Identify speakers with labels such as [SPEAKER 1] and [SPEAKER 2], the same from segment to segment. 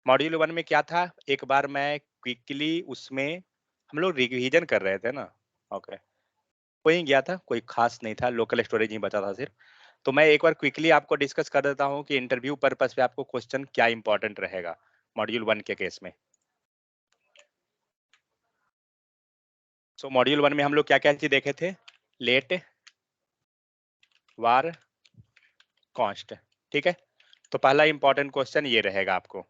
[SPEAKER 1] Module 1 में क्या था, एक बार मैं क्विकली उसमें हम लोग रिवीजन कर रहे थे ना। ओके, वहीं गया था, कोई खास नहीं था, लोकल स्टोरेज ही बचा था सिर्फ। तो मैं एक बार क्विकली आपको डिस्कस कर देता हूँ कि इंटरव्यू पर्पस पे आपको क्वेश्चन क्या इंपॉर्टेंट रहेगा मॉड्यूल 1 के केस में। सो मॉड्यूल 1 में हम लोग क्या क्या चीज देखे थे, लेट, वार, कॉन्स्ट। ठीक है, तो पहला इंपॉर्टेंट क्वेश्चन ये रहेगा आपको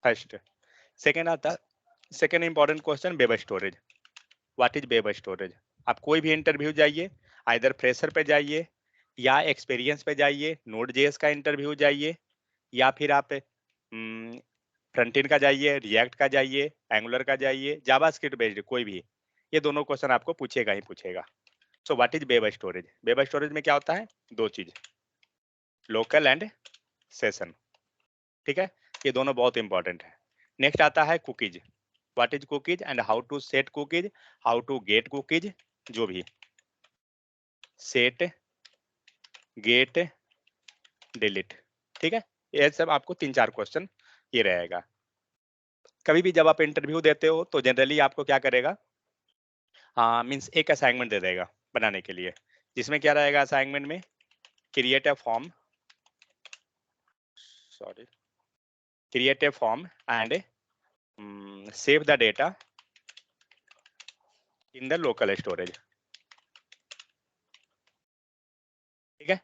[SPEAKER 1] फर्स्ट। सेकेंड आता, second important question web storage. What is web storage. आप कोई भी इंटरव्यू जाइए, आइदर फ्रेशर पे जाइए या एक्सपीरियंस पे जाइए, नोड जेएस का इंटरव्यू जाइए या फिर आप फ्रंट एंड का जाइए, रिएक्ट का जाइए, एंगुलर का जाइए, जावास्क्रिप्ट बेस्ड कोई भी, ये दोनों क्वेश्चन आपको पूछेगा ही पूछेगा। So what is web storage. Web storage में क्या होता है, दो चीज, लोकल एंड सेशन। ठीक है, ये दोनों बहुत इंपॉर्टेंट है। नेक्स्ट आता है cookies. What is cookies and how to set cookies, how to get cookies, जो भी सेट, गेट, डिलीट। ठीक है, ये सब आपको तीन चार क्वेश्चन ये रहेगा। कभी भी जब आप इंटरव्यू देते हो तो जनरली आपको क्या करेगा, मीन्स एक असाइनमेंट दे देगा बनाने के लिए, जिसमें क्या रहेगा असाइनमेंट में, create a form, sorry, create a form and save the data in the local storage. ठीक है,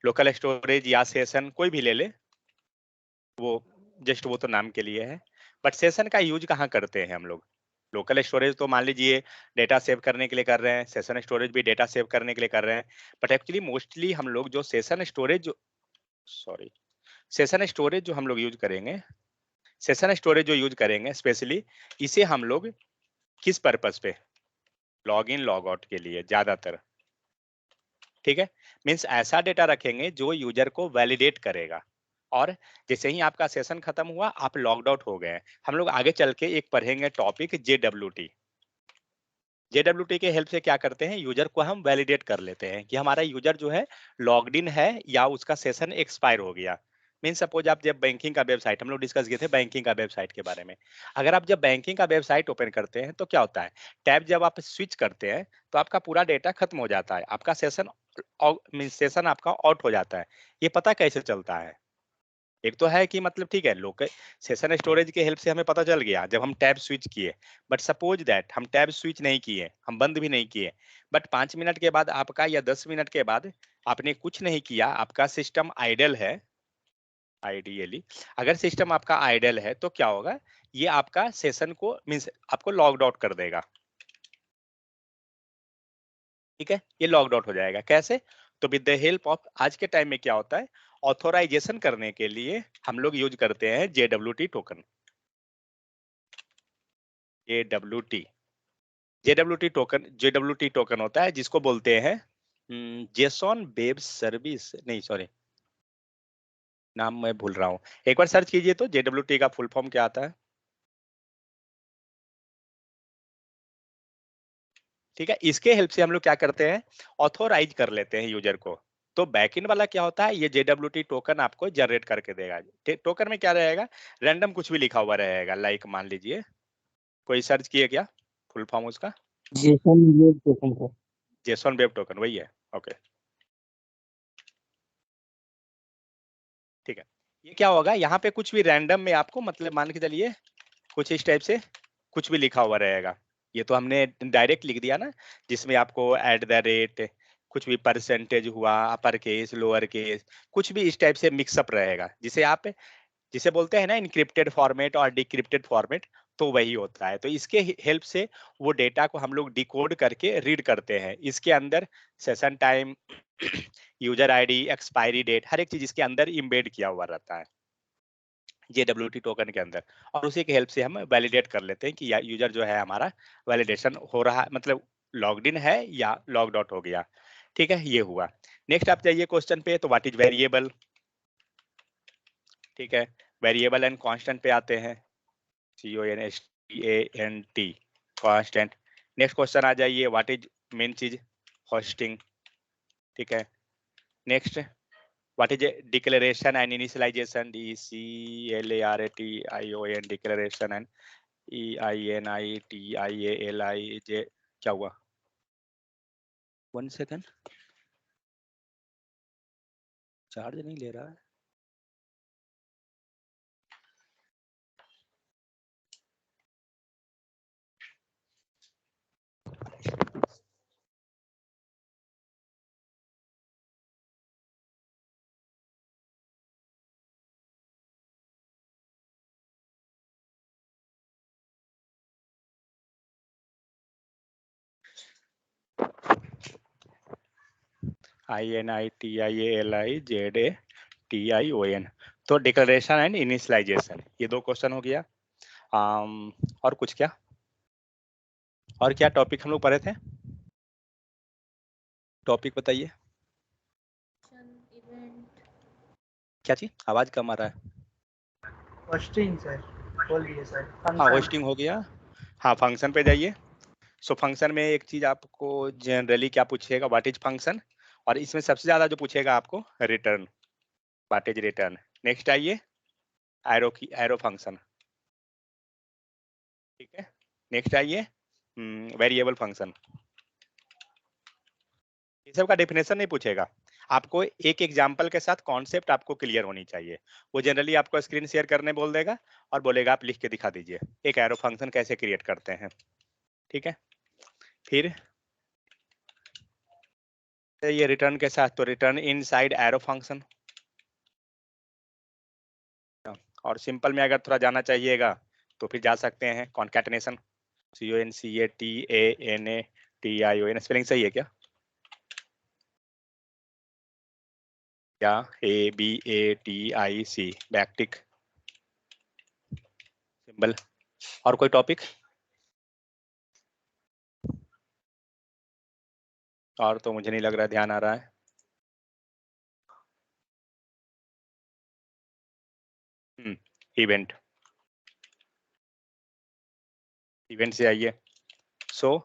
[SPEAKER 1] लोकल स्टोरेज या सेशन कोई भी ले ले, वो जस्ट वो तो नाम के लिए है, बट सेशन का यूज कहाँ करते हैं हम लोग। लोकल स्टोरेज तो मान लीजिए डेटा सेव करने के लिए कर रहे हैं, सेशन स्टोरेज भी डेटा सेव करने के लिए कर रहे हैं, बट एक्चुअली मोस्टली हम लोग जो सेशन स्टोरेज जो, सॉरी, सेशन स्टोरेज जो हम लोग यूज करेंगे, सेशन स्टोरेज जो यूज करेंगे स्पेशली, इसे हम लोग किस पर्पस पे, लॉग इन लॉग आउट के लिए ज्यादातर। ठीक है, मीन्स ऐसा डेटा रखेंगे जो यूजर को वैलिडेट करेगा, और जैसे ही आपका सेशन खत्म हुआ आप लॉग्ड आउट हो गए, हम लोग आगे चल के एक पढ़ेंगे टॉपिक JWT। JWT के हेल्प से क्या करते हैं, यूजर को हम वैलिडेट कर लेते हैं कि हमारा यूजर जो है लॉग्ड इन है या उसका सेशन एक्सपायर हो गया। मीन सपोज आप जब बैंकिंग का वेबसाइट, हम लोग डिस्कस किए थे बैंकिंग का वेबसाइट के बारे में, अगर आप जब बैंकिंग का वेबसाइट ओपन करते हैं तो क्या होता है, टैब जब आप स्विच करते हैं तो आपका पूरा डेटा खत्म हो जाता है, आपका सेशन मीन सेशन आपका आउट हो जाता है। ये पता कैसे चलता है, एक तो है कि मतलब ठीक है, लोकल सेशन स्टोरेज के हेल्प से हमें पता चल गया जब हम टैब स्विच किए, बट सपोज दैट हम टैब स्विच नहीं किए, हम बंद भी नहीं किए, बट 5 मिनट के बाद आपका या 10 मिनट के बाद आपने कुछ नहीं किया, आपका सिस्टम आइडल है, आइडियली अगर सिस्टम आपका आइडल है तो क्या होगा, ये आपका सेशन को मीन्स आपको लॉग्ड आउट कर देगा। ठीक है, ये लॉग्ड आउट हो जाएगा कैसे, तो विद द हेल्प ऑफ, आज के टाइम में क्या होता है, ऑथोराइजेशन करने के लिए हम लोग यूज करते हैं JWT token. JWT, JWT token होता है जिसको बोलते हैं जेसॉन वेब सर्विस, नहीं सॉरी, नाम मैं भूल रहा हूँ, एक बार सर्च कीजिए तो JWT का फुल फॉर्म क्या आता है। ठीक है, इसके हेल्प से हम लोग क्या करते हैं, ऑथोराइज कर लेते हैं यूजर को। तो बैकएंड वाला क्या होता है, ये JWT टोकन आपको जनरेट करके देगा। टोकन में क्या रहेगा, रैंडम कुछ भी लिखा हुआ रहेगा, लाइक मान लीजिए कोई सर्च किए क्या, फुल फॉर्म उसका,
[SPEAKER 2] जेसन वेब टोकन को।
[SPEAKER 1] जेसॉन वेब टोकन वही है। ओके, ठीक है, ये क्या होगा, यहाँ पे कुछ भी रैंडम में आपको मतलब मान के चलिए कुछ इस टाइप से कुछ भी लिखा हुआ रहेगा, ये तो हमने डायरेक्ट लिख दिया ना, जिसमें आपको एट द रेट, कुछ भी परसेंटेज हुआ, अपर केस लोअर केस, कुछ भी इस टाइप से मिक्सअप रहेगा, जिसे आप, जिसे बोलते हैं ना इनक्रिप्टेड फॉर्मेट और डिक्रिप्टेड फॉर्मेट, तो वही होता है। तो इसके हेल्प से वो डेटा को हम लोग डिकोड करके रीड करते हैं, इसके अंदर session time, user ID, expiry date, हर एक चीज इसके अंदर इम्बेड किया हुआ रहता है JWT टोकन के अंदर, और उसी के हेल्प से हम वैलिडेट कर लेते हैं कि यूजर जो है हमारा वैलिडेशन हो रहा है, मतलब लॉग्ड इन है या लॉग्ड आउट हो गया। ठीक है, ये हुआ। नेक्स्ट आप जाइए क्वेश्चन पे, तो व्हाट इज वेरिएबल। ठीक है, वेरिएबल एंड कांस्टेंट पे आते हैं, CONSTANT, कांस्टेंट। नेक्स्ट क्वेश्चन आ जाइए, व्हाट इज मेन चीज, होस्टिंग। ठीक है, next What is a declaration and initialization? DECLARATION declaration and EINITIALIJ क्या हुआ? 1 सेकंड, चार्ज नहीं ले रहा है। INITIALIZATION, तो डिक्लेरेशन एंड इनिशियलाइजेशन, ये 2 क्वेश्चन हो गया। और कुछ क्या, और क्या टॉपिक हम लोग पढ़े थे? टॉपिक बताइए। क्या चीज, आवाज कम आ रहा है।
[SPEAKER 2] होस्टिंग सर, बोलिए सर।
[SPEAKER 1] हाँ, होस्टिंग हो गया। हाँ, फंक्शन पे जाइए। सो फंक्शन में एक चीज आपको जनरली क्या पूछेगा, व्हाट इज फंक्शन, और इसमें सबसे ज्यादा जो पूछेगा आपको return, what is return. Next आइए एरो की, एरो फंक्शन, ठीक है। नेक्स्ट आइए वेरिएबल फंक्शन। ये सब का डेफिनेशन नहीं पूछेगा, आपको एक एग्जांपल के साथ कॉन्सेप्ट आपको क्लियर होनी चाहिए। वो जनरली आपको स्क्रीन शेयर करने बोल देगा और बोलेगा आप लिख के दिखा दीजिए एक एरो फंक्शन कैसे क्रिएट करते हैं, ठीक है। फिर ये रिटर्न के साथ, तो रिटर्न इनसाइड एरो फंक्शन। और सिंपल में अगर थोड़ा जाना चाहिएगा तो फिर जा सकते हैं कॉन्कैटिनेशन, CONCATANATION, स्पेलिंग सही है क्या? या ABATIC, बैकटिक सिंबल। और कोई टॉपिक? और तो मुझे नहीं लग रहा है ध्यान आ रहा है। इवेंट, इवेंट से आइए। So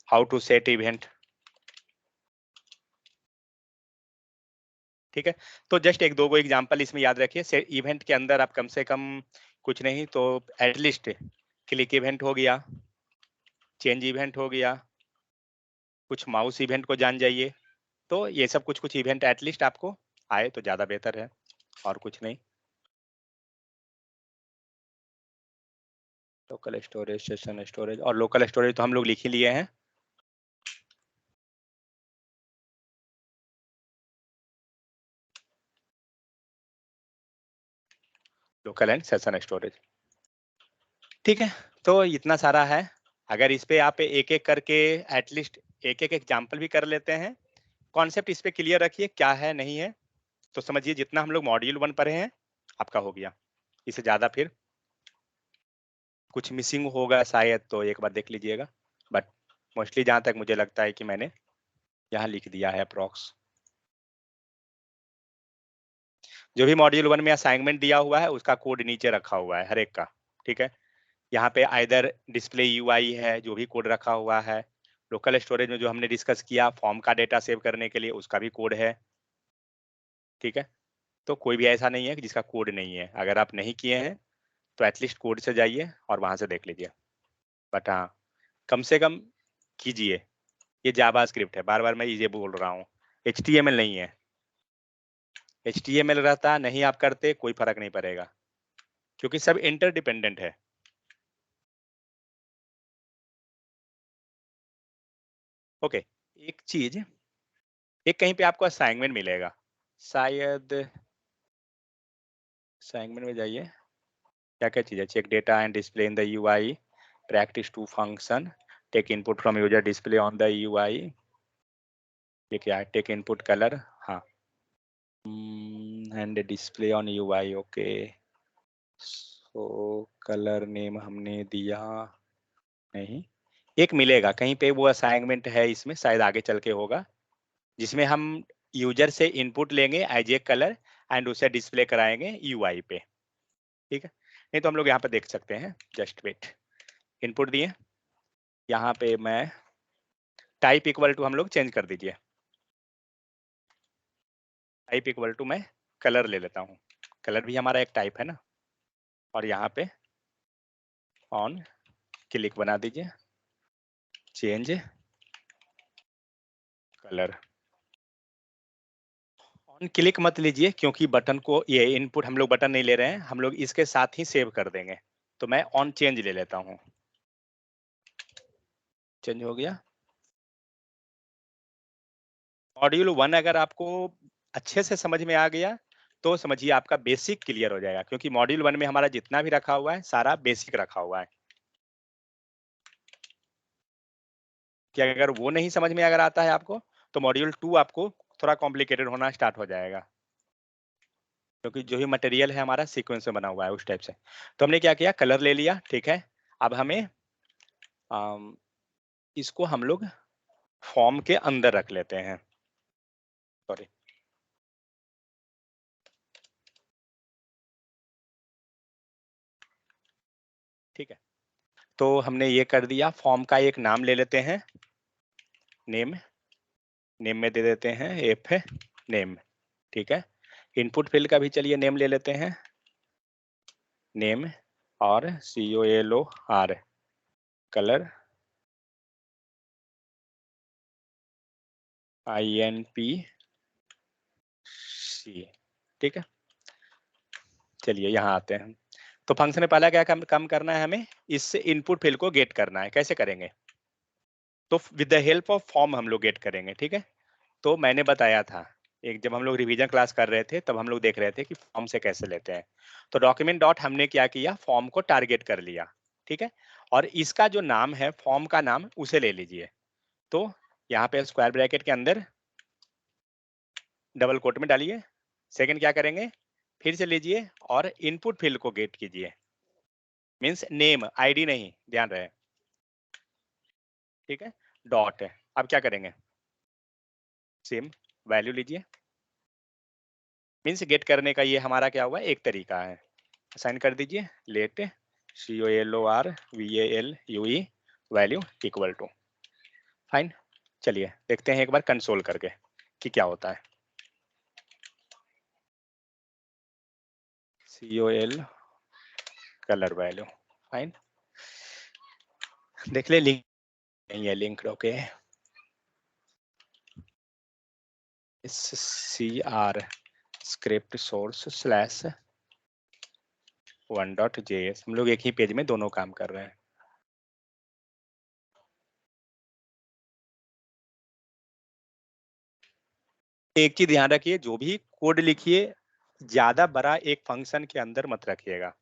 [SPEAKER 1] how to set event, ठीक है। तो जस्ट एक दो को एग्जांपल इसमें याद रखिए। सेट इवेंट के अंदर आप कम से कम कुछ नहीं तो एटलीस्ट क्लिक इवेंट हो गया, चेंज इवेंट हो गया, कुछ माउस इवेंट को जान जाइए। तो ये सब कुछ कुछ इवेंट एटलीस्ट आपको आए तो ज्यादा बेहतर है, और कुछ नहीं। लोकल स्टोरेज, सेशन स्टोरेज, और लोकल स्टोरेज तो हम लोग लिख ही लिए हैं। लोकल एंड सेशन स्टोरेज, ठीक है। तो इतना सारा है। अगर इस पे आप एक एक करके एटलीस्ट एक एक एग्जाम्पल भी कर लेते हैं, कॉन्सेप्ट इस पे क्लियर रखिए क्या है नहीं है, तो समझिए जितना हम लोग मॉड्यूल 1 पढ़े हैं आपका हो गया। इससे ज्यादा फिर कुछ मिसिंग होगा शायद, तो एक बार देख लीजिएगा। बट मोस्टली जहां तक मुझे लगता है कि मैंने यहाँ लिख दिया है अप्रॉक्स। जो भी मॉड्यूल 1 में असाइनमेंट दिया हुआ है उसका कोड नीचे रखा हुआ है हर एक का, ठीक है। यहाँ पे आइदर डिस्प्ले यूआई है, जो भी कोड रखा हुआ है। लोकल स्टोरेज में जो हमने डिस्कस किया फॉर्म का डेटा सेव करने के लिए, उसका भी कोड है, ठीक है। तो कोई भी ऐसा नहीं है कि जिसका कोड नहीं है। अगर आप नहीं किए हैं तो एटलीस्ट कोड से जाइए और वहां से देख लीजिए। बट हाँ, कम से कम कीजिए। ये जावा स्क्रिप्ट है, बार बार मैं ये बोल रहा हूँ, HTML नहीं है। HTML रहता नहीं, आप करते कोई फर्क नहीं पड़ेगा, क्योंकि सब इंटरडिपेंडेंट है। ओके, एक चीज, एक कहीं पे आपको असाइनमेंट मिलेगा शायद, असाइनमेंट में जाइए। क्या क्या चीज है, check data and display in the UI, practice to function, take input from user, display on the UI. ये क्या है, टेक इनपुट कलर, हाँ, and display on UI, okay. So colour name हमने दिया नहीं, एक मिलेगा कहीं पे वो असाइनमेंट है इसमें, शायद आगे चल के होगा, जिसमें हम यूजर से इनपुट लेंगे एज ए कलर एंड उसे डिस्प्ले कराएंगे यूआई पे, ठीक है। नहीं तो हम लोग यहाँ पे देख सकते हैं, जस्ट वेट। इनपुट दिए, यहाँ पे मैं टाइप इक्वल टू हम लोग चेंज कर दीजिए, टाइप इक्वल टू मैं कलर ले लेता हूँ, कलर भी हमारा एक टाइप है ना, और यहाँ पे ऑन क्लिक बना दीजिए, चेंज कलर। ऑन क्लिक मत लीजिए क्योंकि बटन को, ये इनपुट हम लोग बटन नहीं ले रहे हैं, हम लोग इसके साथ ही सेव कर देंगे। तो मैं ऑन चेंज ले लेता हूँ, चेंज हो गया। मॉड्यूल 1 अगर आपको अच्छे से समझ में आ गया तो समझिए आपका बेसिक क्लियर हो जाएगा, क्योंकि मॉड्यूल 1 में हमारा जितना भी रखा हुआ है सारा बेसिक रखा हुआ है। कि अगर वो नहीं समझ में अगर आता है आपको, तो मॉड्यूल 2 आपको थोड़ा कॉम्प्लिकेटेड होना स्टार्ट हो जाएगा, क्योंकि जो ही मटेरियल है हमारा सीक्वेंस में बना हुआ है उस टाइप से। तो हमने क्या किया, कलर ले लिया, ठीक है। अब हमें इसको हम लोग फॉर्म के अंदर रख लेते हैं, सॉरी। ठीक है, तो हमने ये कर दिया। फॉर्म का एक नाम ले लेते हैं, नेम, नेम में दे देते हैं एफ नेम, ठीक है। इनपुट फील्ड का भी चलिए नेम ले लेते हैं, नेम, और COLOR कलर, INPC, ठीक है। चलिए यहाँ आते हैं। तो फंक्शन में पहला क्या काम करना है, हमें इससे इनपुट फील्ड को गेट करना है। कैसे करेंगे, तो with the help of form हम लोग गेट करेंगे, ठीक है। तो मैंने बताया था, एक जब हम लोग रिवीजन क्लास कर रहे थे तब हम लोग देख रहे थे कि फॉर्म से कैसे लेते हैं। तो डॉक्यूमेंट डॉट हमने क्या किया, फॉर्म को टारगेट कर लिया, ठीक है। और इसका जो नाम है, फॉर्म का नाम, उसे ले लीजिए। तो यहाँ पे स्क्वायर ब्रैकेट के अंदर डबल कोट में डालिए। सेकंड क्या करेंगे, फिर से लीजिए और इनपुट फील्ड को गेट कीजिए, मीन्स नेम, ID नहीं, ध्यान रहे, ठीक है। डॉट है, अब क्या करेंगे, सेम वैल्यू लीजिए। मीन्स गेट करने का ये हमारा क्या हुआ, एक तरीका है। असाइन कर दीजिए, let COLORVALUE value equal to, fine. चलिए देखते हैं एक बार कंसोल करके कि क्या होता है। COL colour value, fine. देख ले, लिंक नहीं है, link okay. CR script source slash 1.js, हम लोग एक ही पेज में दोनों काम कर रहे हैं। एक चीज ध्यान रखिए, जो भी कोड लिखिए ज्यादा बड़ा एक फंक्शन के अंदर मत रखिएगा,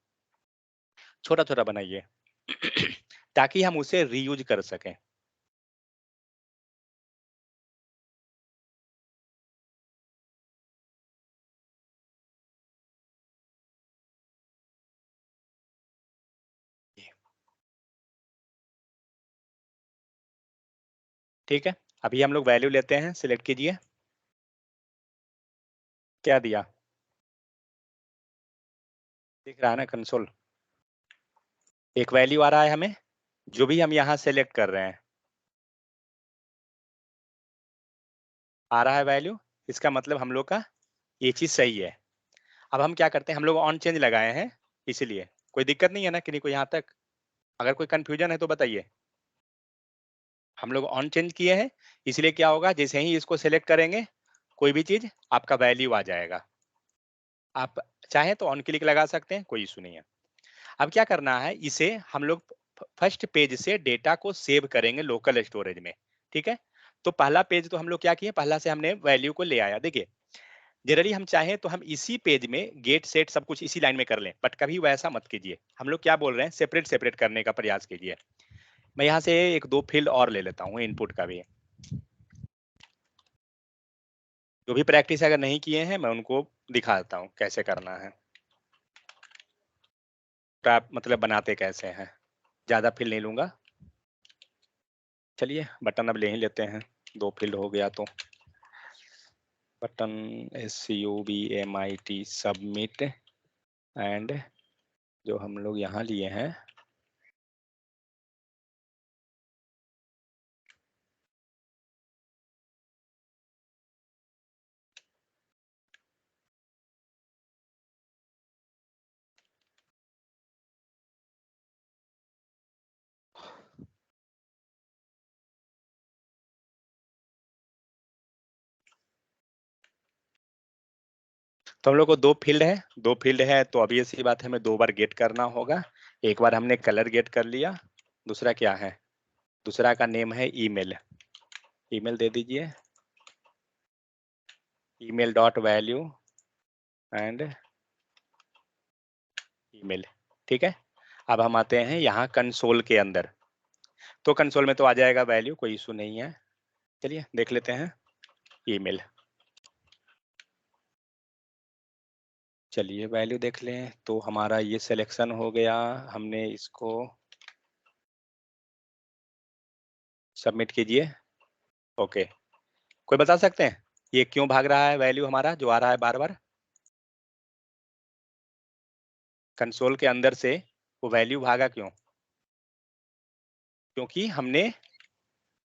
[SPEAKER 1] छोटा छोटा बनाइए ताकि हम उसे रीयूज कर सकें। ठीक है, अभी हम लोग वैल्यू लेते हैं, सिलेक्ट कीजिए, क्या दिया, दिख रहा है ना कंसोल, एक वैल्यू आ रहा है हमें, जो भी हम यहाँ सेलेक्ट कर रहे हैं आ रहा है वैल्यू, इसका मतलब हम लोग का ये चीज सही है। अब हम क्या करते हैं, हम लोग ऑन चेंज लगाए हैं, इसीलिए कोई दिक्कत नहीं है ना किसी को यहाँ तक, अगर कोई कंफ्यूजन है तो बताइए। हम लोग ऑन चेंज किए हैं, इसलिए क्या होगा, जैसे ही इसको सेलेक्ट करेंगे कोई भी चीज, आपका वैल्यू आ जाएगा। आप चाहें तो ऑन क्लिक लगा सकते हैं, कोई इशू नहीं है। अब क्या करना है, इसे हम लोग फर्स्ट पेज से डेटा को सेव करेंगे लोकल स्टोरेज में, ठीक है। तो पहला पेज तो हम लोग क्या किए, पहला से हमने वैल्यू को ले आया। देखिए जनरली हम चाहें तो हम इसी पेज में गेट सेट सब कुछ इसी लाइन में कर लें, बट कभी वैसा मत कीजिए। हम लोग क्या बोल रहे हैं, सेपरेट सेपरेट करने का प्रयास कीजिए। मैं यहाँ से एक दो फील्ड और ले लेता हूँ इनपुट का भी, जो भी प्रैक्टिस अगर नहीं किए हैं मैं उनको दिखाता हूँ कैसे करना है, तो आप मतलब बनाते कैसे हैं। ज्यादा फील्ड नहीं लूंगा, चलिए बटन अब ले ही लेते हैं, दो फील्ड हो गया तो। बटन SUBMIT सबमिट, एंड जो हम लोग यहाँ लिए हैं तो हम लोग को दो फील्ड है तो ऑब्वियस सी बात है हमें 2 बार गेट करना होगा। एक बार हमने कलर गेट कर लिया, दूसरा क्या है, दूसरा का नेम है ईमेल। ईमेल दे दीजिए, email dot value and email. ठीक है, अब हम आते हैं यहाँ कंसोल के अंदर, तो कंसोल में तो आ जाएगा वैल्यू, कोई इशू नहीं है। चलिए देख लेते हैं ईमेल। चलिए वैल्यू देख लें, तो हमारा ये सिलेक्शन हो गया, हमने इसको सबमिट कीजिए। ओके, कोई बता सकते हैं ये क्यों भाग रहा है वैल्यू हमारा जो आ रहा है बार बार कंसोल के अंदर से, वो वैल्यू भागा क्यों? क्योंकि हमने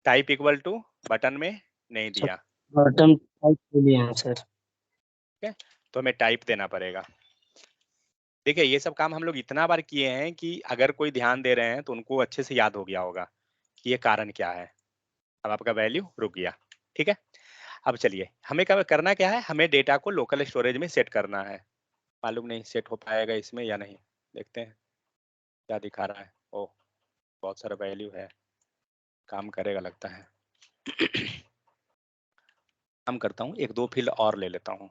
[SPEAKER 1] टाइप इक्वल टू बटन में नहीं दिया।
[SPEAKER 2] बॉटम टाइप के लिए है सर।
[SPEAKER 1] ठीक है, तो हमें टाइप देना पड़ेगा। देखिए ये सब काम हम लोग इतना बार किए हैं कि अगर कोई ध्यान दे रहे हैं तो उनको अच्छे से याद हो गया होगा कि ये कारण क्या है। अब आपका वैल्यू रुक गया। ठीक है, अब चलिए हमें करना क्या है, हमें डेटा को लोकल स्टोरेज में सेट करना है। मालूम नहीं सेट हो पाएगा इसमें या नहीं, देखते हैं क्या दिखा रहा है। ओह, बहुत सारा वैल्यू है, काम करेगा लगता है। काम करता हूँ, एक दो फील्ड और ले लेता हूँ।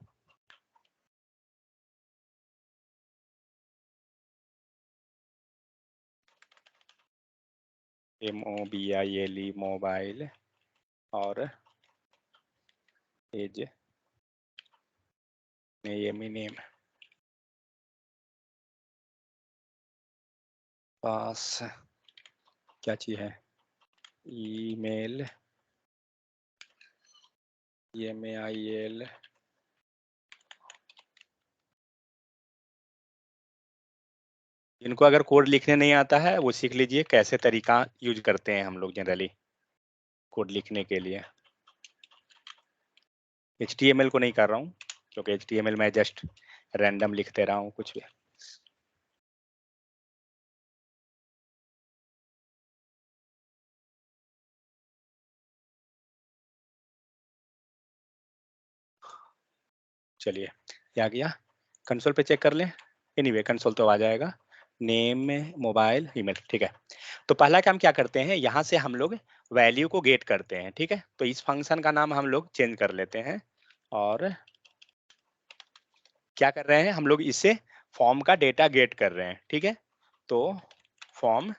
[SPEAKER 1] MOBILE मोबाइल और एज नेम पास क्या चीज है, ईमेल EMAIL। इनको अगर कोड लिखने नहीं आता है वो सीख लीजिए कैसे तरीका यूज करते हैं हम लोग जनरली कोड लिखने के लिए। HTML को नहीं कर रहा हूँ क्योंकि HTML मैं जस्ट रैंडम लिखते रहा हूँ कुछ भी। चलिए ये आ गया, कंसोल पे चेक कर लें। एनीवे कंसोल तो आ जाएगा, नेम मोबाइल ईमेल। ठीक है, तो पहला काम क्या करते हैं, यहाँ से हम लोग वैल्यू को गेट करते हैं। ठीक है, तो इस फंक्शन का नाम हम लोग चेंज कर लेते हैं और क्या कर रहे हैं, हम लोग इससे फॉर्म का डेटा गेट कर रहे हैं। ठीक है, तो फॉर्म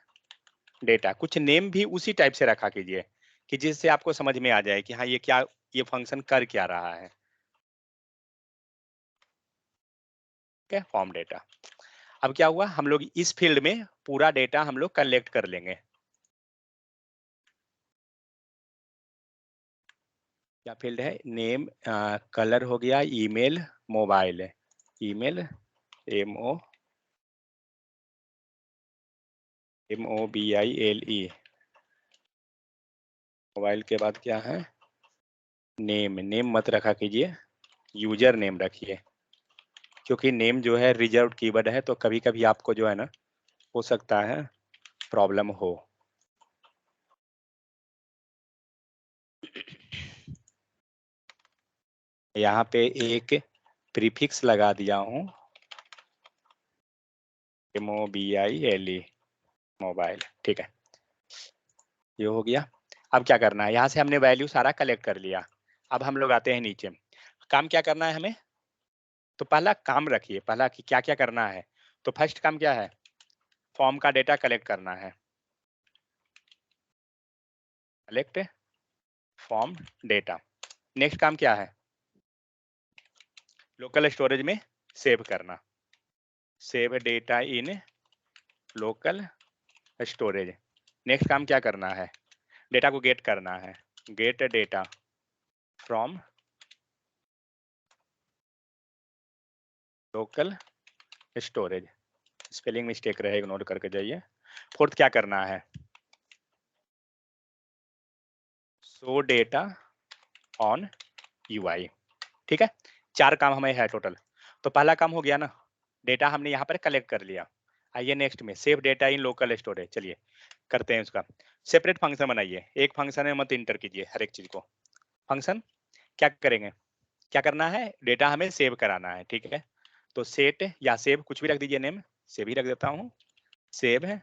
[SPEAKER 1] डेटा, कुछ नेम भी उसी टाइप से रखा कीजिए कि जिससे आपको समझ में आ जाए कि हाँ ये क्या, ये फंक्शन कर क्या रहा है। ठीक है, फॉर्म डेटा। अब क्या हुआ, हम लोग इस फील्ड में पूरा डेटा हम लोग कलेक्ट कर लेंगे। क्या फील्ड है, नेम, कलर हो गया, ईमेल मोबाइल है, ईमेल MOBILE मोबाइल के बाद क्या है, नेम मत रखा कीजिए, यूजर नेम रखिए, क्योंकि नेम जो है रिजर्व कीवर्ड है तो कभी कभी आपको जो है ना हो सकता है प्रॉब्लम हो। यहाँ पे एक प्रीफिक्स लगा दिया हूँ, MOBILE मोबाइल। ठीक है, ये हो गया। अब क्या करना है, यहाँ से हमने वैल्यू सारा कलेक्ट कर लिया। अब हम लोग आते हैं नीचे, काम क्या करना है हमें, तो पहला काम रखिए, पहला कि क्या क्या करना है। तो फर्स्ट काम क्या है, फॉर्म का डेटा कलेक्ट करना है, कलेक्ट फॉर्म डेटा। नेक्स्ट काम क्या है, लोकल स्टोरेज में सेव करना, सेव डेटा इन लोकल स्टोरेज। नेक्स्ट काम क्या करना है, डेटा को गेट करना है, gate data from local storage. Spelling mistake रहे इग्नोर करके जाइए। फोर्थ क्या करना है, शो डेटा ऑन UI। ठीक है, 4 काम हमें है टोटल। तो पहला काम हो गया ना, डेटा हमने यहाँ पर कलेक्ट कर लिया। आइए नेक्स्ट में सेव डेटा इन लोकल स्टोरेज, चलिए करते हैं उसका। सेपरेट फंक्शन बनाइए, एक फंक्शन में मत इंटर कीजिए हर एक चीज को। फंक्शन क्या करेंगे, क्या करना है, डेटा हमें सेव कराना है, ठीक है। तो सेट या सेव कुछ भी रख दीजिए, नेम सेव ही रख देता हूँ। सेव है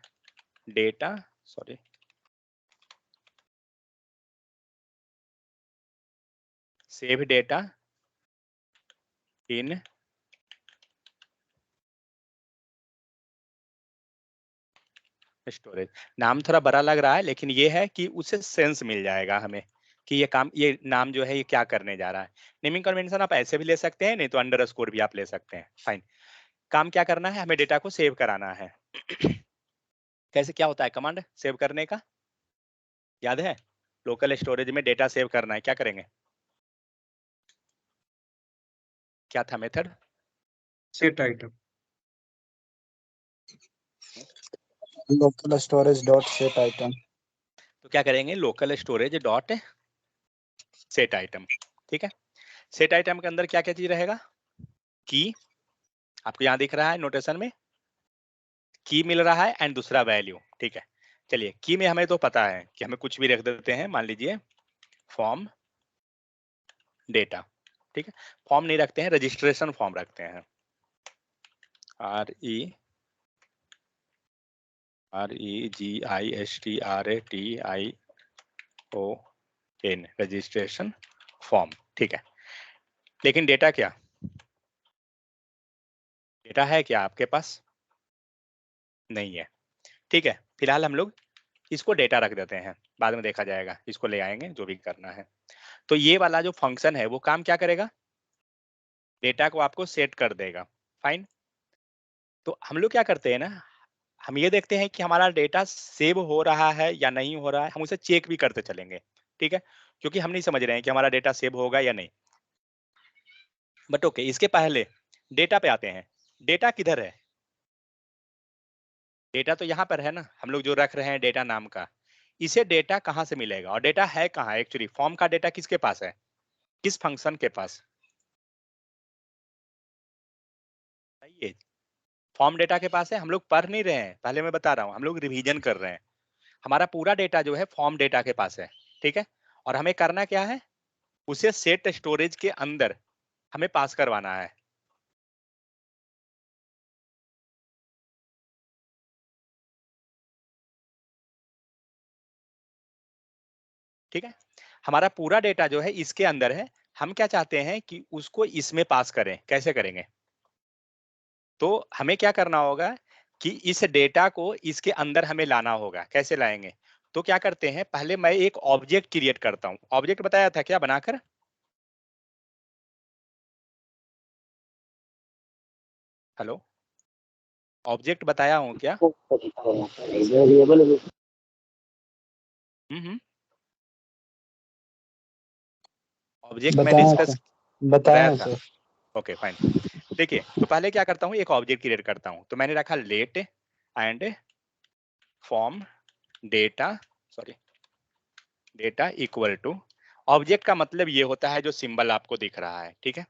[SPEAKER 1] डेटा, सॉरी सेव डेटा इन स्टोरेज। नाम थोड़ा बड़ा लग रहा है, लेकिन ये है कि उससे सेंस मिल जाएगा हमें कि ये काम, ये नाम जो है ये क्या करने जा रहा है। नेमिंग कन्वेंशन आप ऐसे भी ले सकते हैं, नहीं तो अंडरस्कोर भी आप ले सकते हैं, फाइन। काम क्या करना है, हमें डेटा को सेव कराना है। कैसे, क्या होता है कमांड सेव करने का, याद है? लोकल स्टोरेज में डेटा सेव करना है, क्या करेंगे? क्या था method?
[SPEAKER 3] Set item,
[SPEAKER 2] local storage dot set item.
[SPEAKER 1] तो क्या करेंगे, local storage dot set item, ठीक है। सेट आइटम के अंदर क्या क्या चीज रहेगा, की, आपको यहाँ दिख रहा है नोटेशन में की मिल रहा है, एंड दूसरा वैल्यू, ठीक है। चलिए की में हमें तो पता है कि हमें कुछ भी रख देते हैं, मान लीजिए फॉर्म डेटा, ठीक है। फॉर्म नहीं रखते हैं, रजिस्ट्रेशन फॉर्म रखते हैं, REGISTRATION, रजिस्ट्रेशन फॉर्म, ठीक है। लेकिन डेटा क्या, डेटा है क्या आपके पास? नहीं है, ठीक है। फिलहाल हम लोग इसको डेटा रख देते हैं, बाद में देखा जाएगा, इसको ले आएंगे जो भी करना है। तो ये वाला जो फंक्शन है वो काम क्या करेगा, डेटा को आपको सेट कर देगा, फाइन। तो हम लोग क्या करते हैं ना, हम ये देखते हैं कि हमारा डेटा सेव हो रहा है या नहीं हो रहा है, हम उसे चेक भी करते चलेंगे, ठीक है। क्योंकि हम नहीं समझ रहे हैं कि हमारा डेटा सेव होगा या नहीं। बट ओके, इसके पहले डेटा पे आते हैं। डेटा किधर है, डेटा तो यहाँ पर है ना, हम लोग जो रख रहे हैं डेटा नाम का। इसे डेटा कहाँ से मिलेगा, और डेटा है कहाँ एक्चुअली, फॉर्म का डेटा किसके पास है, किस फंक्शन के पास? ये फॉर्म डेटा के पास है। हम लोग पढ़ नहीं रहे हैं, पहले मैं बता रहा हूँ, हम लोग रिवीजन कर रहे हैं। हमारा पूरा डेटा जो है फॉर्म डेटा के पास है, ठीक है। और हमें करना क्या है, उसे सेट स्टोरेज के अंदर हमें पास करवाना है, ठीक है। हमारा पूरा डेटा जो है इसके अंदर है, हम क्या चाहते हैं कि उसको इसमें पास करें, कैसे करेंगे? तो हमें क्या करना होगा कि इस डेटा को इसके अंदर हमें लाना होगा, कैसे लाएंगे? तो क्या करते हैं, पहले मैं एक ऑब्जेक्ट क्रिएट करता हूँ। ऑब्जेक्ट बताया था क्या बनाकर, हेलो, ऑब्जेक्ट बताया हूँ क्या?
[SPEAKER 2] वेरिएबल
[SPEAKER 1] ऑब्जेक्ट मैंने
[SPEAKER 2] बताया
[SPEAKER 1] डिस्कस
[SPEAKER 2] था,
[SPEAKER 1] कराया
[SPEAKER 2] बताया
[SPEAKER 1] था।
[SPEAKER 2] सर।
[SPEAKER 1] Okay fine. देखिए, तो पहले क्या करता हूँ, एक ऑब्जेक्ट क्रिएट करता हूँ। तो मैंने रखा let and form data, sorry data equal to, object का मतलब ये होता है जो सिंबल आपको दिख रहा है, ठीक है।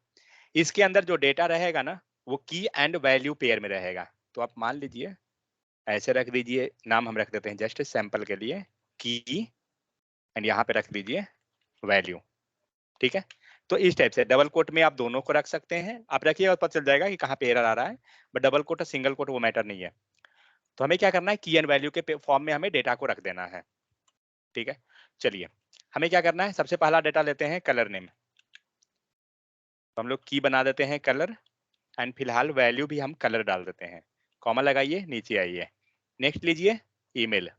[SPEAKER 1] इसके अंदर जो डेटा रहेगा ना, वो की एंड वैल्यू पेयर में रहेगा। तो आप मान लीजिए ऐसे रख दीजिए, नाम हम रख देते हैं जस्ट सैंपल के लिए, की, एंड यहाँ पे रख दीजिए वैल्यू, ठीक है। तो इस टाइप से डबल कोट में आप दोनों को रख सकते हैं, आप रखिएगा तो पता चल जाएगा कि कहाँ पे एरर आ रहा है। बट डबल कोट और सिंगल कोट वो मैटर नहीं है। तो हमें क्या करना है, की एंड वैल्यू के फॉर्म में हमें डेटा को रख देना है, ठीक है। चलिए, हमें क्या करना है, सबसे पहला डेटा लेते हैं कलर नेम। तो हम लोग की बना देते हैं कलर, एंड फिलहाल वैल्यू भी हम कलर डाल देते हैं। कॉमा लगाइए, नीचे आइए, नेक्स्ट लीजिए ईमेल,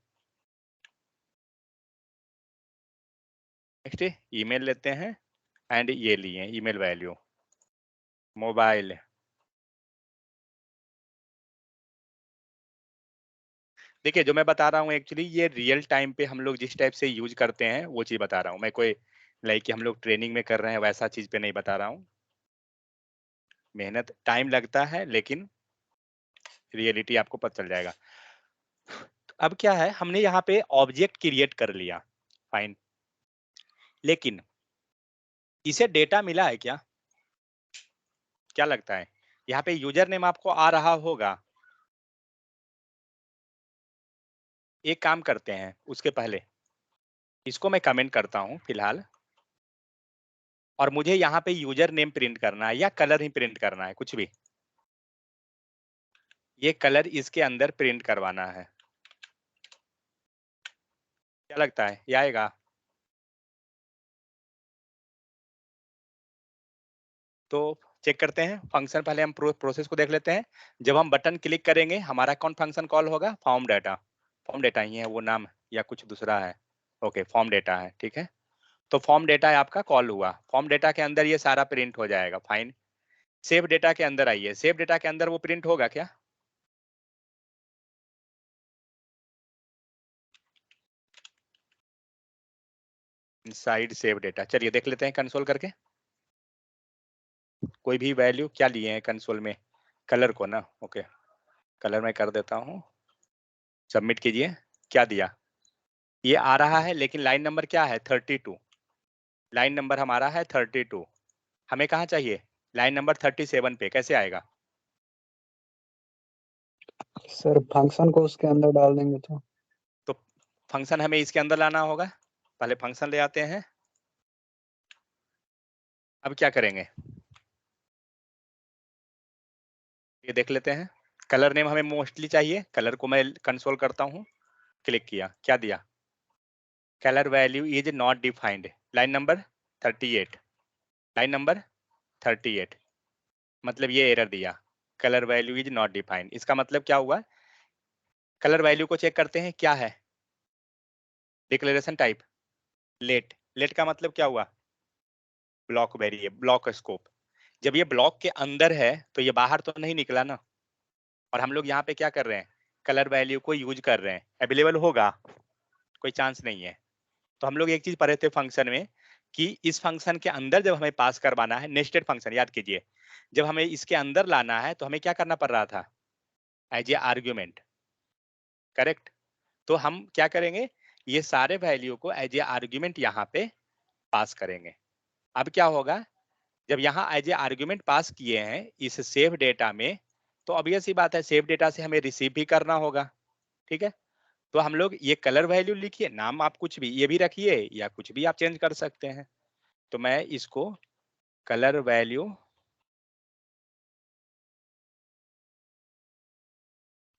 [SPEAKER 1] नेक्स्ट ईमेल लेते हैं, एंड ये लिए ईमेल वैल्यू, मोबाइल। देखिए जो मैं बता रहा हूँ एक्चुअली ये रियल टाइम पे हम लोग जिस टाइप से यूज करते हैं वो चीज बता रहा हूँ मैं, कोई लाइक कि हम लोग ट्रेनिंग में कर रहे हैं वैसा चीज पे नहीं बता रहा हूँ। मेहनत टाइम लगता है, लेकिन रियलिटी आपको पता चल जाएगा। तो अब क्या है, हमने यहाँ पे ऑब्जेक्ट क्रिएट कर लिया, फाइन। लेकिन इसे डेटा मिला है क्या, क्या लगता है? यहाँ पे यूजर नेम आपको आ रहा होगा। एक काम करते हैं, उसके पहले इसको मैं कमेंट करता हूँ फिलहाल, और मुझे यहाँ पे यूजर नेम प्रिंट करना है या कलर ही प्रिंट करना है, कुछ भी, ये कलर इसके अंदर प्रिंट करवाना है। क्या लगता है, ये आएगा? तो चेक करते हैं फंक्शन, पहले हम प्रोसेस को देख लेते हैं। जब हम बटन क्लिक करेंगे हमारा कौन फंक्शन कॉल होगा? Form data. फॉर्म डाटा ही है वो नाम या कुछ दूसरा है? ओके, फॉर्म डाटा है, ठीक है। तो फॉर्म डेटा आपका कॉल हुआ, फॉर्म डेटा के अंदर ये सारा प्रिंट हो जाएगा, फाइन। सेव डेटा के अंदर आइए, सेव डेटा के अंदर वो प्रिंट होगा क्या? इनसाइड सेव डेटा, चलिए देख लेते हैं कंसोल करके। कोई भी वैल्यू क्या लिए हैं कंसोल में? कलर को ना, ओके, कलर में कर देता हूँ, सबमिट कीजिए। क्या दिया? ये आ रहा है, लेकिन लाइन नंबर क्या है? 32। लाइन नंबर हमारा है 32। हमें कहाँ चाहिए? लाइन नंबर 37 पे। कैसे आएगा?
[SPEAKER 2] सर फंक्शन को उसके अंदर डाल देंगे
[SPEAKER 1] तो फंक्शन हमें इसके अंदर लाना होगा, पहले फंक्शन ले आते हैं। अब क्या करेंगे, ये देख लेते हैं। कलर नेम हमें मोस्टली चाहिए, कलर को मैं कंसोल करता हूँ, क्लिक किया, क्या दिया? Colour value is not defined, line number 38। Line number 38, मतलब ये एरर दिया, colour value is not defined. इसका मतलब क्या हुआ? कलर वैल्यू को चेक करते हैं, क्या है? Declaration type late. लेट का मतलब क्या हुआ? Block variable, block scope. जब ये ब्लॉक के अंदर है तो ये बाहर तो नहीं निकला ना, और हम लोग यहाँ पे क्या कर रहे हैं? कलर वैल्यू को यूज कर रहे हैं। अवेलेबल होगा? कोई चांस नहीं है। तो हम लोग एक चीज पढ़े थे फंक्शन में कि इस फंक्शन के अंदर जब हमें पास करवाना है, नेस्टेड फंक्शन याद कीजिए, जब हमें इसके अंदर लाना है तो हमें क्या करना पड़ रहा था? As a argument, correct. तो हम क्या करेंगे, ये सारे वैल्यू को एज ए आर्ग्यूमेंट यहाँ पे पास करेंगे। अब क्या होगा, जब यहाँ एज ए आर्ग्यूमेंट पास किए हैं इस सेव डेटा में, तो obvious सी बात है सेव डेटा से हमें रिसीव भी करना होगा, ठीक है। तो हम लोग ये कलर वैल्यू लिखिए, नाम आप कुछ भी ये भी रखिए या कुछ भी आप चेंज कर सकते हैं। तो मैं इसको colour value,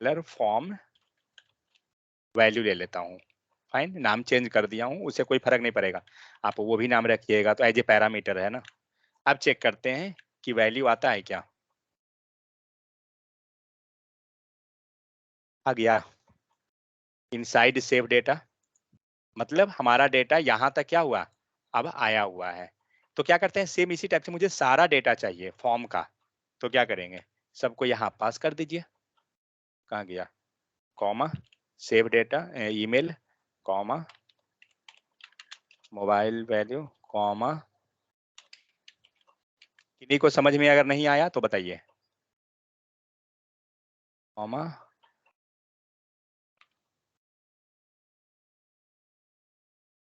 [SPEAKER 1] colour form value ले लेता हूँ, फाइन। नाम चेंज कर दिया हूँ, उससे कोई फर्क नहीं पड़ेगा, आप वो भी नाम रखिएगा, तो एज ए पैरामीटर है ना। अब चेक करते हैं कि वैल्यू आता है क्या। आ गया इनसाइड सेव डेटा, मतलब हमारा डेटा यहाँ तक क्या हुआ, अब आया हुआ है। तो क्या करते हैं, सेम इसी टाइप से मुझे सारा डेटा चाहिए फॉर्म का, तो क्या करेंगे, सबको यहाँ पास कर दीजिए। कहाँ गया, comma, save data, email, comma, mobile value, comma. किन्हीं को समझ में अगर नहीं आया तो बताइए, कॉमा।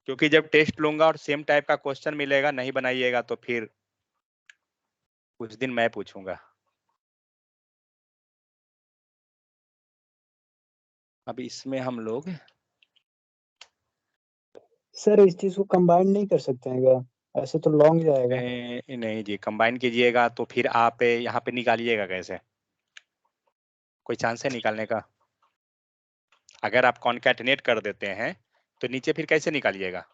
[SPEAKER 1] क्योंकि जब टेस्ट लूंगा और सेम टाइप का क्वेश्चन मिलेगा, नहीं बनाइएगा तो फिर उस दिन मैं पूछूंगा। अब इसमें हम लोग
[SPEAKER 2] सर इस चीज को कंबाइन नहीं कर सकते हैं क्या? ऐसे तो लॉन्ग जाएगा।
[SPEAKER 1] नहीं जी, कंबाइन कीजिएगा तो फिर आप यहाँ पे निकालिएगा कैसे? कोई चांस है निकालने का? अगर आप कॉन्कैटिनेट कर देते हैं तो नीचे फिर कैसे निकालिएगा?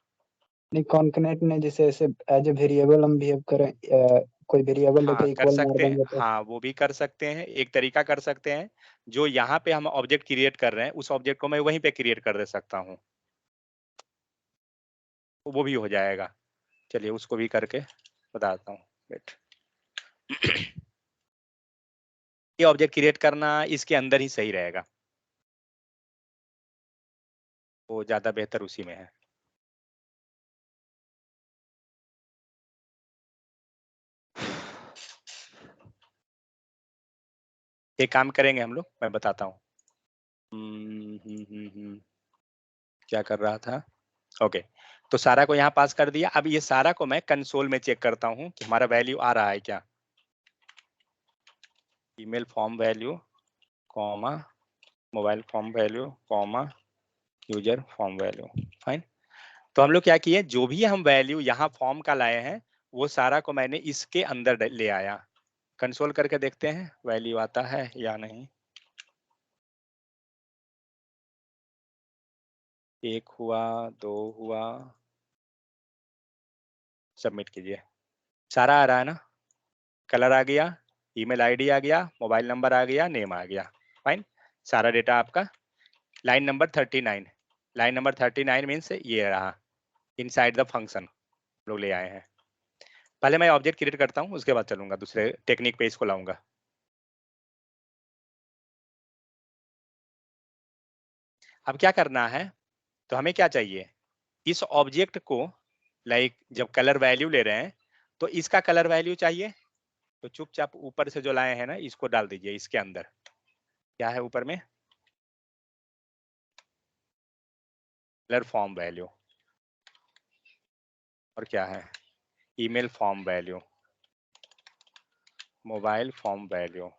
[SPEAKER 2] नहीं कॉन्कनेट ने जैसे ऐसे एज ए वेरिएबल हम बिहेव करें, कोई वेरिएबल
[SPEAKER 1] हाँ
[SPEAKER 2] लेके
[SPEAKER 1] कर
[SPEAKER 2] इक्वल मार
[SPEAKER 1] सकते हैं,
[SPEAKER 2] देंगे तो।
[SPEAKER 1] हाँ वो भी कर सकते हैं, एक तरीका कर सकते हैं। जो यहाँ पे हम ऑब्जेक्ट क्रिएट कर रहे हैं उस ऑब्जेक्ट को मैं वहीं पे क्रिएट कर दे सकता हूँ, वो भी हो जाएगा। चलिए उसको भी करके बताता हूँ, वेट। ये ऑब्जेक्ट क्रिएट करना इसके अंदर ही सही रहेगा, वो ज्यादा बेहतर उसी में है। एक काम करेंगे हम लोग, मैं बताता हूँ। क्या कर रहा था, ओके। तो सारा को यहाँ पास कर दिया। अब ये सारा को मैं कंसोल में चेक करता हूँ कि हमारा वैल्यू आ रहा है क्या। Email form value, comma, mobile form value, comma, user form value, fine. तो हम लोग क्या किए, जो भी हम वैल्यू यहाँ फॉर्म का लाए हैं वो सारा को मैंने इसके अंदर ले आया। कंसोल करके देखते हैं वैल्यू आता है या नहीं। 1 हुआ, 2 हुआ, सबमिट कीजिए। सारा आ रहा है ना, कलर आ गया, ईमेल आईडी आ गया, मोबाइल नंबर आ गया, नेम आ गया, फाइन। सारा डेटा आपका line number 39। Line number 39 means ये रहा इनसाइड द फंक्शन लोग ले आए हैं। पहले मैं ऑब्जेक्ट क्रिएट करता हूँ, उसके बाद चलूंगा दूसरे टेक्निक पे इसको लाऊंगा। अब क्या करना है, तो हमें क्या चाहिए, इस ऑब्जेक्ट को लाइक जब कलर वैल्यू ले रहे हैं तो इसका कलर वैल्यू चाहिए, तो चुपचाप ऊपर से जो लाए हैं ना इसको डाल दीजिए इसके अंदर। क्या है ऊपर में, कलर फॉर्म वैल्यू, और क्या है email form value, mobile form value,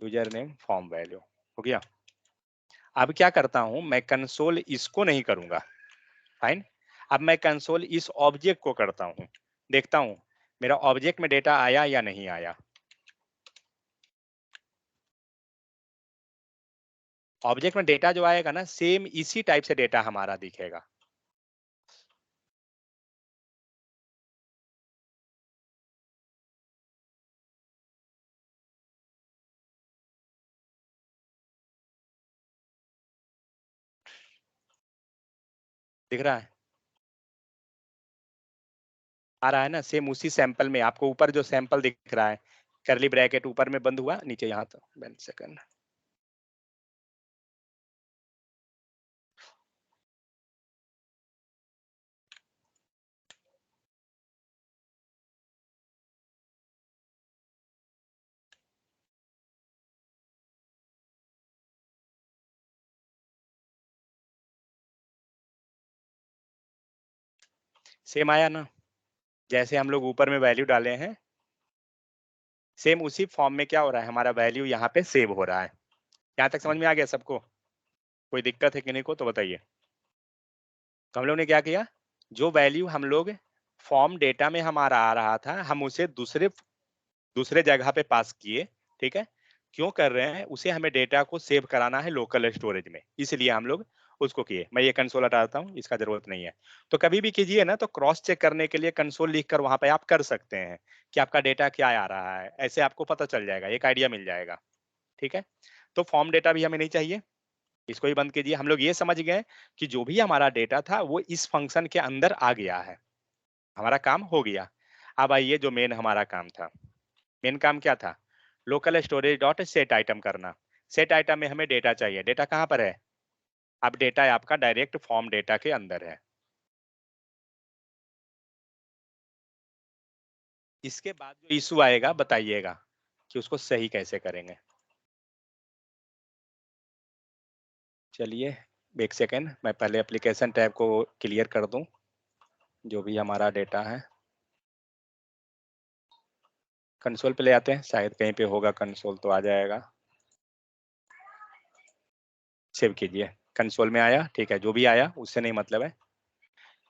[SPEAKER 1] user name form value, हो गया। अब क्या करता हूं, मैं कंसोल इसको नहीं करूंगा, फाइन। अब मैं कंसोल इस ऑब्जेक्ट को करता हूं, देखता हूं मेरा ऑब्जेक्ट में डेटा आया या नहीं आया। ऑब्जेक्ट में डेटा जो आएगा ना सेम इसी टाइप से डेटा हमारा दिखेगा। दिख रहा है, आ रहा है ना, सेम उसी सैंपल में आपको ऊपर जो सैंपल दिख रहा है, करली ब्रैकेट ऊपर में बंद हुआ, नीचे यहाँ तो 1 सेकंड। सेम आया ना, जैसे हम लोग ऊपर में वैल्यू डाले हैं सेम उसी फॉर्म में क्या हो रहा है, हमारा वैल्यू यहाँ पे सेव हो रहा है। यहाँ तक समझ में आ गया सबको, कोई दिक्कत है कि नहीं को तो बताइए। तो हम लोग ने क्या किया, जो वैल्यू हम लोग फॉर्म डेटा में हमारा आ रहा था हम उसे दूसरे दूसरे जगह पे पास किए, ठीक है। क्यों कर रहे हैं, उसे हमें डेटा को सेव कराना है लोकल स्टोरेज में, इसलिए हम लोग उसको किए। मैं ये कंसोल हटाता हूँ, इसका जरूरत नहीं है। तो कभी भी कीजिए ना तो क्रॉस चेक करने के लिए कंसोल लिख कर वहां पे आप कर सकते हैं कि आपका डेटा क्या आ रहा है, ऐसे आपको पता चल जाएगा, एक आइडिया मिल जाएगा, ठीक है। तो फॉर्म डेटा भी हमें नहीं चाहिए, इसको ही बंद कीजिए। हम लोग ये समझ गए कि जो भी हमारा डेटा था वो इस फंक्शन के अंदर आ गया है, हमारा काम हो गया। अब आइए जो मेन हमारा काम था, मेन काम क्या था, local storage dot set item करना। सेट आइटम में हमें डेटा चाहिए, डेटा कहाँ पर है, अब डेटा आपका डायरेक्ट फॉर्म डेटा के अंदर है। इसके बाद जो इशू आएगा बताइएगा कि उसको सही कैसे करेंगे। चलिए 1 सेकेंड, मैं पहले एप्लीकेशन टैब को क्लियर कर दूं, जो भी हमारा डेटा है कंसोल पे ले आते हैं, शायद कहीं पे होगा कंसोल तो आ जाएगा। सेव कीजिए, कंसोल में आया, ठीक है, जो भी आया उससे नहीं मतलब है।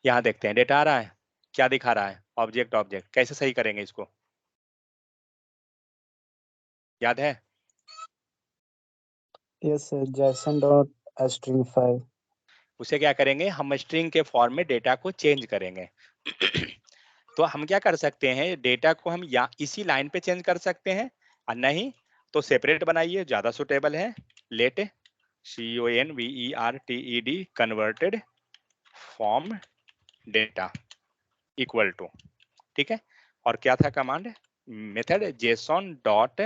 [SPEAKER 1] यहाँ देखते हैं डेटा आ रहा है, क्या दिखा रहा है, ऑब्जेक्ट ऑब्जेक्ट, कैसे सही करेंगे इसको, याद है।
[SPEAKER 2] Yes sir, json dot string file.
[SPEAKER 1] उसे क्या करेंगे, हम स्ट्रिंग के फॉर्म में डेटा को चेंज करेंगे। तो हम क्या कर सकते हैं, डेटा को हम या इसी लाइन पे चेंज कर सकते हैं, और नहीं तो सेपरेट बनाइए, ज्यादा सुटेबल है। Let CONVERTED converted form data equal to, ठीक है। और क्या था command, method JSON dot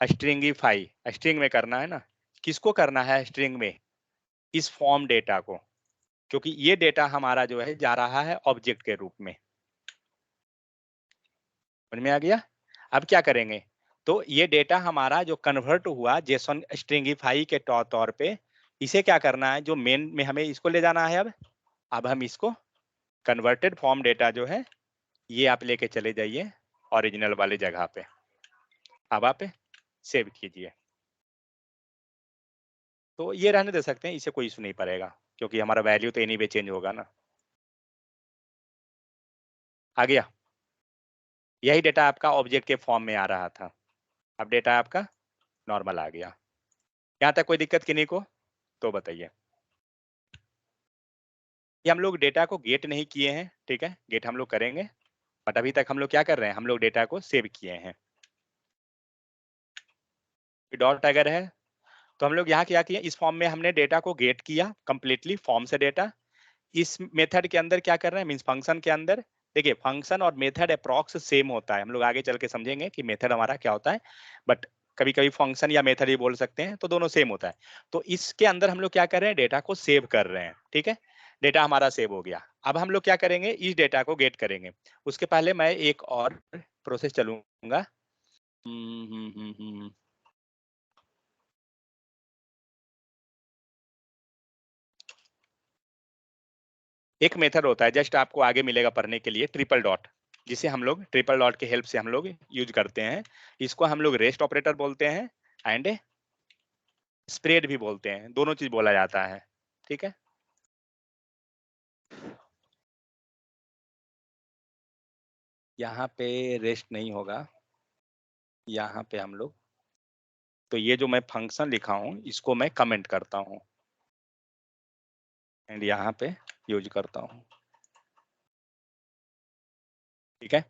[SPEAKER 1] stringify, string में करना है ना, किसको करना है स्ट्रिंग में, इस फॉर्म डेटा को, क्योंकि ये डेटा हमारा जो है जा रहा है ऑब्जेक्ट के रूप में। समझ में आ गया। अब क्या करेंगे, तो ये डेटा हमारा जो कन्वर्ट हुआ जेसन स्ट्रिंगिफाई के तौर पे, इसे क्या करना है, जो मेन में हमें इसको ले जाना है। अब हम इसको कन्वर्टेड फॉर्म डेटा जो है ये आप लेके चले जाइए ओरिजिनल वाली जगह पे। अब आप सेव कीजिए, तो ये रहने दे सकते हैं, इसे कोई इशू नहीं पड़ेगा क्योंकि हमारा वैल्यू तो एनी वे चेंज होगा ना। आ गया, यही डेटा आपका ऑब्जेक्ट के फॉर्म में आ रहा था, अब डेटा आपका नॉर्मल आ गया। यहाँ तक कोई दिक्कत किन्हीं को? तो बताइए। ये हम लोग डेटा को गेट नहीं किए हैं, ठीक है, गेट हम लोग करेंगे, बट अभी तक हम लोग क्या कर रहे हैं, हम लोग डेटा को सेव किए हैं। डॉट अगर है तो हम लोग यहाँ क्या किया, इस फॉर्म में हमने डेटा को गेट किया कंप्लीटली फॉर्म से डेटा। इस मेथड के अंदर क्या कर रहे हैं, मीन्स फंक्शन के अंदर, देखिए फंक्शन और मेथड अप्रॉक्स सेम होता है, हम लोग आगे चल के समझेंगे कि मेथड हमारा क्या होता है, बट कभी कभी फंक्शन या मेथड ही बोल सकते हैं, तो दोनों सेम होता है। तो इसके अंदर हम लोग क्या कर रहे हैं, डेटा को सेव कर रहे हैं, ठीक है, डेटा हमारा सेव हो गया। अब हम लोग क्या करेंगे, इस डेटा को गेट करेंगे। उसके पहले मैं एक और प्रोसेस चलूंगा। एक मेथड होता है, जस्ट आपको आगे मिलेगा पढ़ने के लिए, ट्रिपल डॉट, जिसे हम लोग ट्रिपल डॉट के हेल्प से हम लोग यूज करते हैं। इसको हम लोग रेस्ट ऑपरेटर बोलते हैं एंड स्प्रेड भी बोलते हैं, दोनों चीज बोला जाता है, ठीक है। यहाँ पे रेस्ट नहीं होगा, यहाँ पे हम लोग, तो ये जो मैं फंक्शन लिखा हूँ इसको मैं कमेंट करता हूँ एंड यहाँ पे यूज करता हूँ, ठीक है।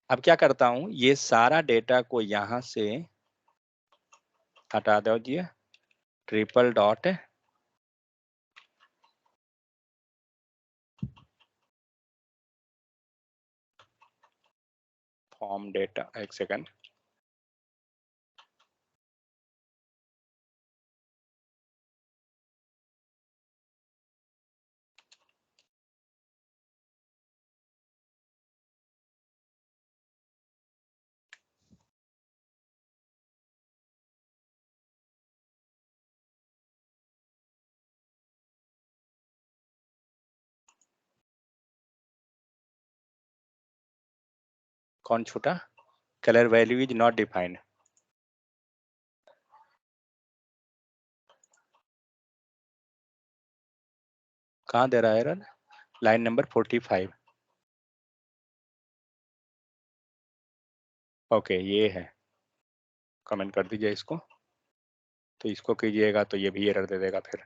[SPEAKER 1] अब क्या करता हूँ, ये सारा डेटा को यहाँ से हटा दीजिए, ट्रिपल डॉट फॉर्म डेटा, एक सेकंड, कौन छूटा, colour value is not defined, कहाँ दे रहा है एरर, लाइन नंबर 45, ओके ये है, कमेंट कर दीजिए इसको, तो इसको कीजिएगा तो ये भी एरर दे देगा फिर।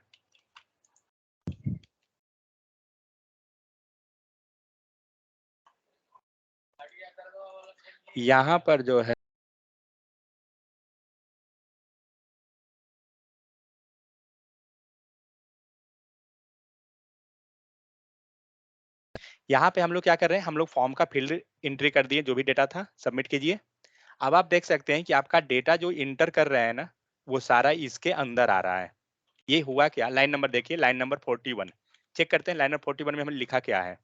[SPEAKER 1] यहाँ पर जो है यहाँ पे हम लोग क्या कर रहे हैं, हम लोग फॉर्म का फील्ड एंट्री कर दिए, जो भी डेटा था सबमिट कीजिए। अब आप देख सकते हैं कि आपका डेटा जो इंटर कर रहे हैं ना, वो सारा इसके अंदर आ रहा है। ये हुआ क्या, लाइन नंबर देखिए, लाइन नंबर 41, चेक करते हैं लाइन नंबर 41 में हमने लिखा क्या है,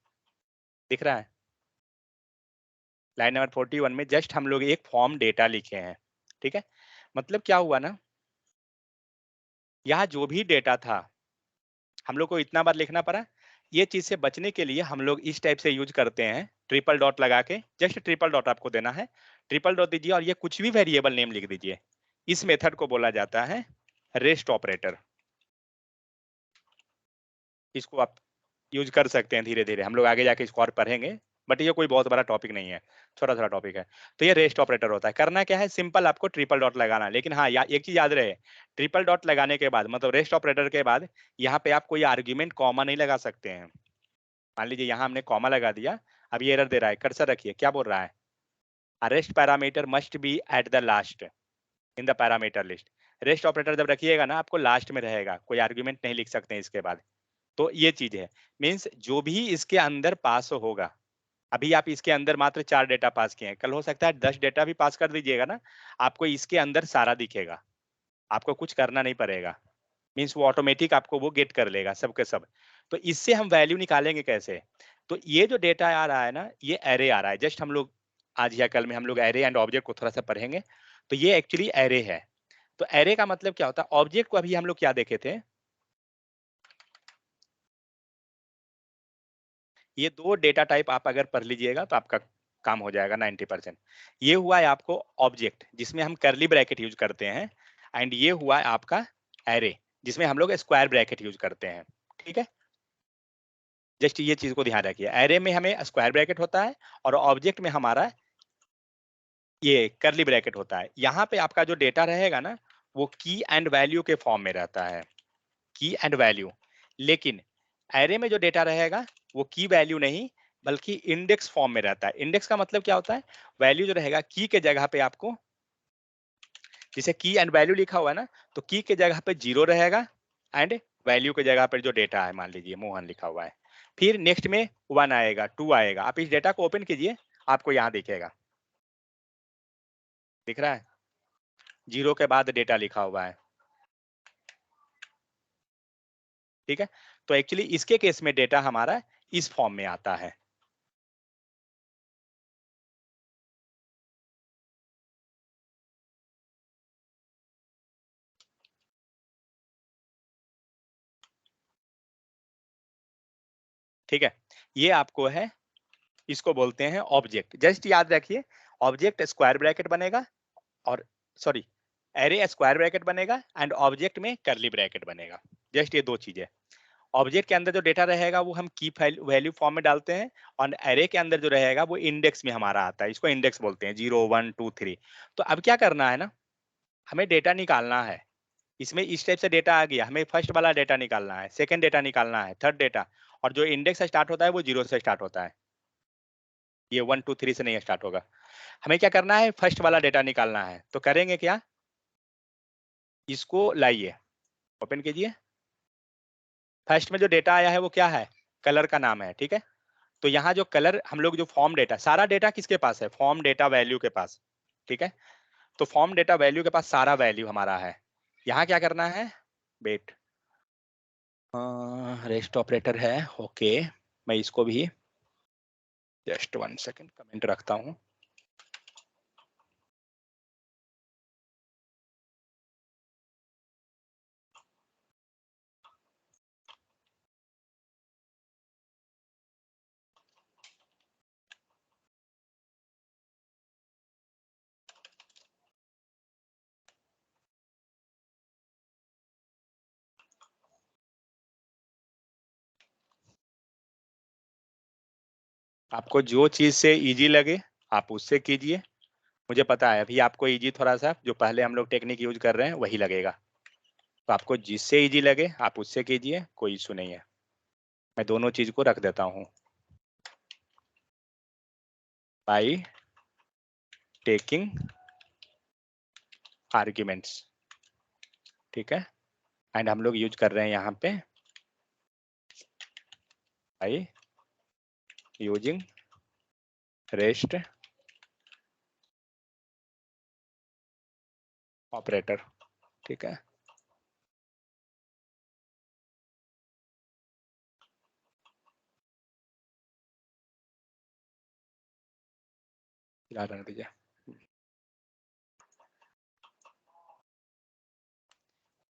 [SPEAKER 1] दिख रहा है। लाइन नंबर 41 में जस्ट हम लोग एक फॉर्म डेटा लिखे हैं, ठीक है। मतलब क्या हुआ ना, यहाँ जो भी डेटा था हम लोग को इतना बार लिखना पड़ा, ये चीज से बचने के लिए हम लोग इस टाइप से यूज करते हैं, ट्रिपल डॉट लगा के, जस्ट ट्रिपल डॉट आपको देना है, ट्रिपल डॉट दीजिए और ये कुछ भी वेरिएबल नेम लिख दीजिए। इस मेथड को बोला जाता है रेस्ट ऑपरेटर। इसको आप यूज कर सकते हैं धीरे धीरे, हम लोग आगे जाके इसको और पढ़ेंगे, बट ये कोई बहुत बड़ा टॉपिक नहीं है, छोटा छोटा टॉपिक है। तो ये रेस्ट ऑपरेटर होता है, करना क्या है, सिंपल आपको ट्रिपल डॉट लगाना है। लेकिन हाँ, एक चीज याद रहे, ट्रिपल डॉट लगाने के बाद, मतलब रेस्ट ऑपरेटर के बाद, यहाँ पे आप कोई आर्ग्यूमेंट कॉमा नहीं लगा सकते हैं। मान लीजिए यहाँ हमने कॉमा लगा दिया, अब ये एरर दे रहा है, कर्सर रखिए, क्या बोल रहा है, rest parameter must be at the last in the parameter list. Rest operator जब रखिएगा ना, आपको लास्ट में रहेगा, कोई आर्ग्यूमेंट नहीं लिख सकते हैं इसके बाद। तो ये चीज है, मीन्स जो भी इसके अंदर पास होगा, अभी आप इसके अंदर मात्र 4 डेटा पास किए हैं, कल हो सकता है 10 डेटा भी पास कर दीजिएगा ना, आपको इसके अंदर सारा दिखेगा, आपको कुछ करना नहीं पड़ेगा, मीन्स वो ऑटोमेटिक आपको वो गेट कर लेगा सब के सब। तो इससे हम वैल्यू निकालेंगे कैसे, तो ये जो डेटा आ रहा है ना, ये एरे आ रहा है, जस्ट हम लोग आज या कल में हम लोग एरे एंड ऑब्जेक्ट को थोड़ा सा पढ़ेंगे। तो ये एक्चुअली एरे है। तो एरे का मतलब क्या होता है, ऑब्जेक्ट को अभी हम लोग क्या देखे थे, ये 2 डेटा टाइप आप अगर पढ़ लीजिएगा तो आपका काम हो जाएगा 90%। ये हुआ है आपको ऑब्जेक्ट, जिसमें हम करली ब्रैकेट यूज करते हैं, एंड ये हुआ है आपका एरे, जिसमें हम लोग स्क्वायर ब्रैकेट यूज करते हैं, ठीक है। जस्ट ये चीज को ध्यान रखिए, एरे में हमें स्क्वायर ब्रैकेट होता है और ऑब्जेक्ट में हमारा ये करली ब्रैकेट होता है। यहाँ पे आपका जो डेटा रहेगा ना वो की एंड वैल्यू के फॉर्म में रहता है, की एंड वैल्यू। लेकिन एरे में जो डेटा रहेगा वो की वैल्यू नहीं बल्कि इंडेक्स फॉर्म में रहता है। इंडेक्स का मतलब क्या होता है, वैल्यू जो रहेगा की के जगह पे आपको, जैसे की एंड वैल्यू लिखा हुआ है ना, तो की के जगह पे 0 रहेगा एंड वैल्यू के जगह पर जो डेटा है, मान लीजिए मोहन लिखा हुआ है, फिर नेक्स्ट में 1 आएगा, 2 आएगा। आप इस डेटा को ओपन कीजिए, आपको यहाँ दिखेगा, दिख रहा है, 0 के बाद डेटा लिखा हुआ है। ठीक है, तो एक्चुअली इसके केस में डेटा हमारा इस फॉर्म में आता है। ठीक है, ये आपको है, इसको बोलते हैं ऑब्जेक्ट। जस्ट याद रखिए, ऑब्जेक्ट स्क्वायर ब्रैकेट बनेगा और सॉरी एरे स्क्वायर ब्रैकेट बनेगा एंड ऑब्जेक्ट में करली ब्रैकेट बनेगा। जस्ट ये दो चीजें। ऑब्जेक्ट के अंदर जो डेटा रहेगा वो हम की वैल्यू फॉर्म में डालते हैं और एरे के अंदर जो रहेगा वो इंडेक्स में हमारा आता है, इसको इंडेक्स बोलते हैं, 0 1 2 3। तो अब क्या करना है ना, हमें डेटा निकालना है। इसमें इस टाइप से डेटा आ गया, हमें फर्स्ट वाला डेटा निकालना है, सेकंड डेटा निकालना है, थर्ड डेटा, और जो इंडेक्स से स्टार्ट होता है वो 0 से स्टार्ट होता है, ये 1 2 3 से नहीं स्टार्ट होगा। हमें क्या करना है, फर्स्ट वाला डेटा निकालना है। तो करेंगे क्या, इसको लाइए, ओपन कीजिए। फर्स्ट में जो डेटा आया है वो क्या है, कलर का नाम है। ठीक है, तो यहाँ जो कलर हम लोग जो फॉर्म डेटा, सारा डेटा किसके पास है, फॉर्म डेटा वैल्यू के पास। ठीक है, तो फॉर्म डेटा वैल्यू के पास सारा वैल्यू हमारा है। यहाँ क्या करना है, वेट, रेस्ट ऑपरेटर है, ओके, मैं इसको भी जस्ट 1 सेकंड कमेंट रखता हूँ। आपको जो चीज से इजी लगे आप उससे कीजिए। मुझे पता है अभी आपको इजी थोड़ा सा जो पहले हम लोग टेक्निक यूज कर रहे हैं वही लगेगा, तो आपको जिससे इजी लगे आप उससे कीजिए, कोई इशू नहीं है। मैं दोनों चीज को रख देता हूँ, बाई टेकिंग आर्ग्यूमेंट्स। ठीक है, एंड हम लोग यूज कर रहे हैं यहाँ पे बाई यूजिंग रेस्ट ऑपरेटर। ठीक है, रहने दीजिए।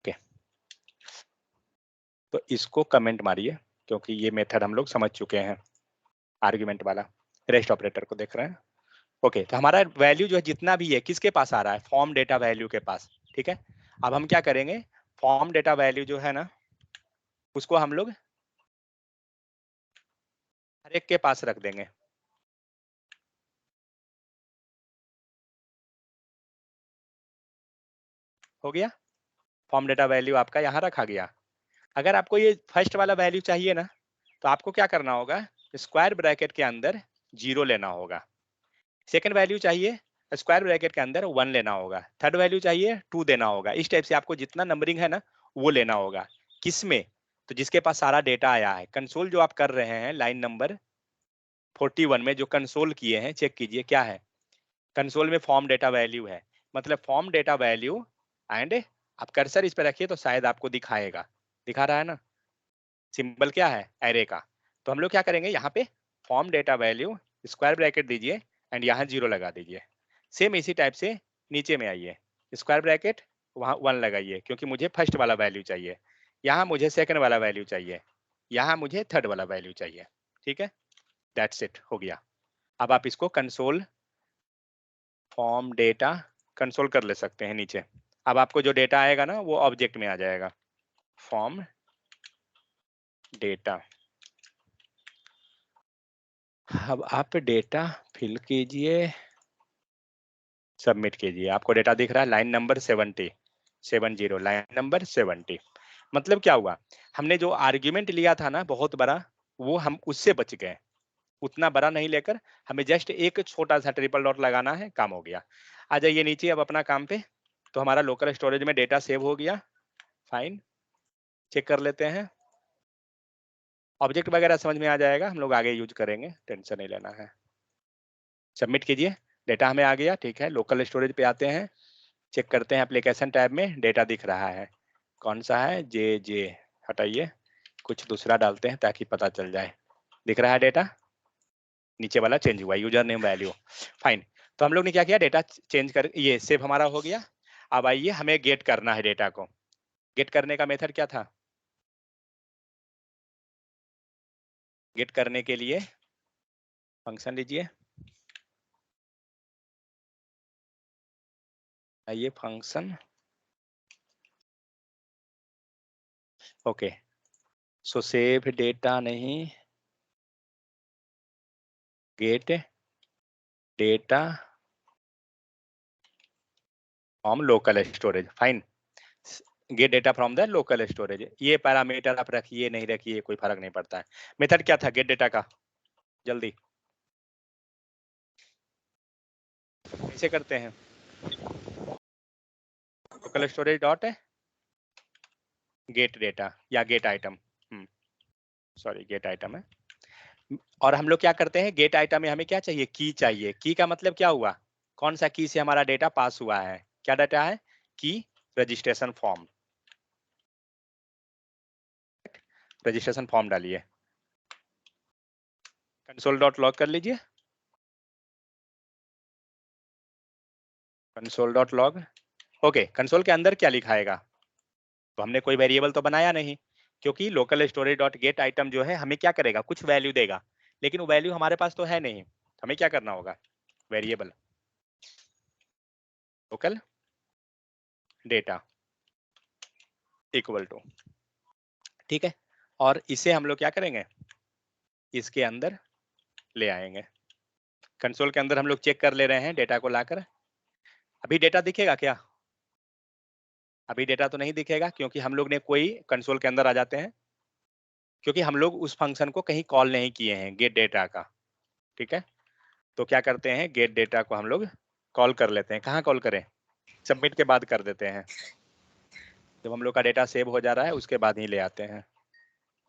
[SPEAKER 1] ओके, तो इसको कमेंट मारिए क्योंकि ये मेथड हम लोग समझ चुके हैं, आर्ग्यूमेंट वाला रेस्ट ऑपरेटर को देख रहे हैं। ओके, तो हमारा वैल्यू जो है जितना भी है किसके पास आ रहा है, फॉर्म डेटा वैल्यू के पास। ठीक है, अब हम क्या करेंगे, फॉर्म डेटा वैल्यू जो है ना उसको हम लोग हर एक के पास रख देंगे। हो गया, फॉर्म डेटा वैल्यू आपका यहाँ रखा गया। अगर आपको ये फर्स्ट वाला वैल्यू चाहिए ना तो आपको क्या करना होगा, स्क्वायर ब्रैकेट के अंदर 0 लेना होगा। सेकंड वैल्यू चाहिए, स्क्वायर ब्रैकेट के अंदर 1 लेना होगा। थर्ड वैल्यू चाहिए 2 देना होगा। इस टाइप से आपको जितना नंबरिंग है ना वो लेना होगा। किसमें, तो जिसके पास सारा डेटा आया है। कंसोल जो आप कर रहे हैं लाइन नंबर 41 में जो कंसोल किए हैं, चेक कीजिए क्या है, कंसोल में फॉर्म डेटा वैल्यू है, मतलब फॉर्म डेटा वैल्यू एंड आप कर्सर इस पे रखिए तो शायद आपको दिखाएगा, दिखा रहा है ना, सिंबल क्या है, एरे का। तो हम लोग क्या करेंगे, यहाँ पे form data value square bracket दीजिए एंड यहाँ 0 लगा दीजिए। सेम इसी टाइप से नीचे में आइए, स्क्वायर ब्रैकेट वहाँ 1 लगाइए क्योंकि मुझे फर्स्ट वाला वैल्यू चाहिए, यहाँ मुझे सेकंड वाला वैल्यू चाहिए, यहाँ मुझे थर्ड वाला वैल्यू चाहिए। ठीक है, दैट्स इट, हो गया। अब आप इसको कंसोल फॉर्म डेटा कंसोल कर ले सकते हैं नीचे। अब आपको जो डेटा आएगा ना वो ऑब्जेक्ट में आ जाएगा, फॉर्म डेटा। अब आप डेटा फिल कीजिए, सबमिट कीजिए। आपको डेटा दिख रहा है, लाइन नंबर 70, लाइन नंबर 70। मतलब क्या हुआ, हमने जो आर्ग्यूमेंट लिया था ना बहुत बड़ा, वो हम उससे बच गए। उतना बड़ा नहीं लेकर हमें जस्ट एक छोटा सा ट्रिपल डॉट लगाना है, काम हो गया। आ जाइए नीचे अब अपना काम पे। तो हमारा लोकल स्टोरेज में डेटा सेव हो गया, फाइन। चेक कर लेते हैं, ऑब्जेक्ट वगैरह समझ में आ जाएगा, हम लोग आगे यूज करेंगे, टेंशन नहीं लेना है। सबमिट कीजिए, डेटा हमें आ गया, ठीक है। लोकल स्टोरेज पे आते हैं, चेक करते हैं, एप्लीकेशन टैब में डेटा दिख रहा है, कौन सा है, जे। हटाइए, कुछ दूसरा डालते हैं ताकि पता चल जाए। दिख रहा है डेटा, नीचे वाला चेंज हुआ, यूजर नेम वैल्यू, फाइन। तो हम लोग ने क्या किया, डेटा चेंज कर, ये सेव हमारा हो गया। अब आइए हमें गेट करना है डेटा को। गेट करने का मेथड क्या था, गेट करने के लिए फंक्शन लीजिए, आइए function, okay. So save data नहीं, get data from local storage, fine. Get data from the local storage, ये पैरामीटर आप रखिए नहीं रखिए कोई फर्क नहीं पड़ता है। मेथड क्या था गेट डेटा का, जल्दी कैसे करते हैं, local storage dot get data या get item, sorry get item है। और हम लोग क्या करते हैं, गेट आइटम में हमें क्या चाहिए, की चाहिए। की का मतलब क्या हुआ, कौन सा की से हमारा डेटा पास हुआ है, क्या डेटा है, की रजिस्ट्रेशन फॉर्म, रजिस्ट्रेशन फॉर्म डालिए, कंसोल डॉट लॉग कर लीजिए, console dot log, okay. Console के अंदर क्या लिखाएगा, तो हमने कोई वेरिएबल तो बनाया नहीं, क्योंकि local storage dot gate item जो है हमें क्या करेगा, कुछ वैल्यू देगा, लेकिन वो वैल्यू हमारे पास तो है नहीं। हमें क्या करना होगा, variable local data equal to, ठीक है। और इसे हम लोग क्या करेंगे, इसके अंदर ले आएंगे। कंसोल के अंदर हम लोग चेक कर ले रहे हैं डेटा को लाकर। अभी डेटा दिखेगा क्या, अभी डेटा तो नहीं दिखेगा, क्योंकि हम लोग ने कोई कंसोल के अंदर आ जाते हैं, क्योंकि हम लोग उस फंक्शन को कहीं कॉल नहीं किए हैं गेट डेटा का, ठीक है। तो क्या करते हैं, गेट डेटा को हम लोग कॉल कर लेते हैं, कहाँ कॉल करें, सबमिट के बाद कर देते हैं। जब हम लोग का डेटा सेव हो जा रहा है उसके बाद ही ले आते हैं।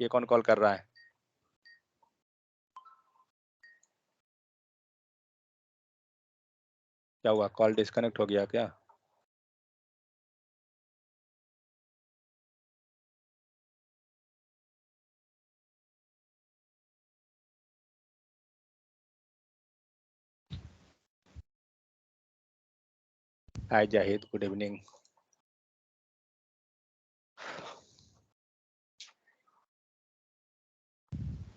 [SPEAKER 1] ये कौन कॉल कर रहा है, क्या हुआ, कॉल डिस्कनेक्ट हो गया क्या, हाय जाहिद, गुड इवनिंग।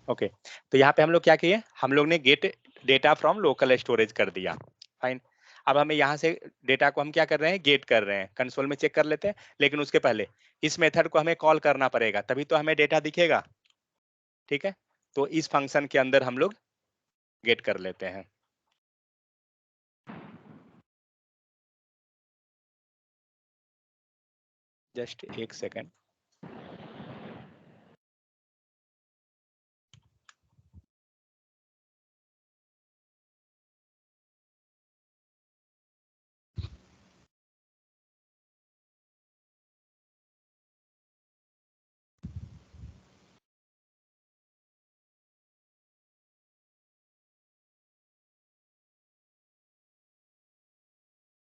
[SPEAKER 1] ओके, तो यहाँ पे हम लोग क्या किए, हम लोग ने gate data from local storage कर दिया, फाइन। अब हमें यहाँ से डेटा को हम क्या कर रहे हैं, गेट कर रहे हैं, कंसोल में चेक कर लेते हैं, लेकिन उसके पहले इस मेथड को हमें कॉल करना पड़ेगा, तभी तो हमें डेटा दिखेगा, ठीक है। तो इस फंक्शन के अंदर हम लोग गेट कर लेते हैं। जस्ट एक second,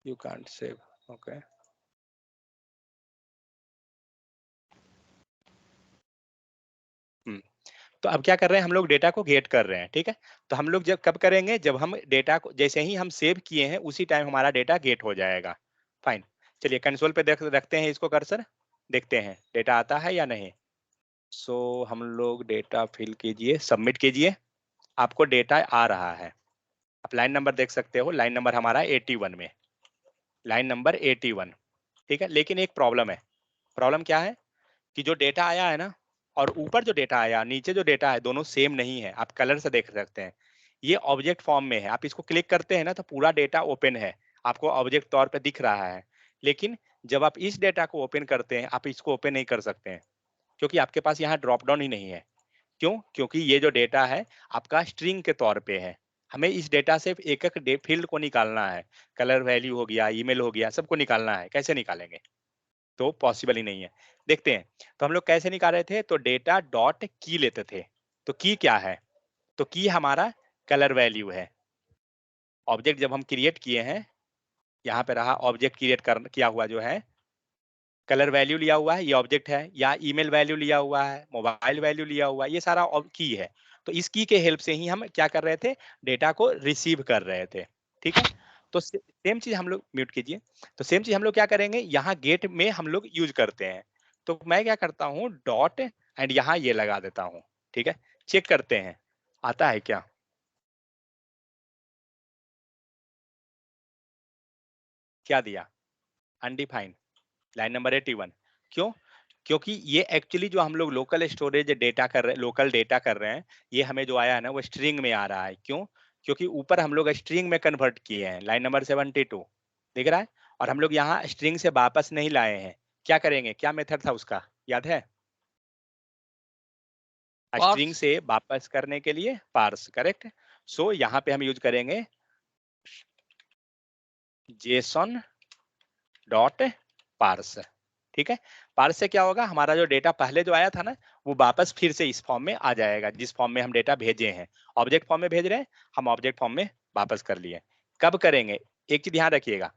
[SPEAKER 1] you can't save, okay. तो अब क्या कर रहे हैं, हम लोग डेटा को गेट कर रहे हैं, ठीक है। तो हम लोग जब कब करेंगे, जब हम डेटा को जैसे ही हम सेव किए हैं उसी टाइम हमारा डेटा गेट हो जाएगा, फाइन। चलिए कंसोल पे देख रखते हैं इसको कर्सर, देखते हैं डेटा आता है या नहीं। सो हम लोग डेटा फिल कीजिए, सबमिट कीजिए, आपको डेटा आ रहा है। आप लाइन नंबर देख सकते हो, लाइन नंबर हमारा 81 में, लाइन नंबर 81, ठीक है। लेकिन एक प्रॉब्लम है, प्रॉब्लम क्या है कि जो डेटा आया है ना, और ऊपर जो डेटा आया, नीचे जो डेटा है, दोनों सेम नहीं है। आप कलर से देख सकते हैं, ये ऑब्जेक्ट फॉर्म में है, आप इसको क्लिक करते हैं ना तो पूरा डेटा ओपन है, आपको ऑब्जेक्ट तौर पे दिख रहा है। लेकिन जब आप इस डेटा को ओपन करते हैं, आप इसको ओपन नहीं कर सकते हैं, क्योंकि आपके पास यहाँ ड्रॉप डाउन ही नहीं है। क्यों? क्योंकि ये जो डेटा है आपका स्ट्रिंग के तौर पे है। हमें इस डेटा से एक-एक फील्ड को निकालना है। कलर वैल्यू हो गया, ईमेल हो गया, सबको निकालना है। कैसे निकालेंगे? तो पॉसिबल ही नहीं है। देखते हैं, तो हम लोग कैसे निकाल रहे थे? तो डेटा डॉट की लेते थे। तो की क्या है? तो की हमारा कलर वैल्यू है। ऑब्जेक्ट जब हम क्रिएट किए हैं, यहाँ पे रहा ऑब्जेक्ट क्रिएट कर किया हुआ जो है, कलर वैल्यू लिया हुआ है, ये ऑब्जेक्ट है, या ईमेल वैल्यू लिया हुआ है, मोबाइल वैल्यू लिया हुआ है, ये सारा की है। तो इस की के हेल्प से ही हम क्या कर रहे थे? डेटा को रिसीव कर रहे थे। ठीक है? तो सेम चीज हम लोग म्यूट कीजिए। तो सेम चीज हम लोग क्या करेंगे? यहाँ गेट में हम लोग यूज करते हैं। तो मैं क्या करता हूँ? डॉट एंड यहाँ ये लगा देता हूँ। ठीक है? चेक करते हैं, आता है क्या? क्या दिया? अनडिफाइंड। Line number 81। क्यों? क्योंकि ये एक्चुअली जो हम लोग लोकल स्टोरेज डेटा कर रहे हैं, लोकल डेटा कर रहे हैं, ये हमें जो आया है ना वो स्ट्रिंग में आ रहा है। क्यों? क्योंकि ऊपर हम लोग स्ट्रिंग में कन्वर्ट किए हैं, लाइन नंबर 72 दिख रहा है, और हम लोग यहाँ स्ट्रिंग से वापस नहीं लाए हैं। क्या करेंगे? क्या मेथड था उसका, याद है? स्ट्रिंग
[SPEAKER 3] पार्स
[SPEAKER 1] से वापस करने के लिए पार्स, करेक्ट। सो यहाँ पे हम यूज करेंगे जेसन डॉट पार्स। ठीक है? पार्स से क्या होगा? हमारा जो डेटा पहले जो आया था ना, वो वापस फिर से इस फॉर्म में आ जाएगा, जिस फॉर्म में हम डेटा भेजे हैं। ऑब्जेक्ट फॉर्म में भेज रहे हैं, हम ऑब्जेक्ट फॉर्म में वापस कर लिए। कब करेंगे? एक चीज ध्यान रखिएगा,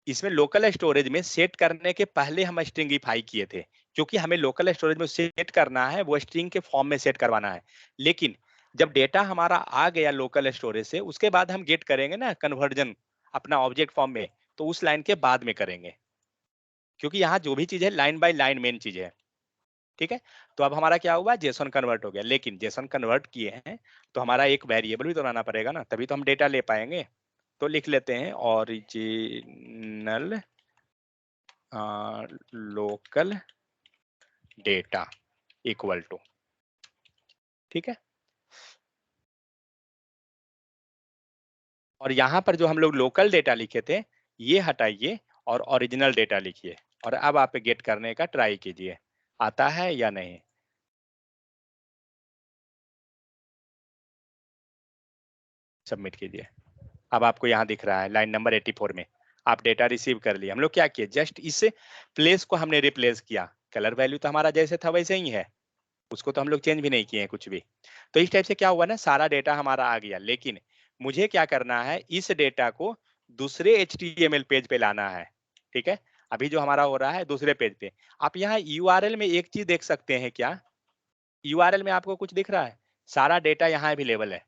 [SPEAKER 1] इसमें लोकल स्टोरेज में सेट करने के पहले हम स्ट्रिंगिफाई किए थे, क्योंकि हमें लोकल स्टोरेज में सेट करना है, वो स्ट्रिंग के फॉर्म में सेट करवाना है। लेकिन जब डेटा हमारा आ गया लोकल स्टोरेज से, उसके बाद हम गेट करेंगे ना कन्वर्जन अपना ऑब्जेक्ट फॉर्म में, तो उस लाइन के बाद में करेंगे, क्योंकि यहाँ जो भी चीज है लाइन बाय लाइन मेन चीज है। ठीक है? तो अब हमारा क्या हुआ? जेसन कन्वर्ट हो गया। लेकिन जेसन कन्वर्ट किए हैं तो हमारा एक वेरिएबल भी तो बनाना पड़ेगा ना, तभी तो हम डेटा ले पाएंगे। तो लिख लेते हैं original local data equal to, ठीक है। और यहाँ पर जो हम लोग लोकल डेटा लिखे थे, ये हटाइए और ओरिजिनल डेटा लिखिए, और अब आप गेट करने का ट्राई कीजिए, आता है या नहीं। सबमिट कीजिए। अब आपको यहाँ दिख रहा है लाइन नंबर 84 में आप डेटा रिसीव कर लिए। हम लोग क्या किए? जस्ट इस प्लेस को हमने रिप्लेस किया। कलर वैल्यू तो हमारा जैसे था वैसे ही है, उसको तो हम लोग चेंज भी नहीं किए हैं कुछ भी। तो इस टाइप से क्या हुआ ना, सारा डेटा हमारा आ गया। लेकिन मुझे क्या करना है? इस डेटा को दूसरे HTML पेज पे लाना है। ठीक है? अभी जो हमारा हो रहा है दूसरे पेज पे। आप यहाँ URL में एक चीज देख सकते हैं क्या? URL में आपको कुछ दिख रहा है? सारा डेटा यहाँ अवेलेबल है।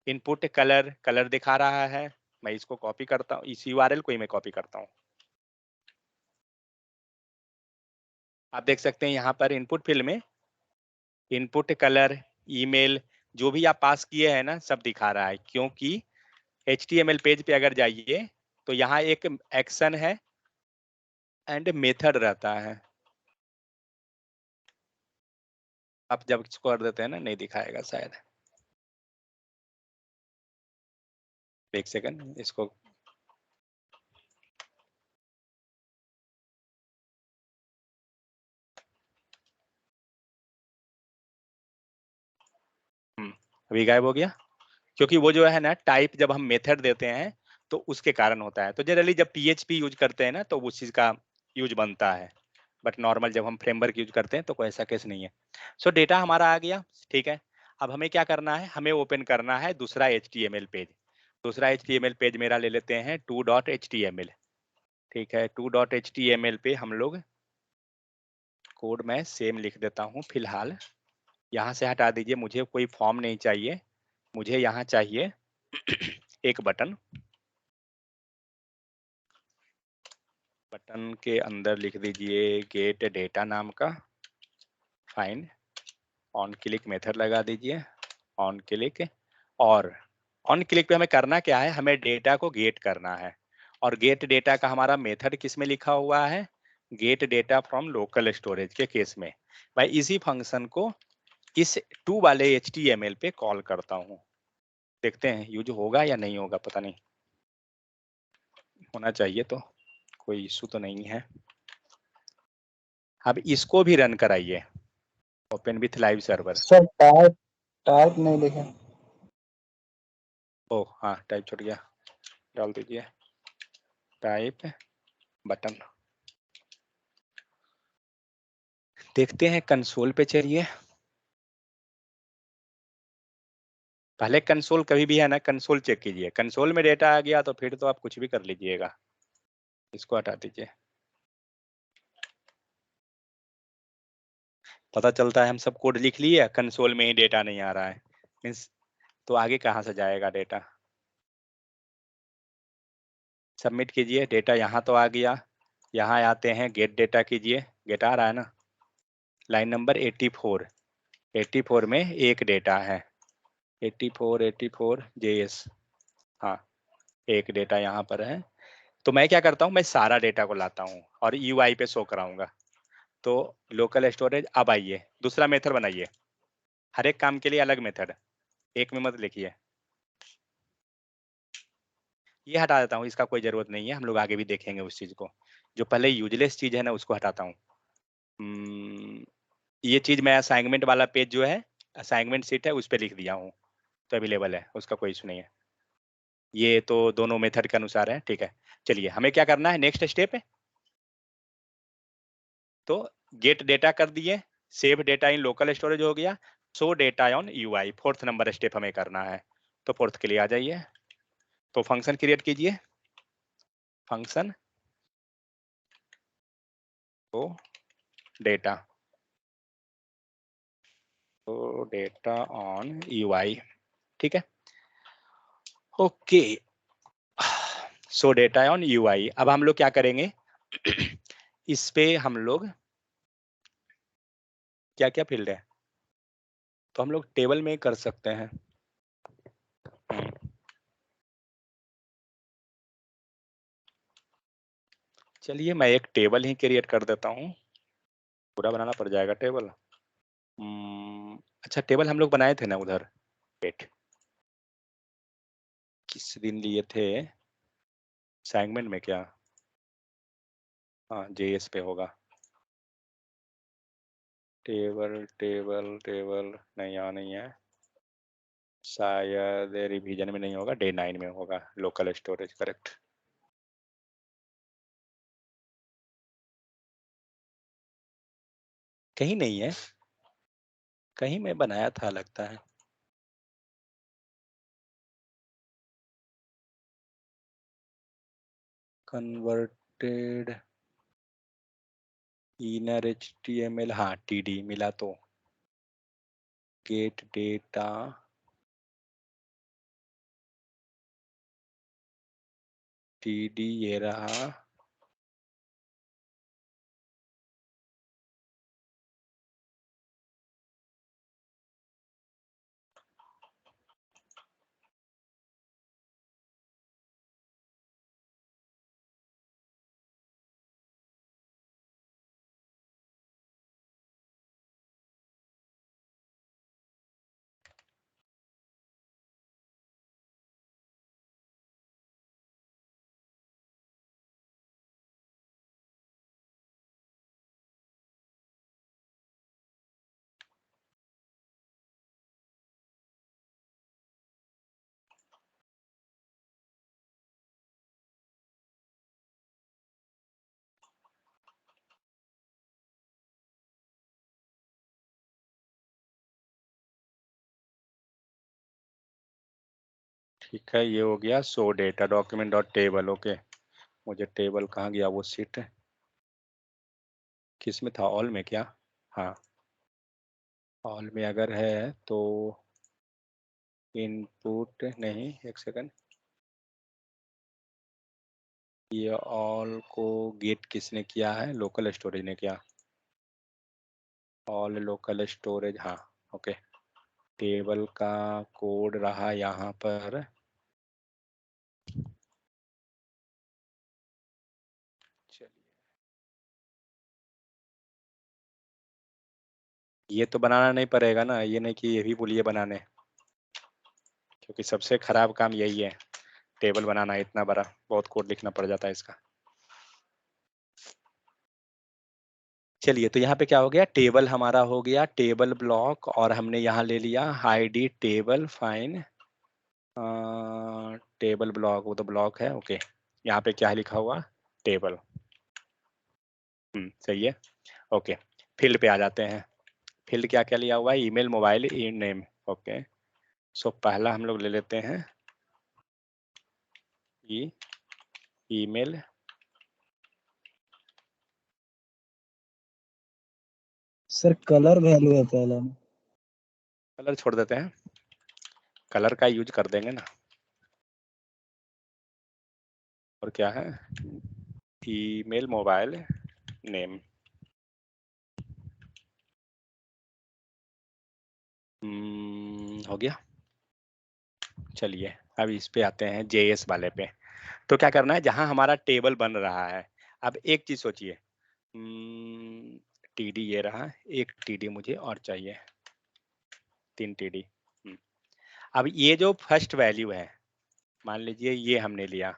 [SPEAKER 1] इनपुट कलर, कलर दिखा रहा है। मैं इसको कॉपी करता हूँ, इस URL को ही मैं कॉपी करता हूँ। आप देख सकते हैं यहाँ पर इनपुट फील्ड में इनपुट कलर, ईमेल, जो भी आप पास किए हैं ना, सब दिखा रहा है। क्योंकि HTML पेज पे अगर जाइए तो यहाँ एक एक्शन है एंड मेथड रहता है। आप जब इसको कर देते हैं ना, नहीं दिखाएगा शायद। एक सेकंड, इसको अभी गायब हो गया। क्योंकि वो जो है ना, टाइप जब हम मेथड देते हैं तो उसके कारण होता है। तो जनरली जब PHP यूज करते हैं ना तो उस चीज का यूज बनता है, बट नॉर्मल जब हम फ्रेमवर्क यूज करते हैं तो कोई ऐसा केस नहीं है। सो डेटा हमारा आ गया, ठीक है। अब हमें क्या करना है? हमें ओपन करना है दूसरा HTML पेज। दूसरा HTML पेज मेरा ले लेते हैं 2.html। ठीक है, 2.html पे हम लोग कोड में सेम लिख देता हूँ फिलहाल। यहाँ से हटा दीजिए, मुझे कोई फॉर्म नहीं चाहिए, मुझे यहाँ चाहिए एक बटन। बटन के अंदर लिख दीजिए गेट डेटा नाम का, फाइन, ऑन क्लिक मेथड लगा दीजिए, ऑन क्लिक। और ऑन क्लिक पे हमें करना क्या है? हमें डेटा को गेट करना है। और गेट डेटा का हमारा मेथड किस में लिखा हुआ है? Gate data from local storage के केस में मैं इसी फंक्शन को इस टू वाले HTML पे कॉल करता हूँ। देखते हैं यूज होगा या नहीं होगा, पता नहीं, होना चाहिए तो, कोई इशू तो नहीं है। अब इसको भी रन कराइए, open with live server.
[SPEAKER 2] Sir type type नहीं लिखे।
[SPEAKER 1] ओह हाँ, टाइप छूट गया, डाल दीजिए टाइप बटन। देखते हैं, कंसोल पे चलिए। पहले कंसोल कभी भी है ना, कंसोल चेक कीजिए, कंसोल में डेटा आ गया तो फिर तो आप कुछ भी कर लीजिएगा। इसको हटा दीजिए, पता चलता है हम सब कोड लिख लिए, कंसोल में ही डेटा नहीं आ रहा है, मीन्स तो आगे कहाँ से जाएगा डेटा। सबमिट कीजिए, डेटा यहाँ तो आ गया। यहाँ आते हैं, गेट डेटा कीजिए, गेट आ रहा है ना, लाइन नंबर 84, 84 में एक डेटा है, 84 JS, हाँ एक डेटा यहाँ पर है। तो मैं क्या करता हूँ, मैं सारा डेटा को लाता हूँ और UI पे शो कराऊंगा। तो लोकल स्टोरेज, अब आइए दूसरा मेथड बनाइए, हर एक काम के लिए अलग मेथड, एक में मत लिखिए। ये हटा देता हूँ, इसका कोई जरूरत नहीं है, हम लोग आगे भी देखेंगे उस चीज को। जो पहले यूजलेस चीज है ना, उसको हटाता हूँ। ये चीज मैं असाइनमेंट वाला पेज जो है, असाइनमेंट सीट है, उस पर लिख दिया हूँ, तो अवेलेबल है, उसका कोई इशू नहीं है। ये तो दोनों मेथड के अनुसार है, ठीक है। चलिए हमें क्या करना है, नेक्स्ट स्टेप है, तो गेट डेटा कर दिए, सेव डेटा इन लोकल स्टोरेज हो गया, show data on UI, fourth number step हमें करना है। तो फोर्थ के लिए आ जाइए, तो फंक्शन क्रिएट कीजिए, फंक्शन तो डेटा, तो डेटा ऑन UI, ठीक है, okay. So data on UI, अब हम लोग क्या करेंगे, इस पे हम लोग क्या क्या फील्ड है, तो हम लोग टेबल में कर सकते हैं। चलिए मैं एक टेबल ही क्रिएट कर देता हूँ, पूरा बनाना पड़ जाएगा टेबल। अच्छा, टेबल हम लोग बनाए थे ना उधर, वेट, किस दिन लिए थे, असाइनमेंट में क्या, हाँ JS पे होगा, टेबल टेबल टेबल, नहीं यहाँ नहीं है, शायद रिवीजन में नहीं होगा, डे 9 में होगा, लोकल स्टोरेज, करेक्ट। कहीं नहीं है, कहीं मैं बनाया था लगता है, कन्वर्टेड इनर HTML, हाँ TD मिला, तो गेट डेटा, TD ये रहा, ठीक है, ये हो गया सो data document dot table, okay. मुझे टेबल कहाँ गया, वो सीट किस में था, ऑल में क्या, हाँ ऑल में अगर है तो इनपुट नहीं, एक सेकंड, ये ऑल को गेट किसने किया है, लोकल स्टोरेज ने किया, ऑल लोकल स्टोरेज, हाँ ओके। टेबल का कोड रहा यहाँ पर, चलिए ये तो बनाना नहीं पड़ेगा ना, ये नहीं कि ये भी बोलिए बनाने, क्योंकि सबसे खराब काम यही है, टेबल बनाना इतना बड़ा, बहुत कोड लिखना पड़ जाता है इसका। चलिए, तो यहाँ पे क्या हो गया, टेबल हमारा हो गया टेबल ब्लॉक, और हमने यहाँ ले लिया id table fine table block, वो तो ब्लॉक है, ओके। यहाँ पे क्या है लिखा हुआ, टेबल। सही है, ओके। फील्ड पे आ जाते हैं। फील्ड क्या क्या लिया हुआ है, ईमेल, मोबाइल, ई नेम, ओके। सो पहला हम लोग ले लेते हैं ईमेल,
[SPEAKER 2] सर कलर वैल्यू है पहला में।
[SPEAKER 1] कलर छोड़ देते हैं, कलर का यूज कर देंगे ना। और क्या है, ईमेल, मोबाइल, नेम। हो गया। चलिए, अब इस पे आते हैं जेएस वाले पे। तो क्या करना है, जहां हमारा टेबल बन रहा है, अब एक चीज सोचिए, टीडी ये रहा, एक टीडी मुझे और चाहिए, 3 टीडी। अब ये जो फर्स्ट वैल्यू है, मान लीजिए ये हमने लिया,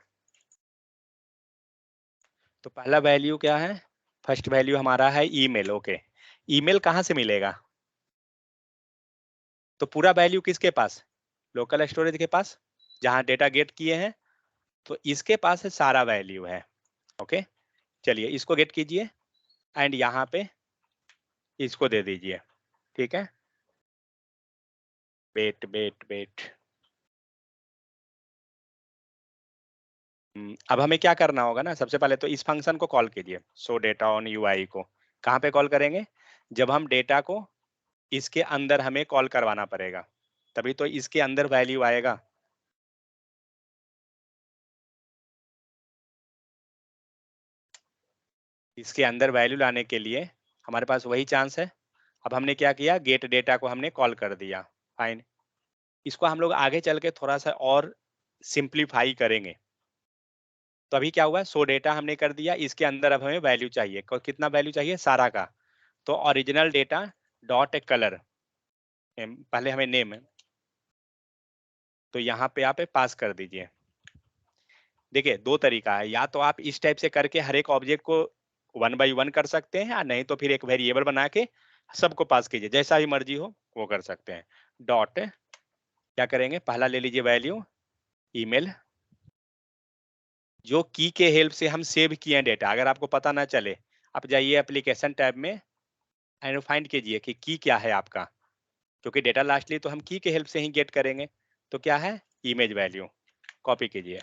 [SPEAKER 1] तो पहला वैल्यू क्या है, फर्स्ट वैल्यू हमारा है ईमेल, ओके। ईमेल कहाँ से मिलेगा, तो पूरा वैल्यू किसके पास, लोकल स्टोरेज के पास, जहां डेटा गेट किए हैं, तो इसके पास है सारा वैल्यू है, ओके। चलिए इसको गेट कीजिए, एंड यहाँ पे इसको दे दीजिए, ठीक है। वेट वेट वेट, अब हमें क्या करना होगा ना, सबसे पहले तो इस फंक्शन को कॉल कीजिए, सो डेटा ऑन यूआई को। कहाँ पे कॉल करेंगे, जब हम डेटा को इसके अंदर हमें कॉल करवाना पड़ेगा, तभी तो इसके अंदर वैल्यू आएगा। इसके अंदर वैल्यू लाने के लिए हमारे पास वही चांस है। अब हमने क्या किया, गेट डेटा को हमने कॉल कर दिया, फाइन। इसको हम लोग आगे चल के थोड़ा सा और सिंप्लीफाई करेंगे। तो अभी क्या हुआ, सो डेटा हमने कर दिया, इसके अंदर अब हमें वैल्यू चाहिए, कितना वैल्यू चाहिए, सारा का। तो ओरिजिनल डेटा डॉट कलर, पहले हमें नेम, तो यहाँ पे आप पास कर दीजिए। देखिए दो तरीका है, या तो आप इस टाइप से करके हर एक ऑब्जेक्ट को 1 बाई 1 कर सकते हैं, या नहीं तो फिर एक वेरिएबल बना के सबको पास कीजिए, जैसा ही मर्जी हो वो कर सकते हैं। डॉट क्या करेंगे, पहला ले लीजिए वैल्यू ईमेल, जो की के हेल्प से हम सेव किए हैं डेटा। अगर आपको पता ना चले, आप जाइए एप्लीकेशन टैब में एंड फाइंड कीजिए कि की क्या है आपका, क्योंकि डेटा लास्टली तो हम की के हेल्प से ही गेट करेंगे। तो क्या है, इमेज वैल्यू, कॉपी कीजिए,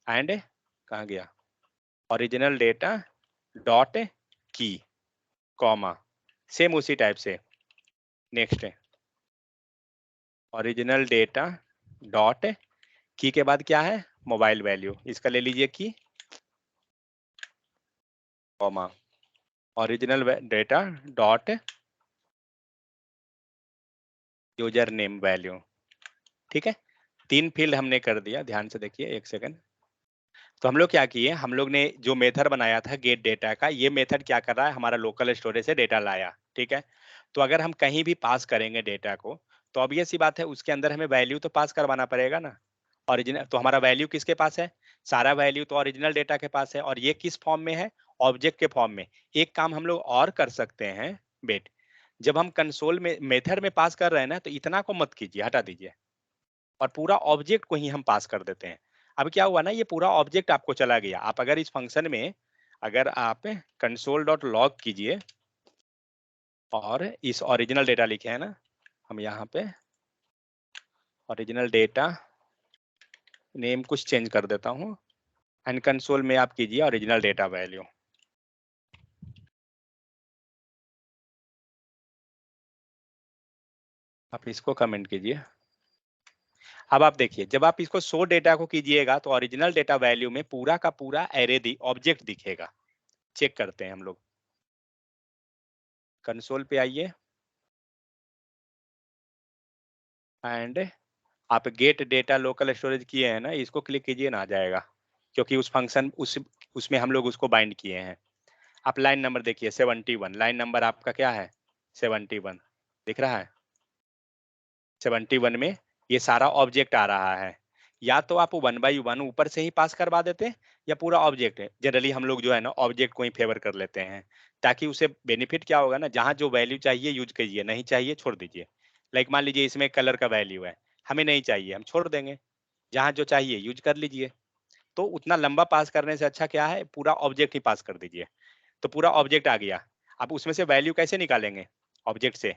[SPEAKER 1] एंड कहाँ गया, ओरिजिनल डेटा डॉट की, कॉमा, सेम उसी टाइप से नेक्स्ट, ओरिजिनल डेटा डॉट की के बाद क्या है, मोबाइल वैल्यू, इसका ले लीजिए की, comma, original data dot user name value, ठीक है। 3 फील्ड हमने कर दिया, ध्यान से देखिए, एक सेकंड। तो हम लोग क्या किए, हम लोग ने जो मेथड बनाया था गेट डेटा का, ये मेथड क्या कर रहा है, हमारा लोकल स्टोरेज से डेटा लाया, ठीक है। तो अगर हम कहीं भी पास करेंगे डेटा को, तो अब ये सी बात है, उसके अंदर हमें वैल्यू तो पास करवाना पड़ेगा ना। ओरिजिनल तो हमारा वैल्यू किसके पास है, सारा वैल्यू तो ओरिजिनल डेटा के पास है, और ये किस फॉर्म में है, ऑब्जेक्ट के फॉर्म में। एक काम हम लोग और कर सकते हैं बेट, जब हम कंसोल में मेथड में पास कर रहे हैं ना, तो इतना को मत कीजिए, हटा दीजिए, और पूरा ऑब्जेक्ट को ही हम पास कर देते हैं। अब क्या हुआ ना, ये पूरा ऑब्जेक्ट आपको चला गया। आप अगर इस फंक्शन में अगर आप कंसोल डॉट लॉग कीजिए, और इस ओरिजिनल डेटा लिखे हैं ना, हम यहाँ पे ओरिजिनल डेटा नेम कुछ चेंज कर देता हूँ, एंड कंसोल में आप कीजिए ओरिजिनल डेटा वैल्यू। आप इसको कमेंट कीजिए। अब आप देखिए, जब आप इसको शो डेटा को कीजिएगा, तो ओरिजिनल डेटा वैल्यू में पूरा का पूरा एरे ऑब्जेक्ट दिखेगा। चेक करते हैं हम लोग, कंसोल पे आइए, एंड आप गेट डेटा लोकल स्टोरेज किए हैं ना, इसको क्लिक कीजिए ना, आ जाएगा, क्योंकि उस फंक्शन उसमें हम लोग उसको बाइंड किए हैं। आप लाइन नंबर देखिए 71, लाइन नंबर आपका क्या है 71, दिख रहा है। 71 में ये सारा ऑब्जेक्ट आ रहा है, या तो आप 1/1 ऊपर से ही पास करवा देते या पूरा ऑब्जेक्ट है। जनरली हम लोग जो है ना ऑब्जेक्ट को ही फेवर कर लेते हैं, ताकि उसे बेनिफिट क्या होगा ना, जहाँ जो वैल्यू चाहिए यूज कीजिए, नहीं चाहिए छोड़ दीजिए। लाइक मान लीजिए इसमें कलर का वैल्यू है, हमें नहीं चाहिए, हम छोड़ देंगे। जहाँ जो चाहिए यूज कर लीजिए। तो उतना लंबा पास करने से अच्छा क्या है, पूरा ऑब्जेक्ट ही पास कर दीजिए। तो पूरा ऑब्जेक्ट आ गया। अब उसमें से वैल्यू कैसे निकालेंगे ऑब्जेक्ट से?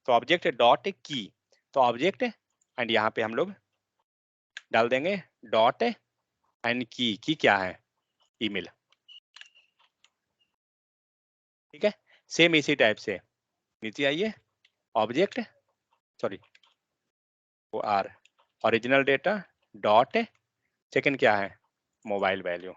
[SPEAKER 1] तो ऑब्जेक्ट डॉट की, तो ऑब्जेक्ट एंड यहाँ पे हम लोग डाल देंगे डॉट एंड की क्या है, ईमेल। ठीक है, सेम इसी टाइप से नीचे आइए, ऑब्जेक्ट सॉरी वो आर ओरिजिनल डेटा डॉट सेकंड क्या है, मोबाइल वैल्यू।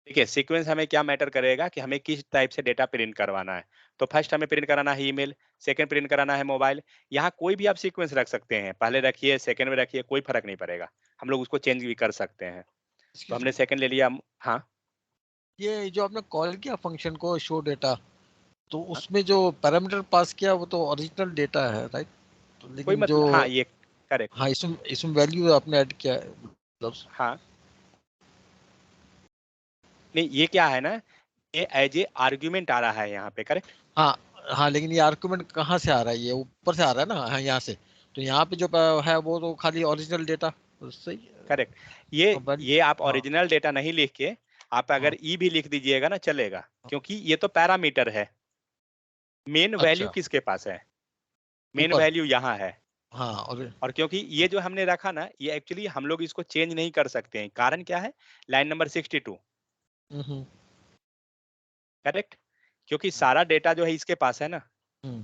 [SPEAKER 1] देखिए सीक्वेंस हमें क्या मैटर करेगा कि हमें किस टाइप से डेटा प्रिंट करवाना है। तो फर्स्ट हमें प्रिंट कराना है ईमेल, सेकंड प्रिंट कराना है मोबाइल। यहाँ कोई भी आप सीक्वेंस रख सकते हैं, पहले रखिए सेकंड में रखिए, कोई फर्क नहीं पड़ेगा, हम लोग उसको चेंज भी कर सकते हैं। तो
[SPEAKER 4] Excuse
[SPEAKER 1] हमने
[SPEAKER 4] me,
[SPEAKER 1] सेकंड ले लिया। हाँ
[SPEAKER 4] ये जो आपने कॉल किया फंक्शन को शो डेटा, तो
[SPEAKER 1] हाँ,
[SPEAKER 4] उसमें जो पैरामीटर पास किया वो तो ओरिजिनल डेटा है, राइट? तो
[SPEAKER 1] कोई
[SPEAKER 4] लेकिन जो
[SPEAKER 1] मतलब, हाँ ये करेक्ट,
[SPEAKER 4] हाँ इसमें वैल्यू आपने ऐड किया है, मतलब
[SPEAKER 1] हाँ नहीं ये क्या है ना, ये एज ए आर्ग्यूमेंट आ रहा है यहाँ पे, करेक्ट।
[SPEAKER 4] हाँ हाँ, लेकिन ये आर्गुमेंट कहाँ से आ रहा है? ये ऊपर से आ रहा है ना, हाँ यहाँ से। तो यहाँ पे जो है वो तो खाली ओरिजिनल डेटा, सही है।
[SPEAKER 1] करेक्ट, ये
[SPEAKER 4] तो
[SPEAKER 1] ये आप
[SPEAKER 4] हाँ
[SPEAKER 1] ओरिजिनल डेटा नहीं लिख के आप
[SPEAKER 4] हाँ
[SPEAKER 1] अगर ई भी लिख दीजिएगा ना चलेगा, क्योंकि ये तो पैरामीटर है। मेन वैल्यू
[SPEAKER 4] अच्छा,
[SPEAKER 1] किसके पास है, मेन
[SPEAKER 4] ऊपर,
[SPEAKER 1] वैल्यू यहाँ है।
[SPEAKER 4] हाँ और
[SPEAKER 1] और क्योंकि ये जो हमने रखा ना, ये एक्चुअली हम लोग इसको चेंज नहीं कर सकते हैं, कारण क्या है, लाइन नंबर 62,
[SPEAKER 4] हम्म
[SPEAKER 1] करेक्ट, क्योंकि सारा डेटा जो है इसके पास है ना,
[SPEAKER 4] हम्म,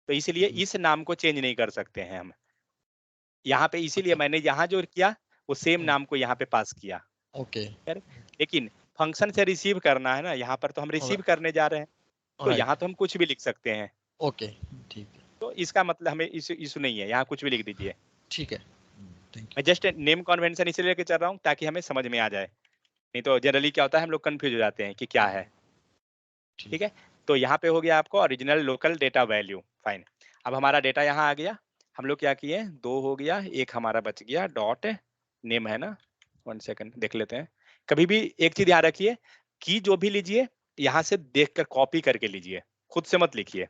[SPEAKER 1] तो इसलिए
[SPEAKER 4] हम्म,
[SPEAKER 1] इस नाम को चेंज नहीं कर सकते हैं हम यहाँ पे, इसीलिए
[SPEAKER 4] अच्छा,
[SPEAKER 1] मैंने यहाँ जो किया वो सेम
[SPEAKER 4] हम्म,
[SPEAKER 1] नाम को यहाँ पे पास किया।
[SPEAKER 4] ओके,
[SPEAKER 1] करेक्ट, लेकिन फंक्शन से रिसीव करना है ना, यहाँ पर तो हम रिसीव करने जा रहे हैं, तो
[SPEAKER 4] राइट,
[SPEAKER 1] यहाँ तो हम कुछ भी लिख सकते हैं।
[SPEAKER 4] ओके, ठीक है,
[SPEAKER 1] तो इसका मतलब हमें इशू नहीं है, यहाँ कुछ भी लिख दीजिए।
[SPEAKER 4] ठीक है, थैंक
[SPEAKER 1] मैं जस्ट नेम कन्वेंशन इसलिए लेके चल रहा हूँ ताकि हमें समझ में आ जाए, नहीं तो जनरली क्या होता है हम लोग कंफ्यूज हो जाते हैं कि क्या है।
[SPEAKER 4] यू,
[SPEAKER 1] ठीक है, तो यहाँ पे हो गया आपको original local data value, fine. अब हमारा डेटा यहाँ आ गया, हम लोग क्या किए, दो हो गया, एक हमारा बच गया, डॉट नेम है ना, 1 सेकंड देख लेते हैं। कभी भी एक चीज याद रखिए, की जो भी लीजिए यहाँ से देख कर कॉपी करके लीजिए, खुद से मत लिखिए।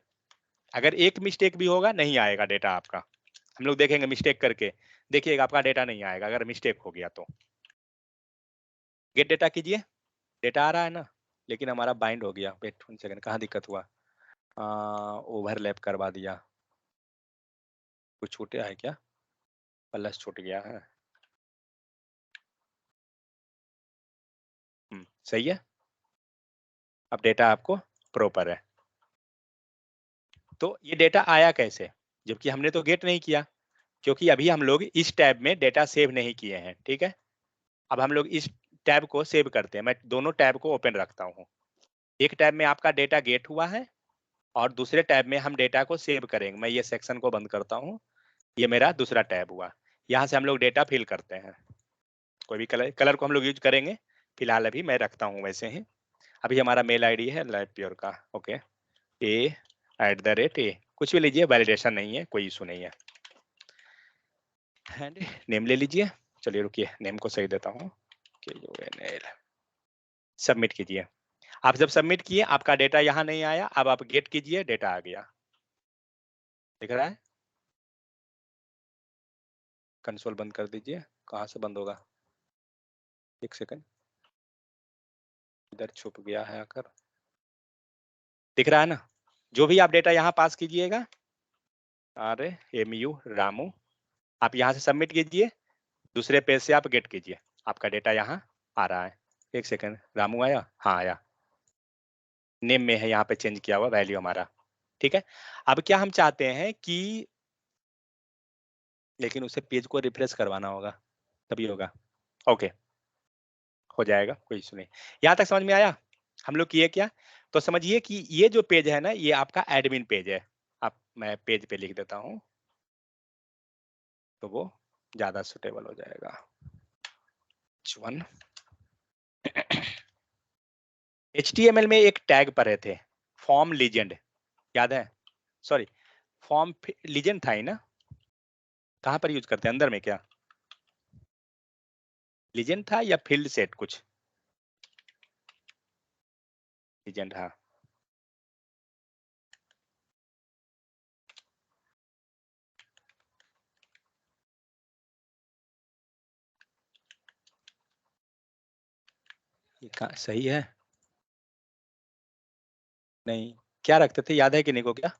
[SPEAKER 1] अगर एक मिस्टेक भी होगा नहीं आएगा डेटा आपका, हम लोग देखेंगे मिस्टेक करके, देखिएगा आपका डेटा नहीं आएगा अगर मिस्टेक हो गया तो। गेट डेटा कीजिए, डेटा आ रहा है ना, लेकिन हमारा बाइंड हो गया, वेट 1 सेकंड, कहाँ दिक्कत हुआ, ओवरलैप करवा दिया, कुछ छूटा है क्या, प्लस छूट गया है। सही है, अब डेटा आपको प्रॉपर है। तो ये डेटा आया कैसे, जबकि हमने तो गेट नहीं किया, क्योंकि अभी हम लोग इस टैब में डेटा सेव नहीं किए हैं। ठीक है, अब हम लोग इस टैब को सेव करते हैं, मैं दोनों टैब को ओपन रखता हूँ। एक टैब में आपका डेटा गेट हुआ है और दूसरे टैब में हम डेटा को सेव करेंगे। मैं ये सेक्शन को बंद करता हूँ, ये मेरा दूसरा टैब हुआ, यहाँ से हम लोग डेटा फिल करते हैं। कोई भी कलर को हम लोग यूज करेंगे, फिलहाल अभी मैं रखता हूँ वैसे ही। अभी हमारा मेल आईडी है लाइट प्योर का, ओके, a@a, कुछ भी लीजिए, वैलिडेशन नहीं है, कोई इशू नहीं है। एंड नेम ले लीजिए, चलिए रुकिए नेम को सही देता हूँ, सबमिट कीजिए। आप जब सबमिट किए आपका डेटा यहाँ नहीं आया, अब आप गेट कीजिए, डेटा आ गया, दिख रहा है। कंसोल बंद कर दीजिए, कहाँ से बंद होगा, 1 सेकंड, इधर छुप गया है आकर, दिख रहा है ना। जो भी आप डेटा यहाँ पास कीजिएगा, अरे MU रामू, आप यहाँ से सबमिट कीजिए, दूसरे पेज से आप गेट कीजिए, आपका डेटा यहाँ आ रहा है। 1 सेकंड, रामू आया, हाँ आया, नेम में है यहाँ पे चेंज किया हुआ वैल्यू हमारा। ठीक है, अब क्या हम चाहते हैं कि, लेकिन उसे पेज को रिफ्रेश करवाना होगा तभी होगा, ओके हो जाएगा, कोई इशू नहीं। यहाँ तक समझ में आया हम लोग किए क्या, तो समझिए कि ये जो पेज है ना ये आपका एडमिन पेज है। आप, मैं पेज पे लिख देता हूँ तो वो ज्यादा सुटेबल हो जाएगा। H1 HTML में एक टैग पढ़े थे, फॉर्म लीजेंड, याद है, सॉरी फॉर्म लीजेंड था ही ना, कहाँ पर यूज करते हैं, अंदर में क्या लीजेंड था या फील्ड सेट कुछ, लीजेंड हाँ। ये कहाँ सही है, नहीं क्या रखते थे, याद है कि नहीं को क्या,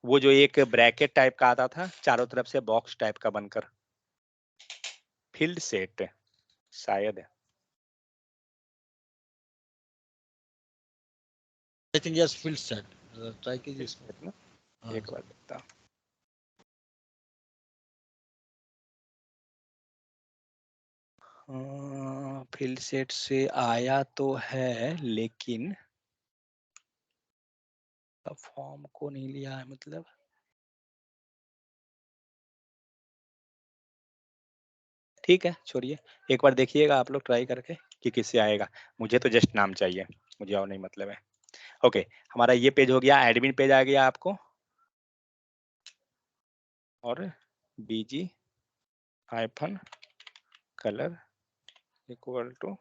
[SPEAKER 1] वो जो एक ब्रैकेट टाइप का आता था चारों तरफ से बॉक्स टाइप का बनकर, फील्ड सेट शायद है।
[SPEAKER 4] I think yes field set, try कीजिए इसको।
[SPEAKER 1] सेट ना,
[SPEAKER 4] हाँ,
[SPEAKER 1] एक बार देखता हूँ। फील्ड सेट से आया तो है लेकिन फॉर्म को नहीं लिया है मतलब, ठीक है छोड़िए, एक बार देखिएगा आप लोग ट्राई करके कि किससे आएगा, मुझे तो जस्ट नाम चाहिए, मुझे और नहीं मतलब है। ओके हमारा ये पेज हो गया, एडमिन पेज आ गया आपको, और BG hyphen colour equal to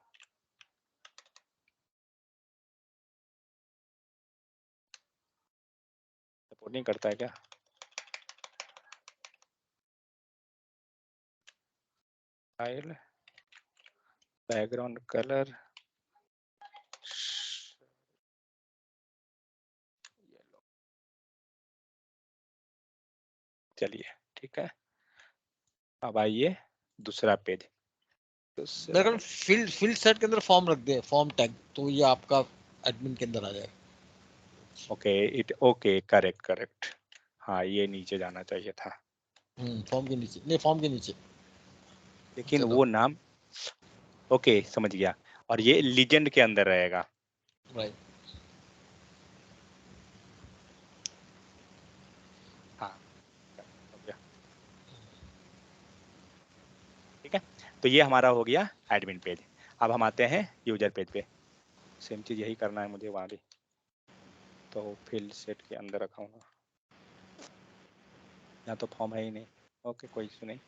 [SPEAKER 1] support नहीं करता है क्या, फाइल बैकग्राउंड कलर चलिए ठीक है। अब आइए दूसरा पेज,
[SPEAKER 4] मेरे ख्याल फील्ड सेट के अंदर फॉर्म रख दे, फॉर्म टैग, तो ये आपका एडमिन के अंदर आ जाएगा।
[SPEAKER 1] Okay it okay correct correct, हाँ ये नीचे जाना चाहिए था,
[SPEAKER 4] फॉर्म के नीचे नहीं, फॉर्म के नीचे।
[SPEAKER 1] लेकिन
[SPEAKER 4] चलो
[SPEAKER 1] वो नाम ओके समझ गया, और ये लीजेंड के अंदर रहेगा।
[SPEAKER 4] राइट।
[SPEAKER 1] हाँ हो गया, ठीक है। तो ये हमारा हो गया एडमिन पेज। अब हम आते हैं यूजर पेज पे, सेम चीज यही करना है मुझे वहां भी, तो फील्ड सेट के अंदर रखाऊंगा, यहाँ तो फॉर्म है ही नहीं, ओके कोई इशू नहीं।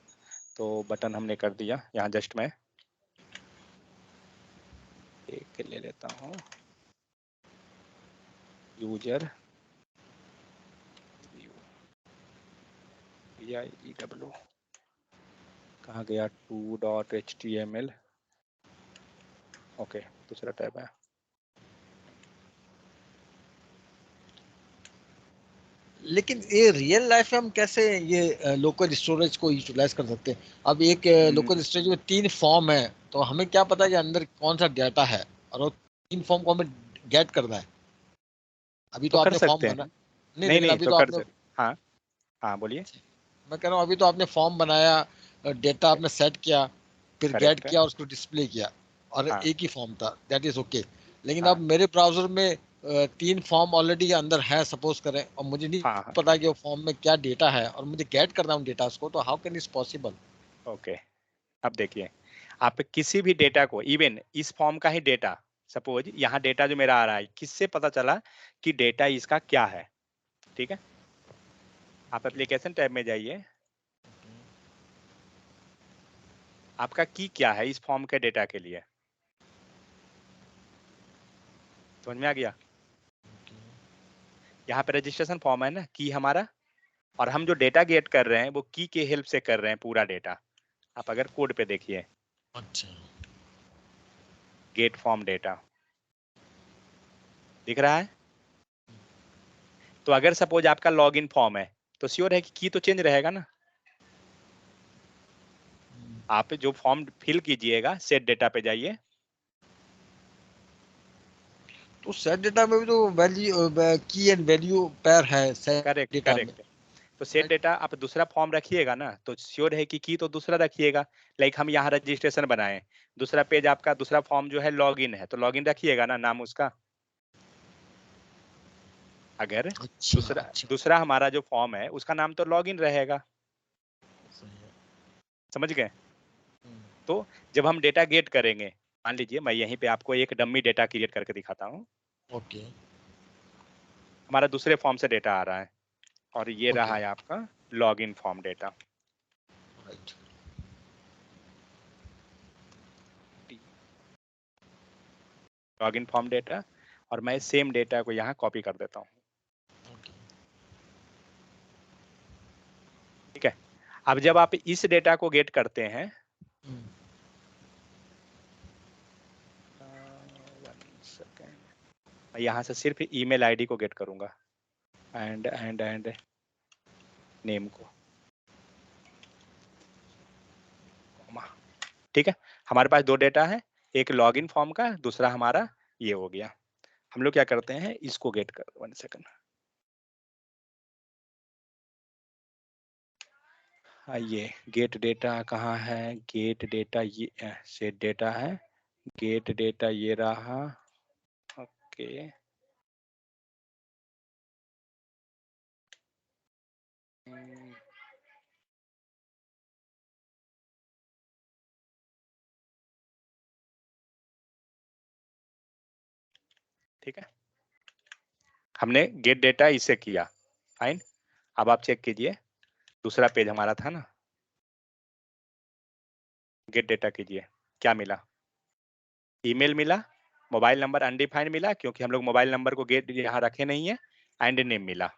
[SPEAKER 1] तो बटन हमने कर दिया, यहाँ जस्ट मैं एक ले लेता हूँ, यूजर VIEW कहाँ गया, 2.html, ओके दूसरा टैब है।
[SPEAKER 4] लेकिन ये रियल लाइफ में हम कैसे ये लोकल स्टोरेज को यूटिलाइज कर सकते हैं? अब एक लोकल स्टोरेज में 3 फॉर्म है, तो हमें क्या पता कि अंदर कौन सा डाटा है, और वो 3 फॉर्म को हमें गेट करना है। अभी
[SPEAKER 1] तो
[SPEAKER 4] तो
[SPEAKER 1] कर
[SPEAKER 4] आपने फॉर्म
[SPEAKER 1] सकते
[SPEAKER 4] बना
[SPEAKER 1] हैं,
[SPEAKER 4] नहीं,
[SPEAKER 1] नहीं
[SPEAKER 4] लेकिन
[SPEAKER 1] नहीं
[SPEAKER 4] अभी
[SPEAKER 1] तो
[SPEAKER 4] तो
[SPEAKER 1] कर
[SPEAKER 4] आपने,
[SPEAKER 1] सकते, हाँ हाँ बोलिए।
[SPEAKER 4] मैं कह रहा हूँ अभी तो आपने फॉर्म बनाया, डेटा आपने सेट किया, फिर गेट
[SPEAKER 1] करेक्ट है,
[SPEAKER 4] किया और उसको डिस्प्ले किया, और
[SPEAKER 1] हाँ
[SPEAKER 4] एक ही फॉर्म था, दैट इज ओके। लेकिन अब
[SPEAKER 1] हाँ
[SPEAKER 4] मेरे ब्राउजर में 3 फॉर्म ऑलरेडी अंदर है सपोज करें, और मुझे नहीं
[SPEAKER 1] हाँ हाँ
[SPEAKER 4] पता कि वो फॉर्म में क्या डेटा है, और मुझे गेट करना उन डेटा को, तो how can is possible?
[SPEAKER 1] Okay. अब देखिए आप किसी भी डेटा को, इवन इस फॉर्म का ही डेटा, सपोज यहाँ डेटा जो मेरा आ रहा है, किससे पता चला कि डेटा इसका क्या है, ठीक है। आप एप्लीकेशन टैब में जाइए, आपका की क्या है इस फॉर्म के डेटा के लिए, समझ में आ गया। यहाँ पे रजिस्ट्रेशन फॉर्म है ना, की हमारा, और हम जो डेटा गेट कर रहे हैं वो की के हेल्प से कर रहे हैं पूरा डेटा। आप अगर कोड पे देखिए,
[SPEAKER 4] अच्छा,
[SPEAKER 1] गेट फॉर्म डेटा दिख रहा है। तो अगर सपोज आपका लॉगिन फॉर्म है तो श्योर है कि की तो चेंज रहेगा ना। आप जो फॉर्म फिल कीजिएगा सेट डेटा पे जाइए,
[SPEAKER 4] तो सेट डेटा में भी तो वैल्यू, की एंड वैल्यू पेयर है सेट
[SPEAKER 1] करेक्ट
[SPEAKER 4] डेटा में,
[SPEAKER 1] करेक्ट, तो सेट
[SPEAKER 4] राइट?
[SPEAKER 1] डेटा आप दूसरा फॉर्म रखिएगा ना, तो श्योर है कि की तो दूसरा रखिएगा। लाइक हम यहाँ रजिस्ट्रेशन बनाए, दूसरा पेज आपका दूसरा फॉर्म जो है लॉगिन है, तो लॉगिन रखिएगा ना नाम उसका। अगर
[SPEAKER 4] अच्छा
[SPEAKER 1] दूसरा
[SPEAKER 4] अच्छा,
[SPEAKER 1] दूसरा हमारा जो फॉर्म है उसका नाम तो लॉगिन रहेगा,
[SPEAKER 4] सही है।
[SPEAKER 1] समझ गए।
[SPEAKER 4] हम्म,
[SPEAKER 1] तो जब हम डेटा गेट करेंगे, मान लीजिए मैं यहीं पे आपको एक डम्मी डेटा क्रिएट करके दिखाता हूँ।
[SPEAKER 4] ओके।
[SPEAKER 1] हमारा दूसरे फॉर्म से डेटा आ रहा है, और ये
[SPEAKER 4] Okay.
[SPEAKER 1] रहा है आपका log in form data.
[SPEAKER 4] Right,
[SPEAKER 1] log in form data, और मैं सेम डेटा को यहाँ कॉपी कर देता हूँ। ठीक है, अब जब आप इस डेटा को गेट करते हैं, मैं यहाँ से सिर्फ ईमेल आईडी को गेट करूंगा एंड नेम को। ठीक है, हमारे पास दो डेटा है, एक लॉगिन फॉर्म का, दूसरा हमारा ये हो गया। हम लोग क्या करते हैं, इसको गेट कर, 1 सेकंड। हाँ, ये गेट डेटा कहाँ है, गेट डेटा ये सेट डेटा है, गेट डेटा ये रहा। ओके, ठीक है, हमने गेट डेटा इससे किया, फाइन। अब आप चेक कीजिए, दूसरा पेज हमारा था ना, गेट डेटा कीजिए, क्या मिला, ईमेल मिला, मोबाइल नंबर अनडिफाइंड मिला क्योंकि हम लोग मोबाइल नंबर को गेट यहाँ रखे नहीं है, एंड नेम मिला।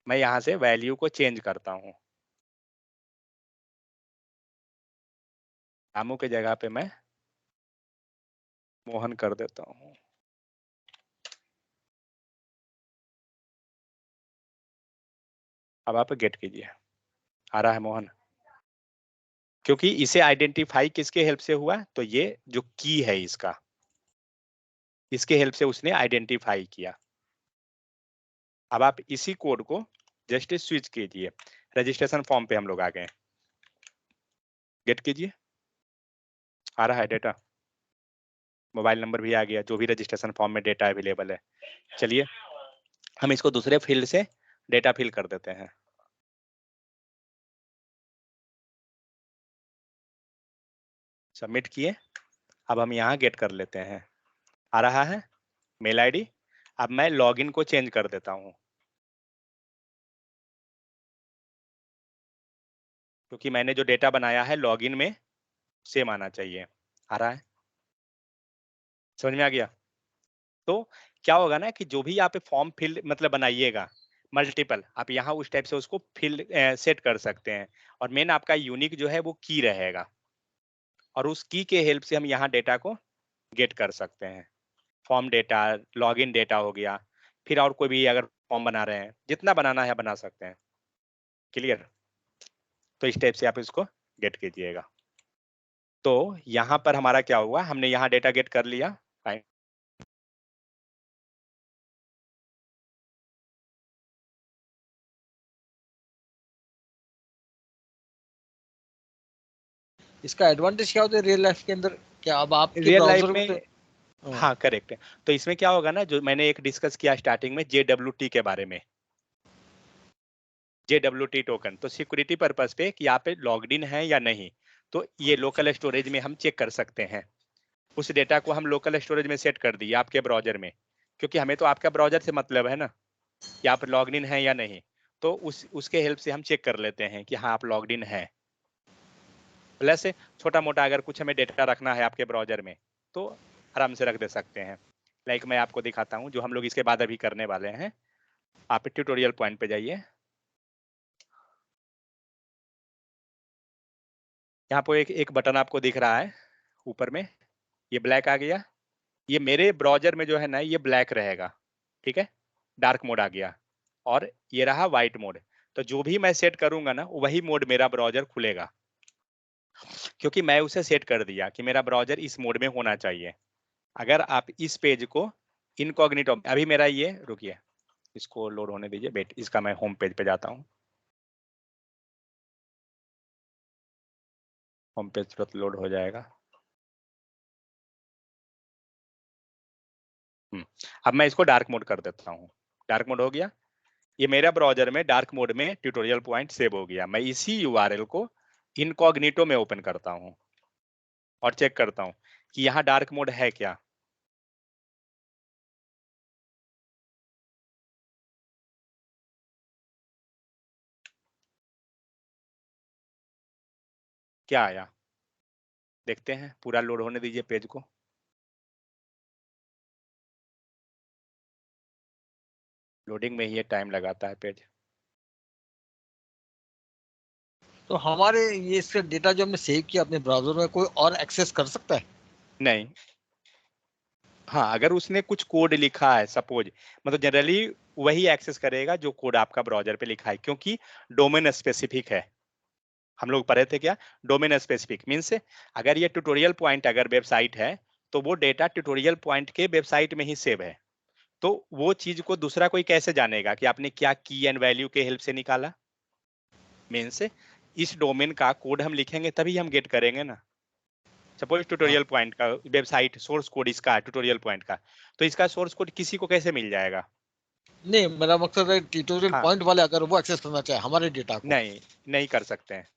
[SPEAKER 1] मैं यहाँ से वैल्यू को चेंज करता हूँ, रामू के जगह पे मैं मोहन कर देता हूँ। अब आप गेट कीजिए, आ रहा है मोहन, क्योंकि इसे आइडेंटिफाई किसके हेल्प से हुआ, तो ये जो की है इसका, इसके हेल्प से उसने आइडेंटिफाई किया। अब आप इसी कोड को जस्ट स्विच कीजिए, रजिस्ट्रेशन फॉर्म पे हम लोग आ गए, गेट कीजिए, आ रहा है डेटा, मोबाइल नंबर भी आ गया, जो भी रजिस्ट्रेशन फॉर्म में डेटा अवेलेबल है। चलिए हम इसको दूसरे फील्ड से डेटा फिल कर देते हैं। सबमिट किए, अब हम यहाँ गेट कर लेते हैं, आ रहा है मेल आईडी। अब मैं लॉगिन को चेंज कर देता हूँ, क्योंकि मैंने जो डेटा बनाया है लॉगिन में सेम आना चाहिए। आ रहा है, समझ में आ गया। तो क्या होगा ना कि जो भी आप फॉर्म फिल मतलब बनाइएगा मल्टीपल, आप यहाँ उस टाइप से उसको फिल सेट कर सकते हैं, और मेन आपका यूनिक जो है वो की रहेगा, और उस की के हेल्प से हम यहाँ डेटा को गेट कर सकते हैं। फॉर्म डेटा, लॉगिन डेटा हो गया, फिर और कोई भी अगर फॉर्म बना रहे हैं, जितना बनाना है बना सकते हैं। क्लियर, तो इस टाइप से आप इसको गेट कीजिएगा। तो यहाँ पर हमारा क्या हुआ, हमने यहाँ डेटा गेट कर लिया, फाइन।
[SPEAKER 4] इसका एडवांटेज क्या होता है रियल लाइफ के अंदर, क्या अब आपके
[SPEAKER 1] रियल लाइफ
[SPEAKER 4] ब्राउजर
[SPEAKER 1] में,
[SPEAKER 4] में
[SPEAKER 1] हाँ करेक्ट है। तो इसमें क्या होगा ना, जो मैंने एक डिस्कस किया स्टार्टिंग में JWT के बारे में, JWT टोकन, तो सिक्योरिटी पर्पस पे कि आप लॉग्ड इन है या नहीं, तो ये लोकल स्टोरेज में हम चेक कर सकते हैं। उस डेटा को हम लोकल स्टोरेज में सेट कर दिए आपके ब्राउजर में, क्योंकि हमें तो आपका ब्राउजर से मतलब है ना कि आप लॉग्ड इन है या नहीं, तो उसके हेल्प से हम चेक कर लेते हैं कि हाँ आप लॉग्ड इन है। प्लस छोटा मोटा अगर कुछ हमें डेटा रखना है आपके ब्राउजर में तो आराम से रख दे सकते हैं। लाइक मैं आपको दिखाता हूँ जो हम लोग इसके बाद अभी करने वाले हैं। आप ट्यूटोरियल पॉइंट पे जाइए, यहाँ पर एक बटन आपको दिख रहा है ऊपर में, ये ब्लैक आ गया, ये मेरे ब्राउजर में जो है ना ये ब्लैक रहेगा, ठीक है, डार्क मोड आ गया, और ये रहा व्हाइट मोड। तो जो भी मैं सेट करूंगा ना वही मोड मेरा ब्राउजर खुलेगा, क्योंकि मैं उसे सेट कर दिया कि मेरा ब्राउजर इस मोड में होना चाहिए। अगर आप इस पेज को इनकॉग्निटो, अभी मेरा ये, रुकिए इसको लोड होने दीजिए, वेट, इसका मैं होम पेज पे जाता हूँ, होम पेज तुरंत लोड हो जाएगा। अब मैं इसको डार्क मोड कर देता हूँ, डार्क मोड हो गया, ये मेरा ब्राउजर में डार्क मोड में ट्यूटोरियल पॉइंट सेव हो गया। मैं इसी यूआरएल को इनकॉग्निटो में ओपन करता हूँ और चेक करता हूँ कि यहाँ डार्क मोड है क्या। क्या आया देखते हैं, पूरा लोड होने दीजिए पेज को। लोडिंग में ही ये टाइम लगाता है पेज।
[SPEAKER 4] तो हमारे ये इसका डेटा जो हमने सेव किया अपने ब्राउजर में, कोई और एक्सेस कर सकता है?
[SPEAKER 1] नहीं, हाँ अगर उसने कुछ कोड लिखा है सपोज, मतलब जनरली वही एक्सेस करेगा जो कोड आपका ब्राउजर पे लिखा है, क्योंकि डोमेन स्पेसिफिक है। हम लोग पढ़े थे क्या, डोमेन स्पेसिफिक मीन्स अगर ये ट्यूटोरियल पॉइंट अगर वेबसाइट है तो वो डेटा ट्यूटोरियल पॉइंट के वेबसाइट में ही सेव है। तो वो चीज को दूसरा कोई कैसे जानेगा कि आपने क्या की एंड वैल्यू के हेल्प से निकाला। मीन्स इस डोमेन का कोड हम लिखेंगे तभी हम गेट करेंगे ना। सपोज ट्यूटोरियल पॉइंट का वेबसाइट सोर्स कोड इसका है ट्यूटोरियल पॉइंट का, तो इसका सोर्स कोड किसी को कैसे मिल जाएगा।
[SPEAKER 4] नहीं, मेरा मकसद है ट्यूटोरियल
[SPEAKER 1] हाँ
[SPEAKER 4] पॉइंट वाले अगर वो एक्सेस करना चाहे हमारे डेटा को।
[SPEAKER 1] नहीं, नहीं कर सकते हैं।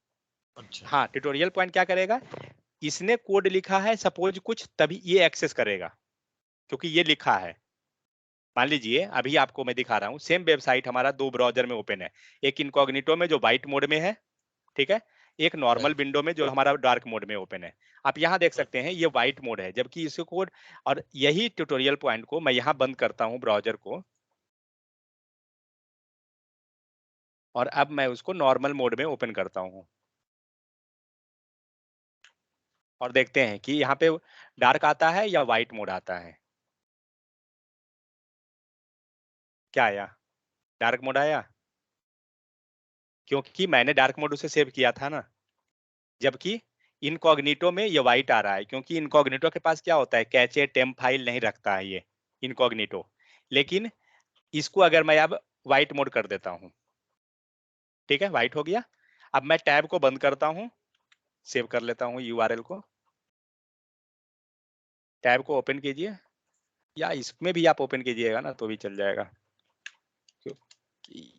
[SPEAKER 4] अच्छा।
[SPEAKER 1] हाँ ट्यूटोरियल पॉइंट क्या करेगा, इसने कोड लिखा है सपोज कुछ, तभी ये एक्सेस करेगा क्योंकि ये लिखा है। मान लीजिए अभी आपको मैं दिखा रहा हूँ, सेम वेबसाइट हमारा दो ब्राउजर में ओपन है, एक इनकॉग्निटो में जो व्हाइट मोड में है, ठीक है, एक नॉर्मल
[SPEAKER 4] राइट।
[SPEAKER 1] विंडो में जो हमारा डार्क मोड में ओपन है। आप यहाँ देख सकते हैं ये व्हाइट मोड है, जबकि इसको कोड, और यही ट्यूटोरियल पॉइंट को मैं यहाँ बंद करता हूँ ब्राउजर को, और अब मैं उसको नॉर्मल मोड में ओपन करता हूँ और देखते हैं कि यहाँ पे डार्क आता है या व्हाइट मोड आता है। क्या आया, डार्क मोड आया, क्योंकि मैंने डार्क मोड उसे सेव किया था ना। जबकि इनकॉग्निटो में ये व्हाइट आ रहा है, क्योंकि इनकॉग्निटो के पास क्या होता है, कैचे टेम्प फाइल नहीं रखता है ये इनकॉग्निटो। लेकिन इसको अगर मैं अब व्हाइट मोड कर देता हूँ, ठीक है व्हाइट हो गया। अब मैं टैब को बंद करता हूँ, सेव कर लेता हूँ यूआरएल को, टैब को ओपन कीजिए, या इसमें भी आप ओपन कीजिएगा ना तो भी चल जाएगा, क्योंकि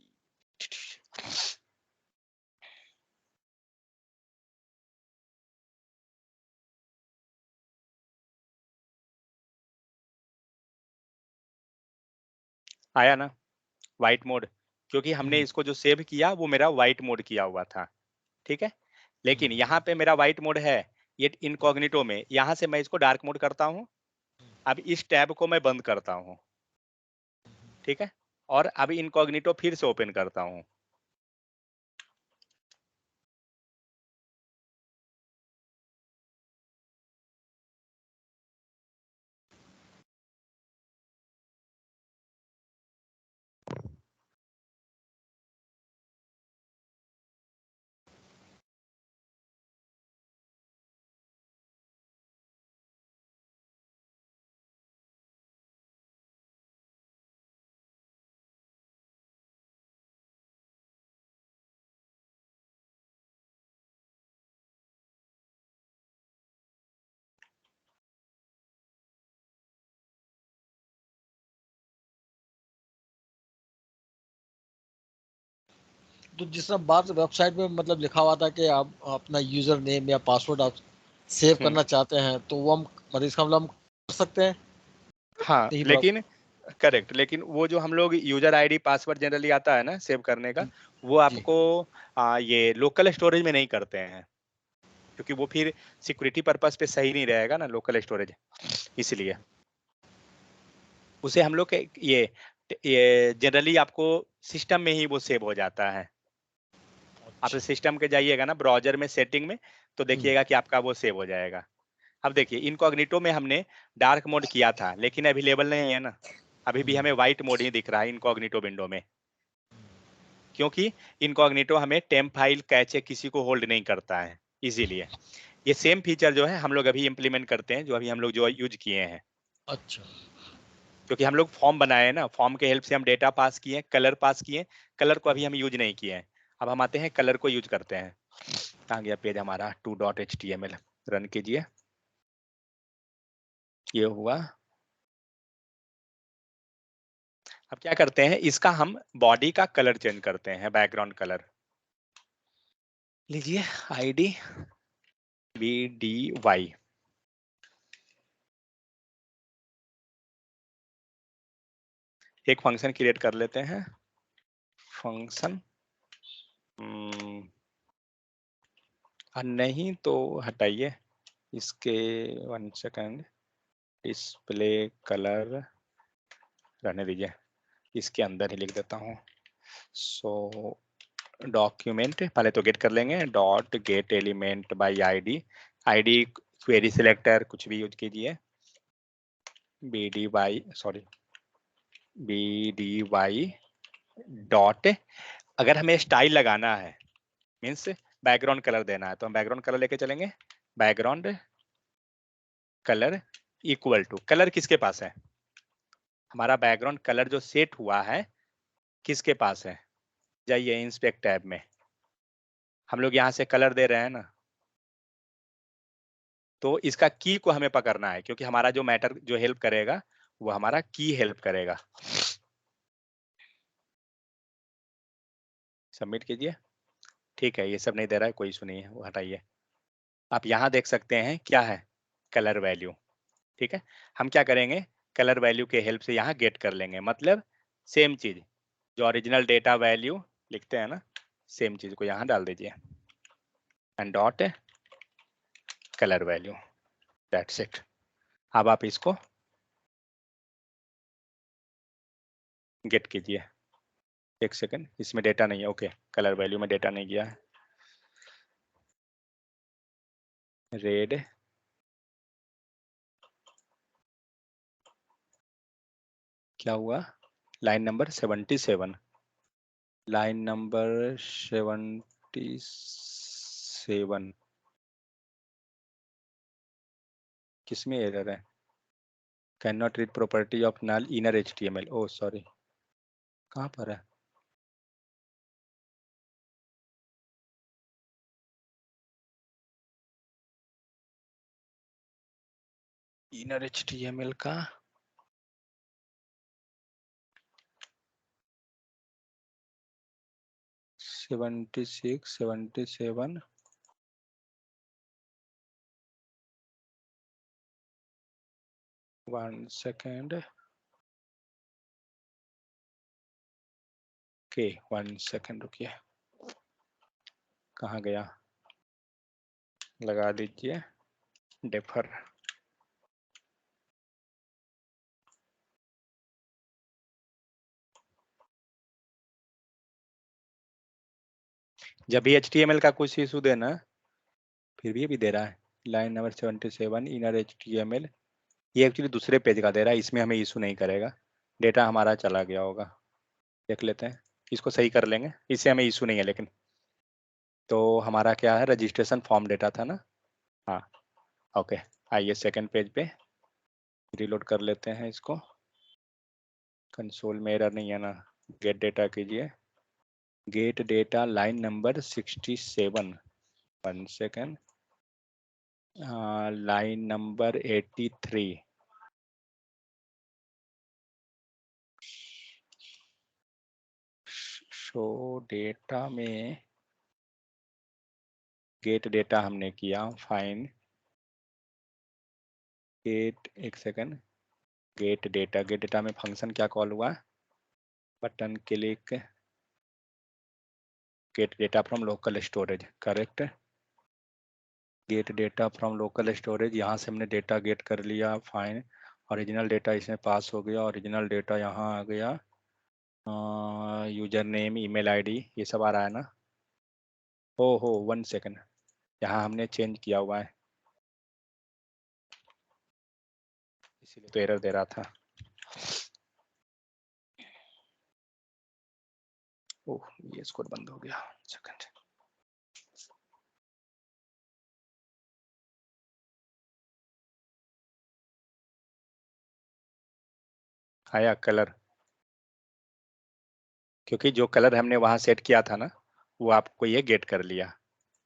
[SPEAKER 1] आया ना व्हाइट मोड, क्योंकि हमने इसको जो सेव किया वो मेरा व्हाइट मोड किया हुआ था, ठीक है। लेकिन यहाँ पे मेरा व्हाइट मोड है ये इनकॉग्निटो में, यहाँ से मैं इसको डार्क मोड करता हूँ। अब इस टैब को मैं बंद करता हूँ, ठीक है, और अब इनकॉग्निटो फिर से ओपन करता हूँ।
[SPEAKER 4] तो जिस तरह बात वेबसाइट में मतलब लिखा हुआ था कि आप अपना यूजर नेम या पासवर्ड आप सेव करना चाहते हैं, तो वो हम मतलब इसका मतलब हम कर सकते हैं
[SPEAKER 1] हाँ
[SPEAKER 4] यही
[SPEAKER 1] लेकिन करेक्ट, लेकिन वो जो हम लोग यूजर आईडी पासवर्ड जनरली आता है ना सेव करने का, वो
[SPEAKER 4] जी।
[SPEAKER 1] आपको ये लोकल स्टोरेज में नहीं करते हैं, क्योंकि वो फिर सिक्योरिटी पर्पस पे सही नहीं रहेगा ना लोकल स्टोरेज, इसलिए उसे हम लोग ये जनरली आपको सिस्टम में ही वो सेव हो जाता है। आप सिस्टम के जाइएगा ना ब्राउजर में सेटिंग में, तो देखिएगा कि आपका वो सेव हो जाएगा। अब देखिए इनकॉग्निटो में हमने डार्क मोड किया था लेकिन अवेलेबल नहीं है ना, अभी भी हमें व्हाइट मोड ही दिख रहा है इनकॉग्निटो विंडो में, क्योंकि इनकॉग्निटो हमें टेम्प फाइल कैचे किसी को होल्ड नहीं करता है, इसीलिए ये सेम फीचर जो है हम लोग अभी इम्प्लीमेंट करते हैं, जो अभी हम लोग जो यूज किए हैं।
[SPEAKER 4] अच्छा।
[SPEAKER 1] क्योंकि हम लोग फॉर्म बनाए हैं ना, फॉर्म के हेल्प से हम डेटा पास किए, कलर पास किए, कलर को अभी हम यूज नहीं किए हैं। अब हम आते हैं कलर को यूज करते हैं। कहाँ गया पेज हमारा 2.html, रन कीजिए, ये हुआ। अब क्या करते हैं, इसका हम बॉडी का कलर चेंज करते हैं, बैकग्राउंड कलर लीजिए, ID BDY, एक फंक्शन क्रिएट कर लेते हैं, फंक्शन नहीं तो हटाइए इसके, 1 सेकंड, डिस्प्ले कलर रहने दीजिए, इसके अंदर ही लिख देता हूँ। सो डॉक्यूमेंट पहले तो गेट कर लेंगे, dot gate element by ID, ID query selector कुछ भी यूज कीजिए, bdy सॉरी bdy डॉट, अगर हमें स्टाइल लगाना है मीन्स बैकग्राउंड कलर देना है तो हम बैकग्राउंड कलर लेके चलेंगे, background colour equal to, colour किसके पास है, हमारा बैकग्राउंड कलर जो सेट हुआ है किसके पास है, जाइए इंस्पेक्ट टैब में, हम लोग यहाँ से कलर दे रहे हैं ना, तो इसका की को हमें पकड़ना है क्योंकि हमारा जो मैटर जो हेल्प करेगा वो हमारा की हेल्प करेगा। सबमिट कीजिए, ठीक है, ये सब नहीं दे रहा है कोई इशू नहीं है, वो हटाइए। आप यहाँ देख सकते हैं क्या है, कलर वैल्यू, ठीक है, हम क्या करेंगे कलर वैल्यू के हेल्प से यहाँ गेट कर लेंगे, मतलब सेम चीज जो ओरिजिनल डेटा वैल्यू लिखते हैं ना, सेम चीज को यहाँ डाल दीजिए and dot colour value, that's it. अब आप इसको गेट कीजिए, एक सेकंड, इसमें डेटा नहीं है, ओके, कलर वैल्यू में डेटा नहीं गया है, रेड क्या हुआ, लाइन नंबर 77, लाइन नंबर 77 किसमें एरर है, can not read property of null inner HTML, oh sorry, कहाँ पर है, इनर HTML का, सेवेंटी 77 1 सेकेंड, ओके 1 सेकेंड रुकिए, कहाँ गया, लगा दीजिए डेफर, जब भी HTML का कुछ इशू देना, फिर भी ये भी दे रहा है, लाइन नंबर 77 इनर HTML, ये एक्चुअली दूसरे पेज का दे रहा है, इसमें हमें इशू नहीं करेगा, डेटा हमारा चला गया होगा, देख लेते हैं, इसको सही कर लेंगे, इससे हमें इशू नहीं है, लेकिन तो हमारा क्या है, रजिस्ट्रेशन फॉर्म डेटा था ना, हाँ ओके, आइए सेकंड पेज पे रिलोड कर लेते हैं इसको, कंसोल में एरर नहीं है ना, गेट डेटा कीजिए, gate data line number 67, 1 second, line number 83, show data में गेट डेटा हमने किया, फाइन गेट, एक सेकेंड, गेट डेटा में फंक्शन क्या कॉल हुआ, button click gate data from local storage, correct, gate data from local storage, यहाँ से हमने डेटा गेट कर लिया, फाइन, ओरिजिनल डेटा इसमें पास हो गया, ओरिजिनल डेटा यहाँ आ गया, यूजर नेम ईमेल आईडी ये सब आ रहा है ना, हो 1 सेकेंड, यहाँ हमने चेंज किया हुआ है इसीलिए तो एरर दे रहा था, ओह ये कोड बंद हो गया, सेकंड, आया कलर, क्योंकि जो कलर हमने वहां सेट किया था ना वो आपको ये गेट कर लिया,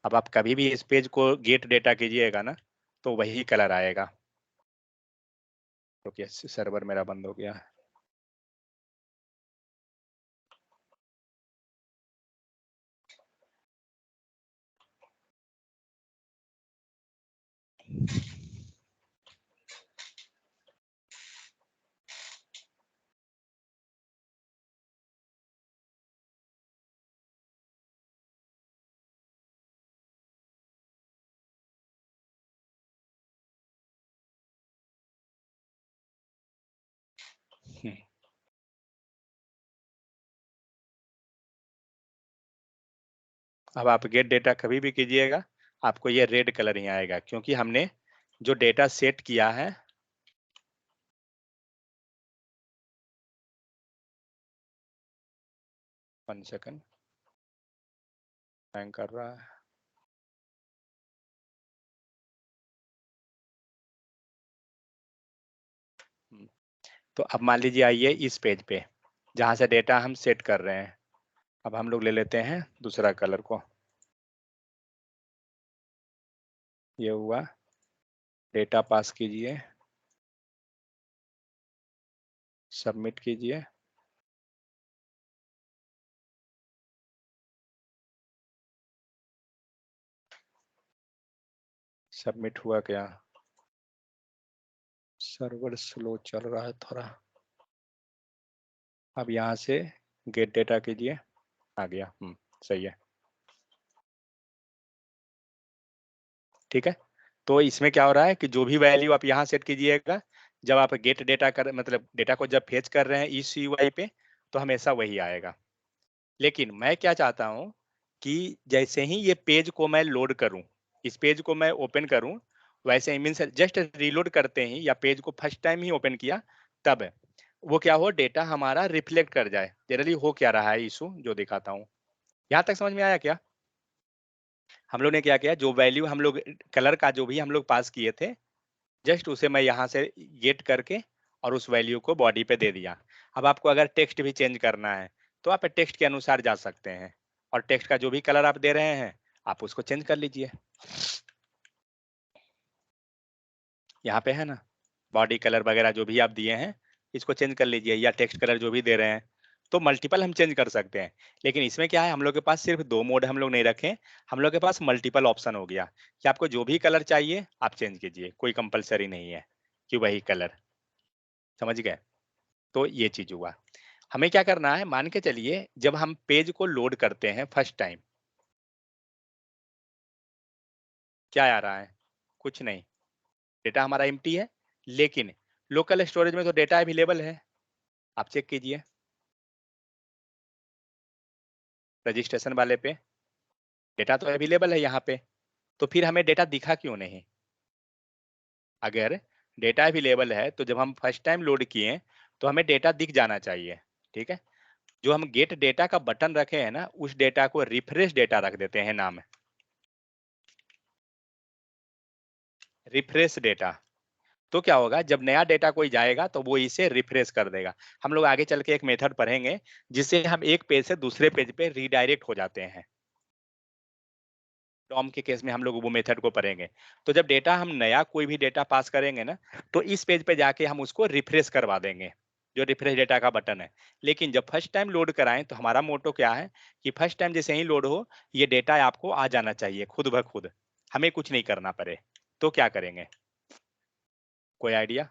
[SPEAKER 1] अब आप कभी भी इस पेज को गेट डेटा कीजिएगा ना तो वही कलर आएगा, क्योंकि सर्वर मेरा बंद हो गया है। अब आप गेट डेटा कभी भी कीजिएगा, आपको ये रेड कलर ही आएगा, क्योंकि हमने जो डेटा सेट किया है, वन सेकंड, हैंग कर रहा है। तो अब मान लीजिए आइए इस पेज पे जहां से डेटा हम सेट कर रहे हैं। अब हम लोग ले लेते हैं दूसरा कलर को, ये हुआ, डेटा पास कीजिए, सबमिट कीजिए। सबमिट हुआ क्या? सर्वर स्लो चल रहा है थोड़ा। अब यहाँ से गेट डेटा कीजिए, आ गया। सही है, ठीक है। तो इसमें क्या हो रहा है कि जो भी वैल्यू आप यहाँ सेट कीजिएगा, जब आप गेट डेटा कर मतलब डेटा को जब फेच कर रहे हैं इस यूआई पे, तो हमेशा वही आएगा। लेकिन मैं क्या चाहता हूँ कि जैसे ही ये पेज को मैं लोड करूँ, इस पेज को मैं ओपन करूँ, वैसे ही मीन्स जस्ट रीलोड करते ही या पेज को फर्स्ट टाइम ही ओपन किया, तब वो क्या हो, डेटा हमारा रिफ्लेक्ट कर जाए। जनरली हो क्या रहा है इशू, जो दिखाता हूँ। यहाँ तक समझ में आया क्या? हम लोग ने क्या किया, जो वैल्यू हम लोग कलर का जो भी हम लोग पास किए थे, जस्ट उसे मैं यहाँ से गेट करके और उस वैल्यू को बॉडी पे दे दिया। अब आपको अगर टेक्स्ट भी चेंज करना है तो आप टेक्स्ट के अनुसार जा सकते हैं, और टेक्स्ट का जो भी कलर आप दे रहे हैं आप उसको चेंज कर लीजिए। यहाँ पे है ना, बॉडी कलर वगैरह जो भी आप दिए हैं इसको चेंज कर लीजिए, या टेक्स्ट कलर जो भी दे रहे हैं, तो मल्टीपल हम चेंज कर सकते हैं। लेकिन इसमें क्या है, हम लोग के पास सिर्फ 2 मोड हम लोग नहीं रखे, हम लोग के पास मल्टीपल ऑप्शन हो गया कि आपको जो भी कलर चाहिए आप चेंज कीजिए, कोई कंपलसरी नहीं है कि वही कलर। समझ गए? तो ये चीज हुआ। हमें क्या करना है, मान के चलिए जब हम पेज को लोड करते हैं फर्स्ट टाइम, क्या आ रहा है? कुछ नहीं, डेटा हमारा एम्प्टी है। लेकिन लोकल स्टोरेज में तो डेटा अवेलेबल है, आप चेक कीजिए रजिस्ट्रेशन वाले पे, डेटा तो अवेलेबल है यहाँ पे। तो फिर हमें डेटा दिखा क्यों नहीं? अगर डेटा अवेलेबल है तो जब हम फर्स्ट टाइम लोड किए तो हमें डेटा दिख जाना चाहिए, ठीक है। जो हम गेट डेटा का बटन रखे हैं ना, उस डेटा को रिफ्रेश डेटा रख देते हैं नाम, रिफ्रेश डेटा। तो क्या होगा, जब नया डेटा कोई जाएगा तो वो इसे रिफ्रेश कर देगा। हम लोग आगे चल के एक मेथड पढ़ेंगे जिससे हम एक पेज से दूसरे पेज पे रीडायरेक्ट हो जाते हैं। डॉम के केस में हम लोग वो मेथड को पढ़ेंगे। तो जब डेटा हम नया कोई भी डेटा पास करेंगे ना, तो इस पेज पे जाके हम उसको रिफ्रेश करवा देंगे, जो रिफ्रेश डेटा का बटन है। लेकिन जब फर्स्ट टाइम लोड कराएं तो हमारा मोटो क्या है कि फर्स्ट टाइम जैसे ही लोड हो, ये डेटा आपको आ जाना चाहिए खुद ब खुद, हमें कुछ नहीं करना पड़े। तो क्या करेंगे, कोई आइडिया?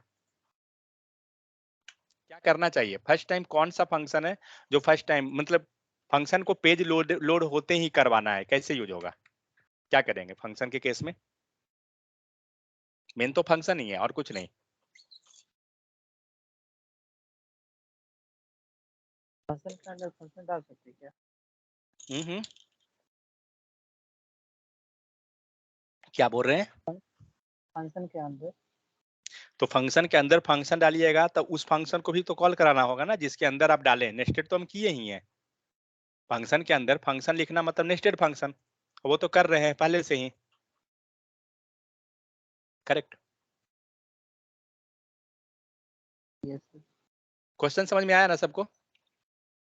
[SPEAKER 1] क्या करना चाहिए? फर्स्ट टाइम कौन सा फंक्शन है जो फर्स्ट टाइम मतलब फंक्शन को पेज लोड लोड होते ही करवाना है, कैसे यूज होगा? क्या करेंगे फंक्शन के केस में? मेन तो फंक्शन ही है और कुछ नहीं।
[SPEAKER 2] फंक्शन के अंदर फंक्शन डाल सकते हैं क्या?
[SPEAKER 1] हम्म, क्या बोल रहे हैं?
[SPEAKER 2] फंक्शन के अंदर
[SPEAKER 1] तो फंक्शन के अंदर फंक्शन डालिएगा तो उस फंक्शन को भी तो कॉल कराना होगा ना जिसके अंदर आप डालें। नेस्टेड तो हम किए ही हैं। फंक्शन के अंदर फंक्शन लिखना मतलब नेस्टेड फंक्शन, वो तो कर रहे हैं पहले से ही। करेक्ट।
[SPEAKER 2] यस
[SPEAKER 1] क्वेश्चन समझ में आया ना सबको?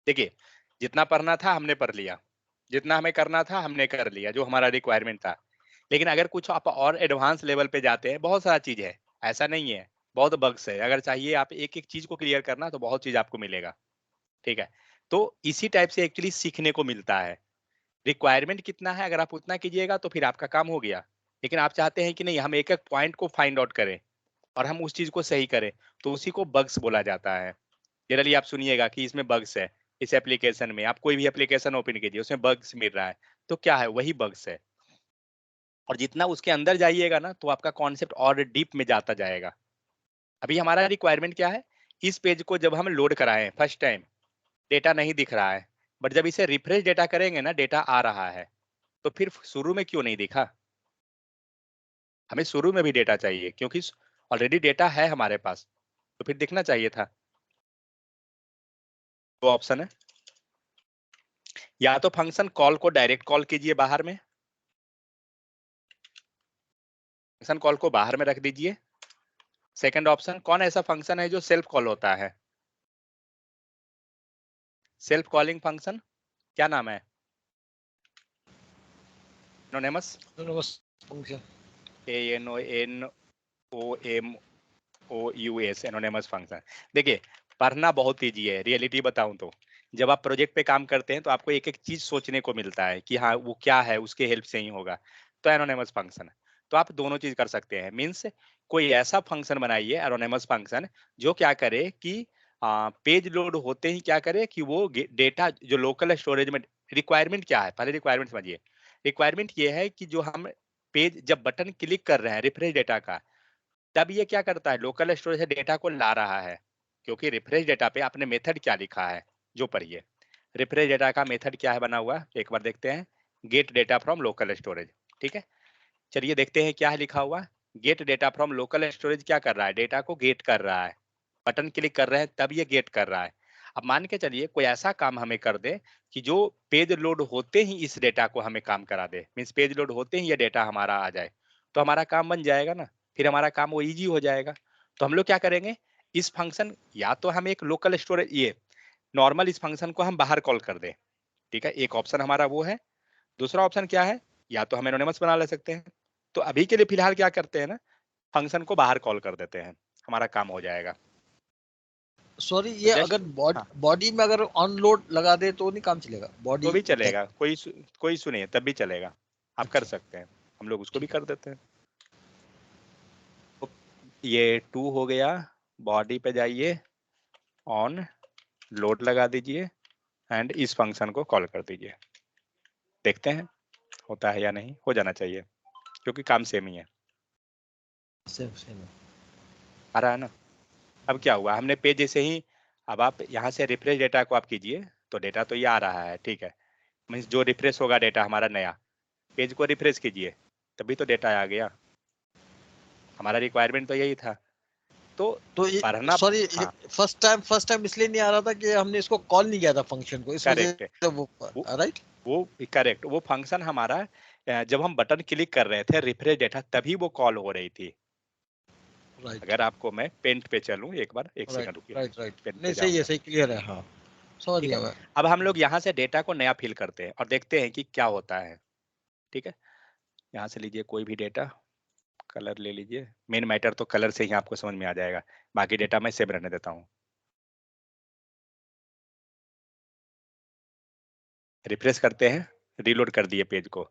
[SPEAKER 1] देखिए, जितना पढ़ना था हमने पढ़ लिया, जितना हमें करना था हमने कर लिया, जो हमारा रिक्वायरमेंट था। लेकिन अगर कुछ आप और एडवांस लेवल पे जाते हैं, बहुत सारा चीज है, ऐसा नहीं है, बहुत बग्स है। अगर चाहिए आप एक एक चीज को क्लियर करना तो बहुत चीज आपको मिलेगा, ठीक है। तो इसी टाइप से एक्चुअली सीखने को मिलता है। रिक्वायरमेंट कितना है, अगर आप उतना कीजिएगा तो फिर आपका काम हो गया। लेकिन आप चाहते हैं कि नहीं, हम एक एक पॉइंट को फाइंड आउट करें और हम उस चीज को सही करें, तो उसी को बग्स बोला जाता है। जनरली आप सुनिएगा कि इसमें बग्स है, इस एप्लीकेशन में आप कोई भी एप्लीकेशन ओपन कीजिए उसमें बग्स मिल रहा है, तो क्या है, वही बग्स है। और जितना उसके अंदर जाइएगा ना तो आपका कॉन्सेप्ट और डीप में जाता जाएगा। अभी हमारा रिक्वायरमेंट क्या है, इस पेज को जब हम लोड कराएं फर्स्ट टाइम, डेटा नहीं दिख रहा है, बट जब इसे रिफ्रेश डेटा करेंगे ना, डेटा आ रहा है। तो फिर शुरू में क्यों नहीं दिखा? हमें शुरू में भी डेटा चाहिए क्योंकि ऑलरेडी डेटा है हमारे पास, तो फिर दिखना चाहिए था। तो ऑप्शन है, या तो फंक्शन कॉल को डायरेक्ट कॉल कीजिए बाहर में, फंक्शन कॉल को बाहर में रख दीजिए। सेकंड ऑप्शन, कौन ऐसा फंक्शन है जो सेल्फ कॉल होता है? सेल्फ कॉलिंग फंक्शन क्या नाम है? Anonymous,
[SPEAKER 4] function
[SPEAKER 1] ANONOMOUS, anonymous function. देखिए, पढ़ना बहुत ईजी है, रियलिटी बताऊं तो जब आप प्रोजेक्ट पे काम करते हैं तो आपको एक एक चीज सोचने को मिलता है कि हाँ वो क्या है, उसके हेल्प से ही होगा। तो एनोनिमस फंक्शन, तो आप दोनों चीज कर सकते हैं। मीन्स कोई ऐसा फंक्शन बनाइए एनोनिमस फंक्शन जो क्या करे कि पेज लोड होते ही क्या करे कि वो डेटा जो लोकल स्टोरेज में, रिक्वायरमेंट क्या है पहले रिक्वायरमेंट समझिए। रिक्वायरमेंट ये है कि जो हम पेज जब बटन क्लिक कर रहे हैं रिफ्रेश डेटा का, तब ये क्या करता है, लोकल स्टोरेज से डेटा को ला रहा है। क्योंकि रिफ्रेश डेटा पे आपने मेथड क्या लिखा है, जो पढ़िए। रिफ्रेश डेटा का मेथड क्या है बना हुआ, एक बार देखते हैं। Gate data from local storage, ठीक है। चलिए देखते हैं क्या है लिखा हुआ। Gate data from local storage क्या कर रहा है, डेटा को गेट कर रहा है। बटन क्लिक कर रहे हैं तब ये गेट कर रहा है। अब मान के चलिए कोई ऐसा काम हमें कर दे कि जो पेज लोड होते ही इस डेटा को हमें काम करा दे, मीन्स पेज लोड होते ही ये डेटा हमारा आ जाए, तो हमारा काम बन जाएगा ना, फिर हमारा काम वो इजी हो जाएगा। तो हम लोग क्या करेंगे, इस फंक्शन या तो हम एक लोकल स्टोरेज ये नॉर्मल इस फंक्शन को हम बाहर कॉल कर दें, ठीक है, एक ऑप्शन हमारा वो है। दूसरा ऑप्शन क्या है, या तो हम एनोनिमस बना ले सकते हैं। तो अभी के लिए फिलहाल क्या करते हैं ना, फंक्शन को बाहर कॉल कर देते हैं, हमारा काम हो जाएगा।
[SPEAKER 4] सॉरी,
[SPEAKER 1] तो
[SPEAKER 4] ये
[SPEAKER 1] जस्ट
[SPEAKER 4] अगर
[SPEAKER 1] हाँ,
[SPEAKER 4] बॉडी में अगर ऑन लोड लगा दे तो नहीं काम चलेगा?
[SPEAKER 1] तो
[SPEAKER 4] बॉडी
[SPEAKER 1] भी चलेगा, कोई इशू नहीं है, तब भी चलेगा, आप कर
[SPEAKER 4] अच्छा,
[SPEAKER 1] सकते हैं। हम लोग उसको भी
[SPEAKER 4] ठीक है।
[SPEAKER 1] कर देते हैं। तो ये 2 हो गया, बॉडी पे जाइए, ऑन लोड लगा दीजिए एंड इस फंक्शन को कॉल कर दीजिए। देखते हैं होता है या नहीं, हो जाना चाहिए क्योंकि काम सेम ही है।
[SPEAKER 4] सेम सेम है।
[SPEAKER 1] आ रहा है ना। अब क्या हुआ, हमने पेज जैसे ही, अब आप यहाँ से रिफ्रेश डेटा को आप कीजिए तो डेटा तो ये आ रहा है, ठीक है। मीन्स जो रिफ्रेश होगा डेटा हमारा नया, पेज को रिफ्रेश कीजिए तभी तो डेटा आ गया। हमारा रिक्वायरमेंट तो यही था। तो
[SPEAKER 4] तो ये
[SPEAKER 1] पढ़ना,
[SPEAKER 4] सॉरी,
[SPEAKER 1] हाँ
[SPEAKER 4] फर्स्ट टाइम इसलिए नहीं आ रहा था कि हमने इसको कॉल नहीं किया था फंक्शन को, इस वजह
[SPEAKER 1] करेक्ट है।
[SPEAKER 4] से वो
[SPEAKER 1] वो
[SPEAKER 4] राइट।
[SPEAKER 1] वो करेक्ट, वो फंक्शन हमारा जब हम बटन क्लिक कर रहे थे रिफ्रेश डेटा तभी वो कॉल हो रही थी।
[SPEAKER 4] राइट
[SPEAKER 1] अगर आपको मैं पेंट पे चलूं एक बार, एक
[SPEAKER 4] राइट
[SPEAKER 1] सेकंड रुकिए,
[SPEAKER 4] राइट राइट,
[SPEAKER 1] पेंट
[SPEAKER 4] नहीं
[SPEAKER 1] पे
[SPEAKER 4] सही है,
[SPEAKER 1] जाऊंगा,
[SPEAKER 4] सही क्लियर है, हाँ समझ
[SPEAKER 1] ठीक है।
[SPEAKER 4] गया मैं।
[SPEAKER 1] अब हम लोग यहाँ से डेटा को नया फिल करते हैं और देखते हैं कि क्या होता है, ठीक है। यहाँ से लीजिए कोई भी डेटा, कलर ले लीजिए, मेन मैटर तो कलर से ही आपको समझ में आ जाएगा, बाकी डेटा मैं सेव रहने देता हूँ। रिफ्रेश करते हैं, रीलोड कर दिए पेज को,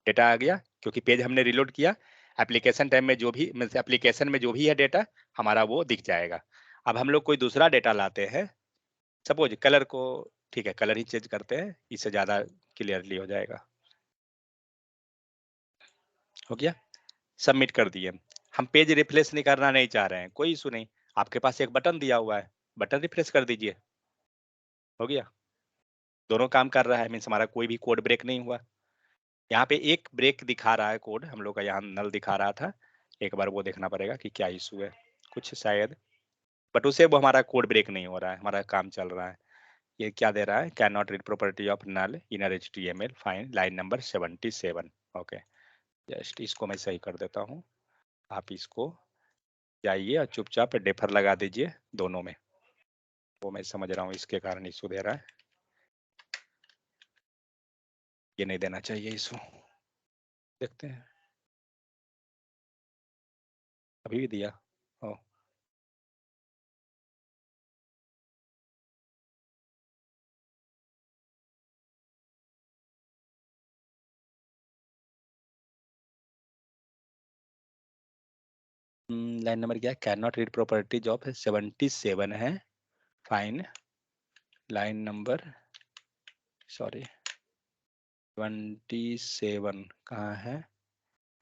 [SPEAKER 1] डेटा आ गया क्योंकि पेज हमने रीलोड किया। एप्लीकेशन टाइम में जो भी, एप्लीकेशन में जो भी है डेटा हमारा वो दिख जाएगा। अब हम लोग कोई दूसरा डेटा लाते हैं, सपोज कलर को, ठीक है कलर ही चेंज करते हैं, इससे ज्यादा क्लियरली हो जाएगा। हो गया, सबमिट कर दिए। हम पेज रिफ्रेश नहीं करना नहीं चाह रहे हैं, कोई इशू नहीं, आपके पास एक बटन दिया हुआ है, बटन रिफ्रेश कर दीजिए, हो गया। दोनों काम कर रहा है, मीन्स हमारा कोई भी कोड ब्रेक नहीं हुआ। यहाँ पे एक ब्रेक दिखा रहा है कोड, हम लोग का यहाँ नल दिखा रहा था, एक बार वो देखना पड़ेगा कि क्या इशू है, कुछ शायद, बट उसे वो हमारा कोड ब्रेक नहीं हो रहा है, हमारा काम चल रहा है। ये क्या दे रहा है, can not read property of null inner HTML fine line number 77। Okay, just इसको मैं सही कर देता हूँ, आप इसको जाइए और चुपचाप डेफर लगा दीजिए दोनों में। वो मैं समझ रहा हूँ इसके कारण इशू दे रहा है, ये नहीं देना चाहिए इशू। देखते हैं, अभी भी दिया, ओ लाइन नंबर क्या है, can not read properties of 77 है, फाइन लाइन नंबर, सॉरी 27 कहाँ है,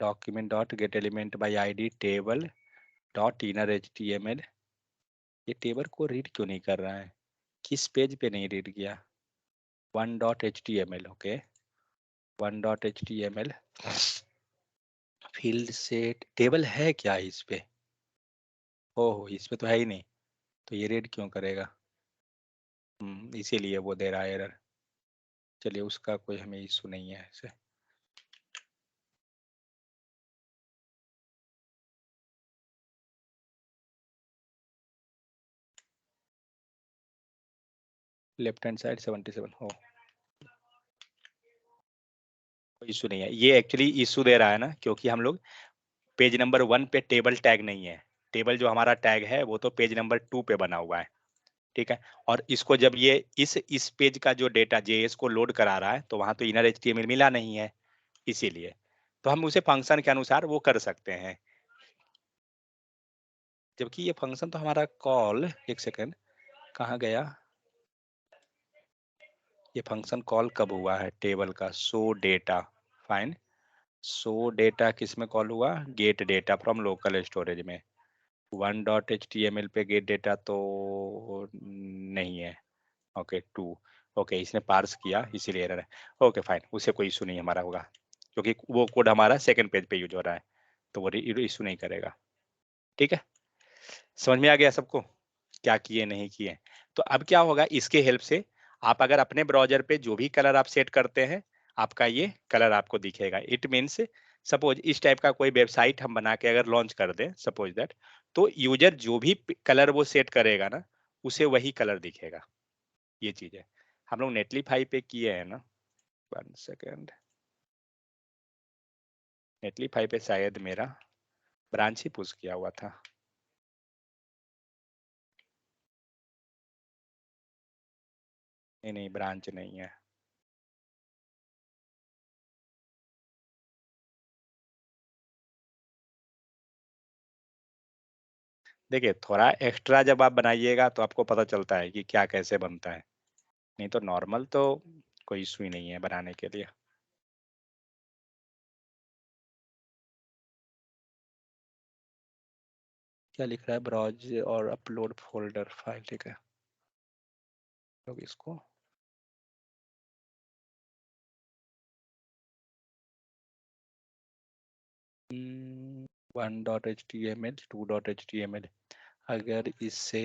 [SPEAKER 1] document dot gate element by ID table dot inner HTML। ये टेबल को रीड क्यों नहीं कर रहा है, किस पेज पे नहीं रीड किया, 1.html, okay 1.html field set table है क्या इस पे? ओहो, इस पे तो है ही नहीं, तो ये रेड क्यों करेगा? इसीलिए वो दे रहा है एरर। चलिए, उसका कोई हमें इशू नहीं है ऐसे। लेफ्ट हैंड साइड 77 हो, कोई इशू नहीं है। ये एक्चुअली इशू दे रहा है ना, क्योंकि हम लोग पेज नंबर 1 पे टेबल टैग नहीं है। टेबल जो हमारा टैग है वो तो पेज नंबर 2 पे बना हुआ है, ठीक है। और इसको जब ये इस पेज का जो डेटा जेएस को लोड करा रहा है, तो वहां तो इनर एचटीएमएल मिला नहीं है, इसीलिए तो हम उसे फंक्शन के अनुसार वो कर सकते हैं। जबकि ये फंक्शन तो हमारा कॉल, एक सेकेंड, कहाँ गया? ये फंक्शन कॉल कब हुआ है टेबल का? Show data, fine. Show data किस में कॉल हुआ? Gate data from local storage में। 1.html पे गेट डेटा तो नहीं है। ओके, 2, ओके, इसने पार्स किया इसीलिए एरर है। ओके फाइन, उसे कोई इशू नहीं हमारा होगा, क्योंकि वो कोड हमारा सेकंड पेज पे यूज हो रहा है, तो वो इशू नहीं करेगा। ठीक है, समझ में आ गया सबको क्या किए नहीं किए? तो अब क्या होगा, इसके हेल्प से आप अगर अपने ब्राउजर पे जो भी कलर आप सेट करते हैं, आपका ये कलर आपको दिखेगा। इट मीन्स सपोज इस टाइप का कोई वेबसाइट हम बना के अगर लॉन्च कर दें, सपोज दैट, तो यूजर जो भी कलर वो सेट करेगा ना, उसे वही कलर दिखेगा। ये चीज है, हम लोग नेटलीफाई पे किए हैं ना। 1 सेकेंड, नेटलीफाई पे शायद मेरा ब्रांच ही पुश किया हुआ था। नहीं नहीं, ब्रांच नहीं है। देखिए, थोड़ा एक्स्ट्रा जब आप बनाइएगा तो आपको पता चलता है कि क्या कैसे बनता है, नहीं तो नॉर्मल तो कोई इशू ही नहीं है बनाने के लिए। क्या लिख रहा है? ब्राउज और अपलोड फोल्डर फाइल, ठीक है। लोग इसको 1.html 2.html, अगर इससे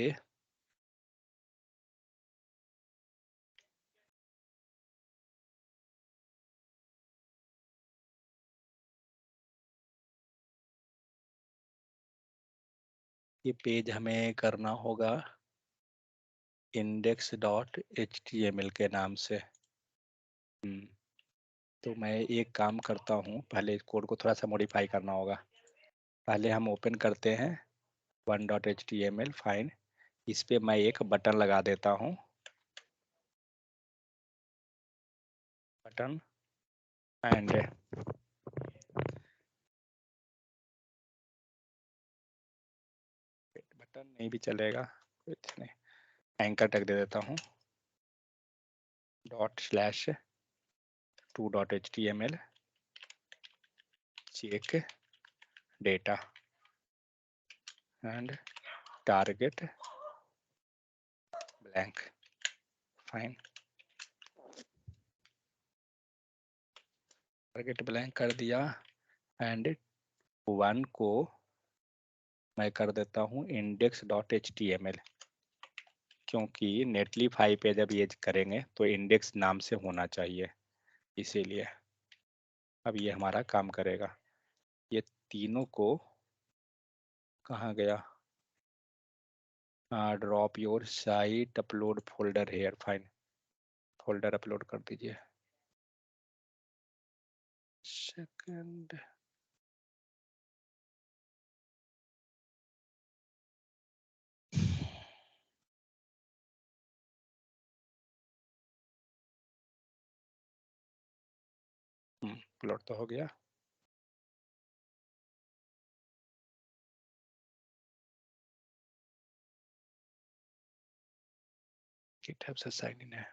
[SPEAKER 1] ये पेज हमें करना होगा index.html के नाम से। तो मैं एक काम करता हूँ, पहले इस कोड को थोड़ा सा मॉडिफाई करना होगा। पहले हम ओपन करते हैं 1.html, फाइन। इस पे मैं एक बटन लगा देता हूँ, बटन एंड बटन नहीं भी चलेगा, कुछ नहीं, एंकर टैग दे देता हूँ, ./2.html check data and target blank, fine. Target blank कर दिया एंड 1 को मैं कर देता हूँ index.html, क्योंकि नेटलीफाई पे जब ये करेंगे तो इंडेक्स नाम से होना चाहिए, इसीलिए अब ये हमारा काम करेगा। ये तीनों को कहाँ गया? Drop your site upload folder here, fine. Folder upload कर दीजिए। सेकंड, अपलोड तो हो गया। GitHub से साइन इन है।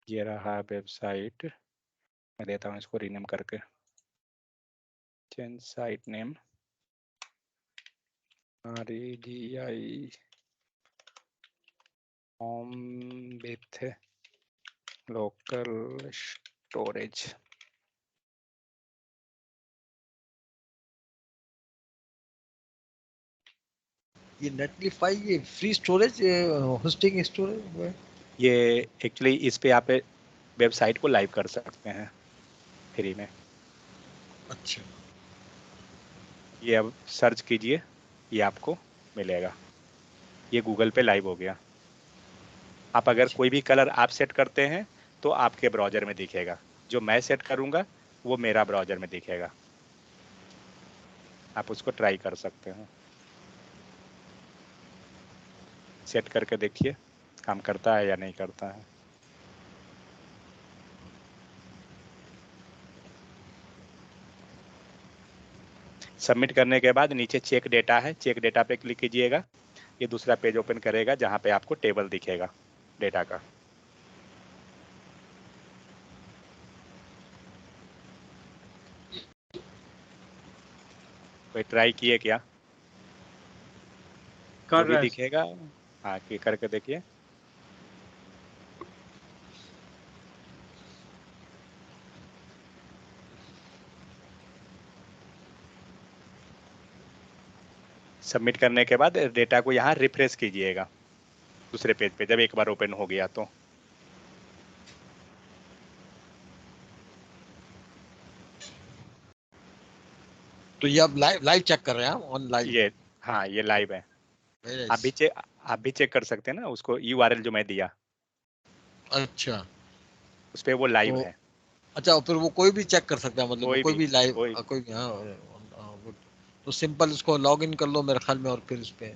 [SPEAKER 1] ये रहा वेबसाइट, मैं देता हूँ इसको रीनेम करके, change site name, REGI home with local storage.
[SPEAKER 4] ये नेटलिफाई ये फ्री स्टोरेज होस्टिंग स्टोरेज
[SPEAKER 1] ये एक्चुअली इस पे आप वेबसाइट को लाइव कर सकते हैं फ्री में।
[SPEAKER 4] अच्छा
[SPEAKER 1] ये अब सर्च कीजिए, ये आपको मिलेगा, ये गूगल पे लाइव हो गया। आप अगर कोई भी कलर आप सेट करते हैं तो आपके ब्राउजर में दिखेगा, जो मैं सेट करूंगा वो मेरा ब्राउजर में दिखेगा। आप उसको ट्राई कर सकते हैं, सेट करके देखिए काम करता है या नहीं करता है। सबमिट करने के बाद नीचे चेक डेटा है, चेक डेटा पे क्लिक कीजिएगा, ये दूसरा पेज ओपन करेगा जहां पे आपको टेबल दिखेगा डेटा का। कोई ट्राई किए क्या?
[SPEAKER 3] कर
[SPEAKER 1] जो भी
[SPEAKER 3] रहा है।
[SPEAKER 1] दिखेगा हाँ क्लिक करके देखिए। सबमिट करने के बाद डेटा को यहाँ रिफ्रेश कीजिएगा दूसरे पेज पे, जब एक बार ओपन हो गया तो।
[SPEAKER 4] तो ये अब लाइव चेक कर रहे हैं ऑन लाइव।
[SPEAKER 1] ये हाँ ये लाइव है। आप भी चेक कर सकते हैं ना, उसको URL जो मैं दिया
[SPEAKER 4] अच्छा
[SPEAKER 1] उस पे वो लाइव
[SPEAKER 4] तो
[SPEAKER 1] है।
[SPEAKER 4] अच्छा और फिर वो कोई भी चेक कर सकता है, मतलब वो कोई भी लाइव
[SPEAKER 1] कोई
[SPEAKER 4] कोई भी good। तो सिंपल इसको लॉग इन कर लो मेरे ख्याल में और फिर इस पे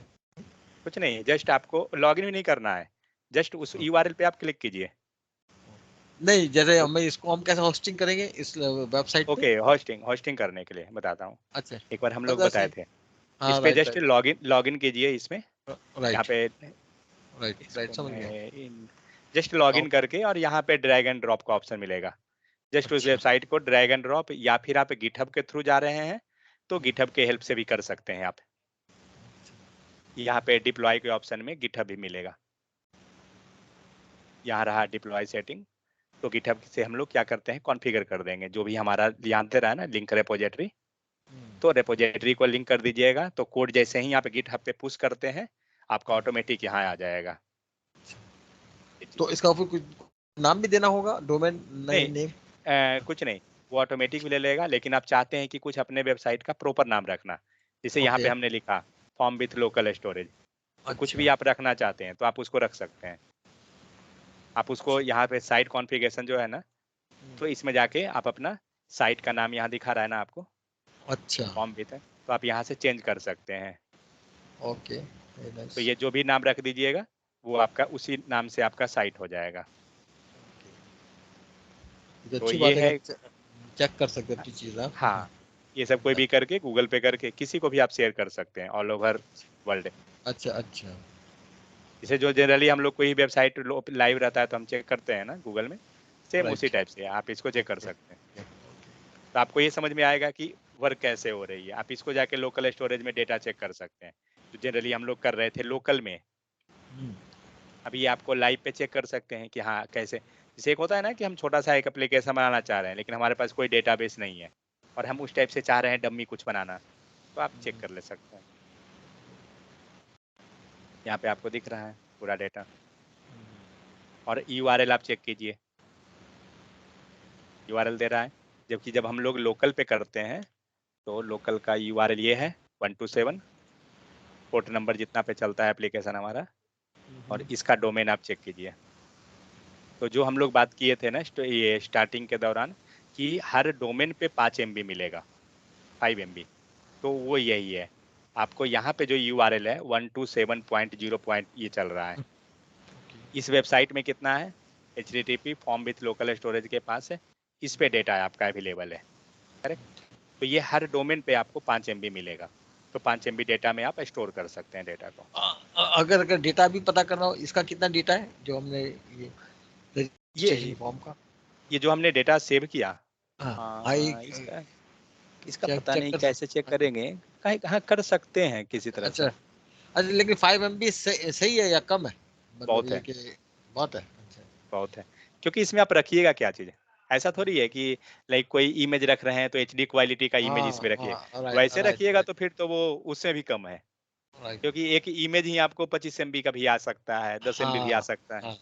[SPEAKER 1] कुछ नहीं, जस्ट आपको लॉगिन भी नहीं करना है, जस्ट उस URL पे आप क्लिक कीजिए।
[SPEAKER 4] नहीं, जैसे हम इसको हम कैसे होस्टिंग करेंगे इस वेबसाइट पे।
[SPEAKER 1] ओके, होस्टिंग करने के लिए बताता हूँ।
[SPEAKER 4] अच्छा
[SPEAKER 1] एक बार हम लोग
[SPEAKER 4] बस ऐसे
[SPEAKER 1] बताए
[SPEAKER 4] ही।
[SPEAKER 1] थे, इस
[SPEAKER 4] हाँ
[SPEAKER 1] पे
[SPEAKER 4] राइट
[SPEAKER 1] जस्ट लॉगिन कीजिए इसमें, यहाँ
[SPEAKER 4] राइट
[SPEAKER 1] पे
[SPEAKER 4] राइट
[SPEAKER 1] इसको
[SPEAKER 4] समझ गया।
[SPEAKER 1] मैं जस्ट लॉगिन
[SPEAKER 4] ओके
[SPEAKER 1] करके और यहाँ पे ड्रैग एंड ड्रॉप का ऑप्शन मिलेगा। जस्ट उस
[SPEAKER 4] अच्छा
[SPEAKER 1] वेबसाइट को ड्रैग एंड ड्रॉप, या फिर आप गिटहब के थ्रू जा रहे हैं तो गिटहब के हेल्प से भी कर सकते हैं आप। यहाँ पे डिप्लॉय के ऑप्शन में गिटहब भी मिलेगा, यहाँ रहा डिप्लॉय सेटिंग। तो गिटहब से हम लोग क्या करते हैं, कॉन्फ़िगर कर देंगे जो भी हमारा यहाँ पे रहा ना लिंक रेपोजिटरी, तो रेपोजिटरी को लिंक कर दीजिएगा, तो कोड जैसे ही आप गिटहब पे पुश करते हैं आपका ऑटोमेटिक यहाँ आ जाएगा।
[SPEAKER 4] तो इसका फिर कुछ नाम भी देना होगा, डोमेन
[SPEAKER 1] नहीं
[SPEAKER 4] नेम।
[SPEAKER 1] कुछ नहीं, वो ऑटोमेटिक ले लेगा, लेकिन आप चाहते हैं कि कुछ अपने वेबसाइट का प्रॉपर नाम रखना, जैसे यहाँ पे
[SPEAKER 4] ओके
[SPEAKER 1] हमने लिखा फॉर्म विथ लोकल स्टोरेज, तो कुछ भी
[SPEAKER 4] अच्छा
[SPEAKER 1] आप रखना चाहते हैं तो आप उसको रख सकते हैं। आप उसको यहाँ पे साइट कॉन्फ़िगरेशन जो है ना, तो इसमें जाके आप अपना साइट का नाम यहाँ दिखा रहा है ना आपको,
[SPEAKER 4] अच्छा
[SPEAKER 1] फॉर्म विथ है, तो आप यहाँ से चेंज कर सकते हैं।
[SPEAKER 4] ओके
[SPEAKER 1] तो ये जो भी नाम रख दीजिएगा वो आपका उसी नाम से आपका साइट हो जाएगा। तो
[SPEAKER 4] अच्छी
[SPEAKER 1] ये
[SPEAKER 4] बात है
[SPEAKER 1] है,
[SPEAKER 4] कि चेक कर सकते हैं अपनी चीज आप।
[SPEAKER 1] हाँ ये सब कोई भी करके गूगल पे करके किसी को भी आप शेयर कर सकते हैं ऑल ओवर वर्ल्ड।
[SPEAKER 4] अच्छा अच्छा
[SPEAKER 1] जैसे जो जनरली हम लोग कोई वेबसाइट लाइव रहता है तो हम चेक करते हैं ना गूगल में, सेम उसी
[SPEAKER 4] राइट
[SPEAKER 1] टाइप से आप इसको चेक कर
[SPEAKER 4] ओके
[SPEAKER 1] सकते हैं। तो आपको ये समझ में आएगा कि वर्क कैसे हो रही है। आप इसको जाके लोकल स्टोरेज में डेटा चेक कर सकते हैं, जो जनरली हम लोग कर रहे थे लोकल में, अभी आपको लाइव पे चेक कर सकते हैं कि हाँ कैसे। जैसे एक होता है ना कि हम छोटा सा एक एप्लीकेशन बनाना चाह रहे हैं लेकिन हमारे पास कोई डेटाबेस नहीं है और हम उस टाइप से चाह रहे हैं डम्मी कुछ बनाना, तो आप चेक कर ले सकते हैं। यहाँ पे आपको दिख रहा है पूरा डेटा, और URL आप चेक कीजिए, URL दे रहा है, जबकि जब हम लोग लोकल पे करते हैं तो लोकल का URL ये है 127, पोर्ट नंबर जितना पे चलता है एप्लीकेशन हमारा, और इसका डोमेन आप चेक कीजिए। तो जो हम लोग बात किए थे ना ये स्टार्टिंग के दौरान कि हर डोमेन पे 5 MB मिलेगा, 5 MB, तो वो यही है। आपको यहाँ पे जो URL है 127.0. ये चल रहा है, इस वेबसाइट में कितना है, HTTP form with local storage के पास है, इस पे डेटा आपका अवेलेबल है, करेक्ट। तो ये हर डोमेन पे आपको 5 MB मिलेगा, तो 5 MB डेटा में आप स्टोर कर सकते हैं डेटा को।
[SPEAKER 4] अगर डेटा भी पता करना हो, इसका कितना डेटा है जो हमने ये स्टेजिंग फॉर्म का।
[SPEAKER 1] ये जो हमने डेटा सेव किया,
[SPEAKER 4] हाँ
[SPEAKER 1] इसका इसका
[SPEAKER 4] चेक
[SPEAKER 1] पता
[SPEAKER 4] चेक
[SPEAKER 1] नहीं
[SPEAKER 4] कर
[SPEAKER 1] कैसे चेक करेंगे, कहीं हाँ कर सकते हैं किसी तरह से।
[SPEAKER 4] अच्छा अच्छा, लेकिन 5 MB सही है या कम है? मतलब
[SPEAKER 1] बहुत
[SPEAKER 4] ये
[SPEAKER 1] है।
[SPEAKER 4] कि बहुत है। अच्छा
[SPEAKER 1] बहुत है, क्योंकि इसमें आप रखिएगा क्या चीज, ऐसा थोड़ी है कि लाइक कोई इमेज रख रहे हैं तो HD क्वालिटी का इमेज इसमें रखिए,
[SPEAKER 4] हाँ राइट
[SPEAKER 1] वैसे
[SPEAKER 4] राइट
[SPEAKER 1] रखिएगा तो फिर तो वो उससे भी कम है,
[SPEAKER 4] राइट।
[SPEAKER 1] क्योंकि एक इमेज ही आपको 25 MB का भी आ सकता है, 10 MB भी आ
[SPEAKER 4] हाँ
[SPEAKER 1] सकता है।
[SPEAKER 4] हाँ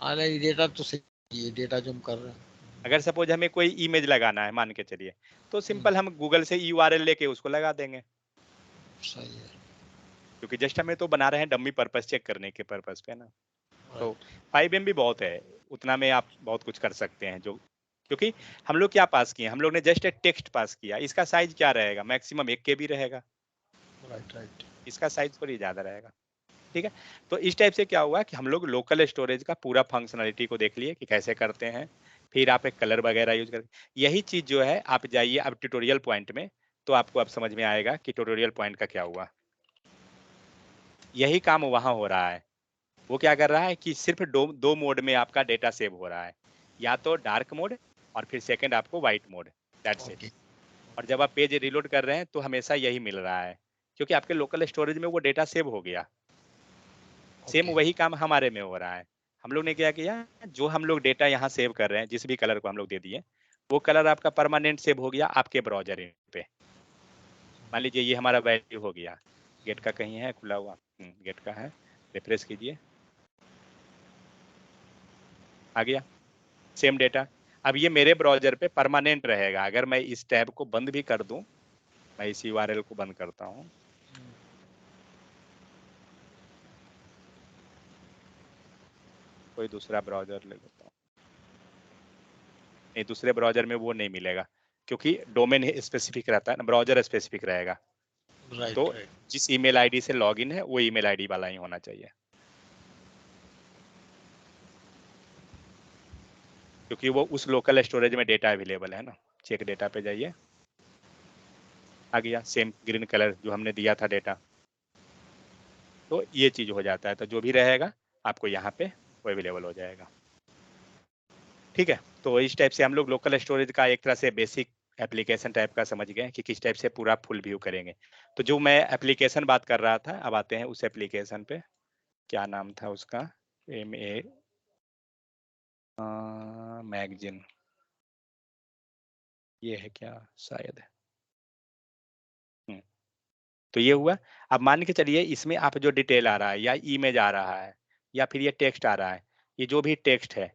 [SPEAKER 4] हाँ, नहीं डेटा तो सही है, ये डेटा जो हम कर रहे हैं।
[SPEAKER 1] अगर सपोज हमें कोई इमेज लगाना है मान के चलिए, तो सिंपल हम गूगल से URL लेके उसको लगा देंगे,
[SPEAKER 4] सही है
[SPEAKER 1] क्योंकि जस्ट हमें तो बना रहे हैं डम्मी पर्पस, चेक करने के पर्पस पे ना। तो
[SPEAKER 4] राइट
[SPEAKER 1] 5 MB बहुत है, उतना में आप बहुत कुछ कर सकते हैं। जो क्योंकि हम लोग क्या पास किए, हम लोग ने जस्ट एक टेक्स्ट पास किया, इसका साइज क्या रहेगा, मैक्सिमम 1 KB रहेगा,
[SPEAKER 4] राइट राइट।
[SPEAKER 1] इसका साइज थोड़ी ज्यादा रहेगा। ठीक है, तो इस टाइप से क्या हुआ कि हम लोग लोकल स्टोरेज का पूरा फंक्शनलिटी को देख लिए कि कैसे करते हैं। फिर आप एक कलर वगैरह यूज कर, यही चीज जो है आप जाइए अब ट्यूटोरियल पॉइंट में, तो आपको अब समझ में आएगा कि ट्यूटोरियल पॉइंट का क्या हुआ। यही काम वहां हो रहा है। वो क्या कर रहा है कि सिर्फ दो मोड में आपका डेटा सेव हो रहा है, या तो डार्क मोड और फिर सेकंड आपको white mode, that's it.
[SPEAKER 4] Okay
[SPEAKER 1] और जब आप पेज रिलोड कर रहे हैं तो हमेशा यही मिल रहा है, क्योंकि आपके लोकल स्टोरेज में वो डेटा सेव हो गया। सेम
[SPEAKER 4] ओके
[SPEAKER 1] वही काम हमारे में हो रहा है। हम लोग ने क्या किया, जो हम लोग डेटा यहाँ सेव कर रहे हैं, जिस भी कलर को हम लोग दे दिए, वो कलर आपका परमानेंट सेव हो गया आपके ब्राउजर पे। मान लीजिए ये हमारा वैल्यू हो गया, गेट का कहीं है खुला हुआ, गेट का है, रिफ्रेश कीजिए, आ गया सेम डेटा। अब ये मेरे ब्राउजर पे परमानेंट रहेगा, अगर मैं इस टैब को बंद भी कर दूं, मैं इस URL को बंद करता हूं, कोई दूसरा ब्राउजर ले लेता हूं, नहीं दूसरे ब्राउजर में वो नहीं मिलेगा, क्योंकि डोमेन स्पेसिफिक रहता है ना, ब्राउजर स्पेसिफिक रहेगा।
[SPEAKER 4] राइट
[SPEAKER 1] तो
[SPEAKER 4] राइट
[SPEAKER 1] जिस ईमेल आईडी से लॉगिन है वो ईमेल आईडी वाला ही होना चाहिए, क्योंकि वो उस लोकल स्टोरेज में डेटा अवेलेबल है ना। चेक डेटा पे जाइए, आ गया सेम ग्रीन कलर जो हमने दिया था डेटा। तो ये चीज हो जाता है, तो जो भी रहेगा आपको यहाँ पे वो अवेलेबल हो जाएगा। ठीक है, तो इस टाइप से हम लोग लोकल स्टोरेज का एक तरह से बेसिक एप्लीकेशन टाइप का समझ गए कि किस टाइप से पूरा फुल व्यू करेंगे। तो जो मैं एप्लीकेशन बात कर रहा था, अब आते हैं उस एप्लीकेशन पे, क्या नाम था उसका, MA मैगजीन, ये है क्या शायद। हम्म, तो ये हुआ। अब मान के चलिए इसमें आप जो डिटेल आ रहा है, या इमेज आ रहा है, या फिर ये टेक्स्ट आ रहा है, ये जो भी टेक्स्ट है,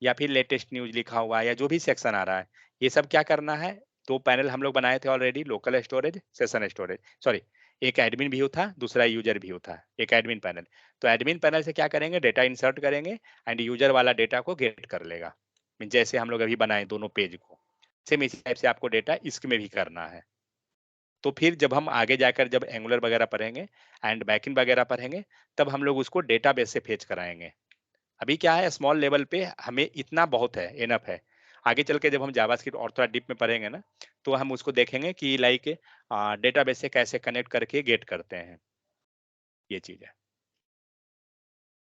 [SPEAKER 1] या फिर लेटेस्ट न्यूज लिखा हुआ है, या जो भी सेक्शन आ रहा है, ये सब क्या करना है। दो पैनल हम लोग बनाए थे already, local storage, session storage, sorry, एक एडमिन व्यू था, दूसरा यूजर व्यू था, एक एडमिन पैनल। तो एडमिन पैनल से क्या करेंगे, डेटा इंसर्ट करेंगे एंड यूजर वाला डेटा को गेट कर लेगा। जैसे हम लोग अभी बनाए दोनों पेज को, सेम इसी टाइप से आपको डेटा इसमें भी करना है। तो फिर जब हम आगे जाकर जब एंगुलर वगैरह पढ़ेंगे एंड बैकएंड वगैरह पढ़ेंगे, तब हम लोग उसको डेटाबेस से फेच कराएंगे। अभी क्या है, स्मॉल लेवल पे हमें इतना बहुत है, इनफ है। आगे चल के जब हम जावास्क्रिप्ट और थोड़ा डीप में पढ़ेंगे ना, तो हम उसको देखेंगे कि लाइक डेटाबेस से कैसे कनेक्ट करके गेट करते हैं, ये चीज है।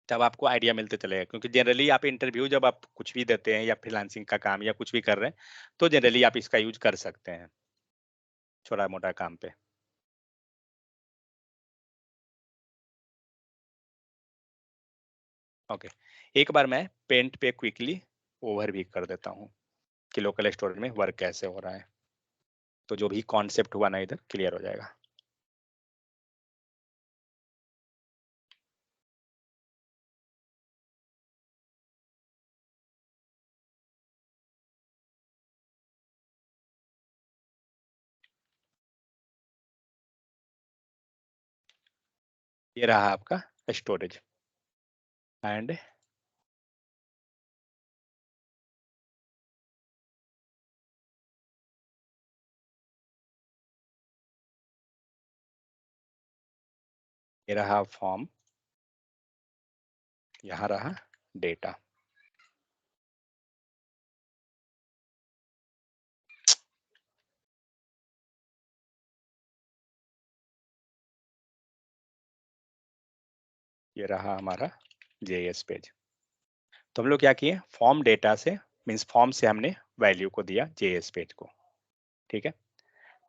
[SPEAKER 1] तब आपको आइडिया मिलते चलेगा, क्योंकि जनरली आप इंटरव्यू जब आप कुछ भी देते हैं या फ्रीलांसिंग का काम या कुछ भी कर रहे हैं, तो जनरली आप इसका यूज कर सकते हैं छोटा मोटा काम पे। ओके, एक बार मैं पेंट पे क्विकली ओवर भी कर देता हूँ कि लोकल स्टोरेज में वर्क कैसे हो रहा है, तो जो भी कॉन्सेप्ट हुआ ना इधर क्लियर हो जाएगा। ये रहा आपका स्टोरेज एंड ये रहा फॉर्म, यहाँ रहा डेटा। ये रहा हमारा JS पेज। तो हम लोग क्या किए, फॉर्म डेटा से मीन्स फॉर्म से हमने वैल्यू को दिया जेएस पेज को, ठीक है।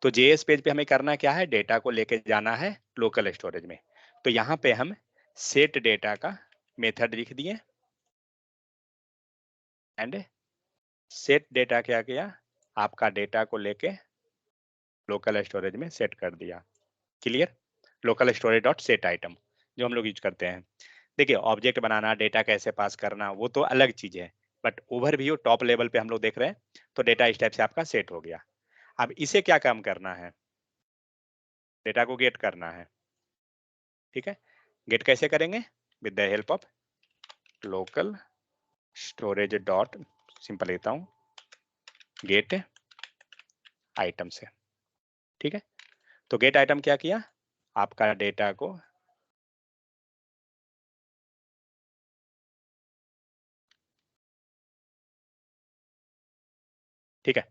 [SPEAKER 1] तो जेएस पेज पे हमें करना क्या है, डेटा को लेके जाना है लोकल स्टोरेज में। तो यहाँ पे हम सेट डेटा का मेथड लिख दिए एंड सेट डेटा क्या किया, आपका डेटा को लेके लोकल स्टोरेज में सेट कर दिया। Clear, local storage dot set item जो हम लोग यूज करते हैं। देखिए ऑब्जेक्ट बनाना, डेटा कैसे पास करना वो तो अलग चीज है, बट ओवरव्यू टॉप लेवल पे हम लोग देख रहे हैं। तो डेटा इस टाइप से आपका सेट हो गया। अब इसे क्या काम करना है, डेटा को गेट करना है, ठीक है। गेट कैसे करेंगे, with the help of local storage dot, simple लेता हूं, गेट आइटम से, ठीक है। तो गेट आइटम क्या किया, आपका डेटा को ठीक है,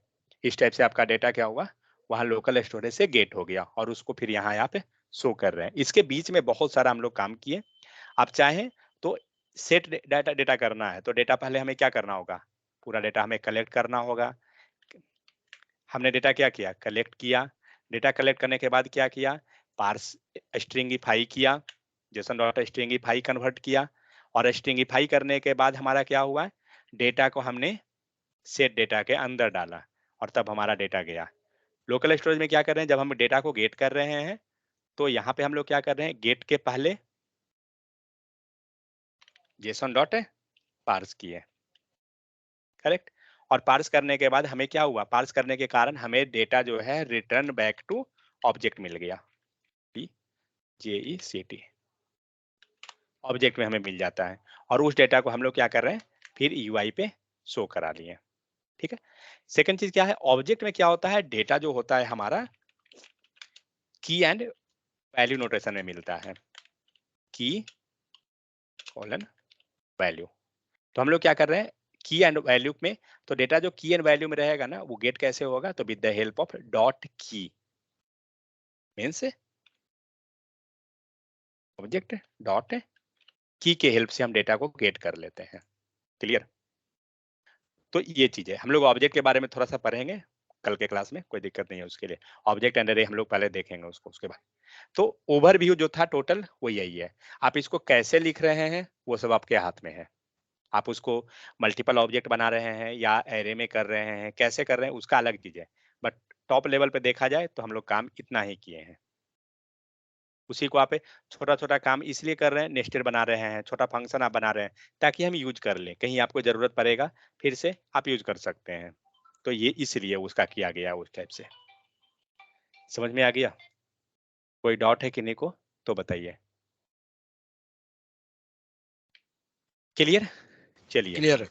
[SPEAKER 1] इस टाइप से आपका डेटा क्या हुआ, वहां लोकल स्टोरेज से गेट हो गया और उसको फिर यहाँ पे शो कर रहे हैं। इसके बीच में बहुत सारा हम लोग काम किए। आप चाहें तो सेट डेटा करना है तो डेटा पहले हमें क्या करना होगा, पूरा डेटा हमें कलेक्ट करना होगा। हमने डेटा क्या किया, कलेक्ट किया। डेटा कलेक्ट करने के बाद क्या किया, पार्स स्ट्रिंगिफाई किया, जेसन डॉट स्ट्रिंगिफाई कन्वर्ट किया। और स्ट्रिंगिफाई करने के बाद हमारा क्या हुआ, डेटा को हमने सेट डेटा के अंदर डाला और तब हमारा डेटा गया। लोकल स्टोरेज में क्या कर रहे हैं, जब हम डेटा को गेट कर रहे हैं तो यहाँ पे हम लोग क्या कर रहे हैं, गेट के पहले जेसन डॉट पार्स किए, करेक्ट। और पार्स करने के बाद हमें क्या हुआ, पार्स करने के कारण हमें डेटा जो है रिटर्न बैक टू ऑब्जेक्ट मिल गया, JECT ऑब्जेक्ट में हमें मिल जाता है। और उस डेटा को हम लोग क्या कर रहे हैं, फिर UI पे शो करा लिए, ठीक है। सेकंड चीज क्या है, ऑब्जेक्ट में क्या होता है, डेटा जो होता है हमारा की एंड वैल्यू नोटेशन में मिलता है, की कॉलन वैल्यू। तो हम लोग क्या कर रहे हैं, की एंड वैल्यू में, तो डेटा जो की एंड वैल्यू में रहेगा ना वो गेट कैसे होगा, तो with the help of dot की मीन्स ऑब्जेक्ट डॉट की के हेल्प से हम डेटा को गेट कर लेते हैं। क्लियर, तो ये चीज है। हम लोग ऑब्जेक्ट के बारे में थोड़ा सा पढ़ेंगे कल के क्लास में, कोई दिक्कत नहीं है उसके लिए। ऑब्जेक्ट एंड अरे हम लोग पहले देखेंगे उसको, उसके बाद तो ओवरव्यू जो था टोटल वो यही है। आप इसको कैसे लिख रहे हैं वो सब आपके हाथ में है। आप उसको मल्टीपल ऑब्जेक्ट बना रहे हैं या एरे में कर रहे हैं, कैसे कर रहे हैं उसका अलग चीज है, बट टॉप लेवल पे देखा जाए तो हम लोग काम इतना ही किए हैं। उसी को आप छोटा छोटा काम इसलिए कर रहे हैं, नेस्टेड बना रहे हैं, छोटा फंक्शन आप बना रहे हैं ताकि हम यूज कर लें, कहीं आपको जरूरत पड़ेगा फिर से आप यूज कर सकते हैं। तो ये इसलिए उसका किया गया उस टाइप से। समझ में आ गया, कोई डाउट है किन्हीं को तो बताइए। क्लियर, चलिए
[SPEAKER 4] क्लियर है।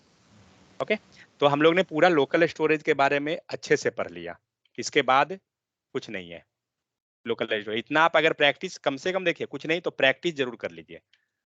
[SPEAKER 1] ओके। तो हम लोग ने पूरा लोकल स्टोरेज के बारे में अच्छे से पढ़ लिया। इसके बाद कुछ नहीं है लोकल स्टोरेज। इतना आप अगर प्रैक्टिस कम से कम देखिए, कुछ नहीं तो प्रैक्टिस जरूर कर लीजिए।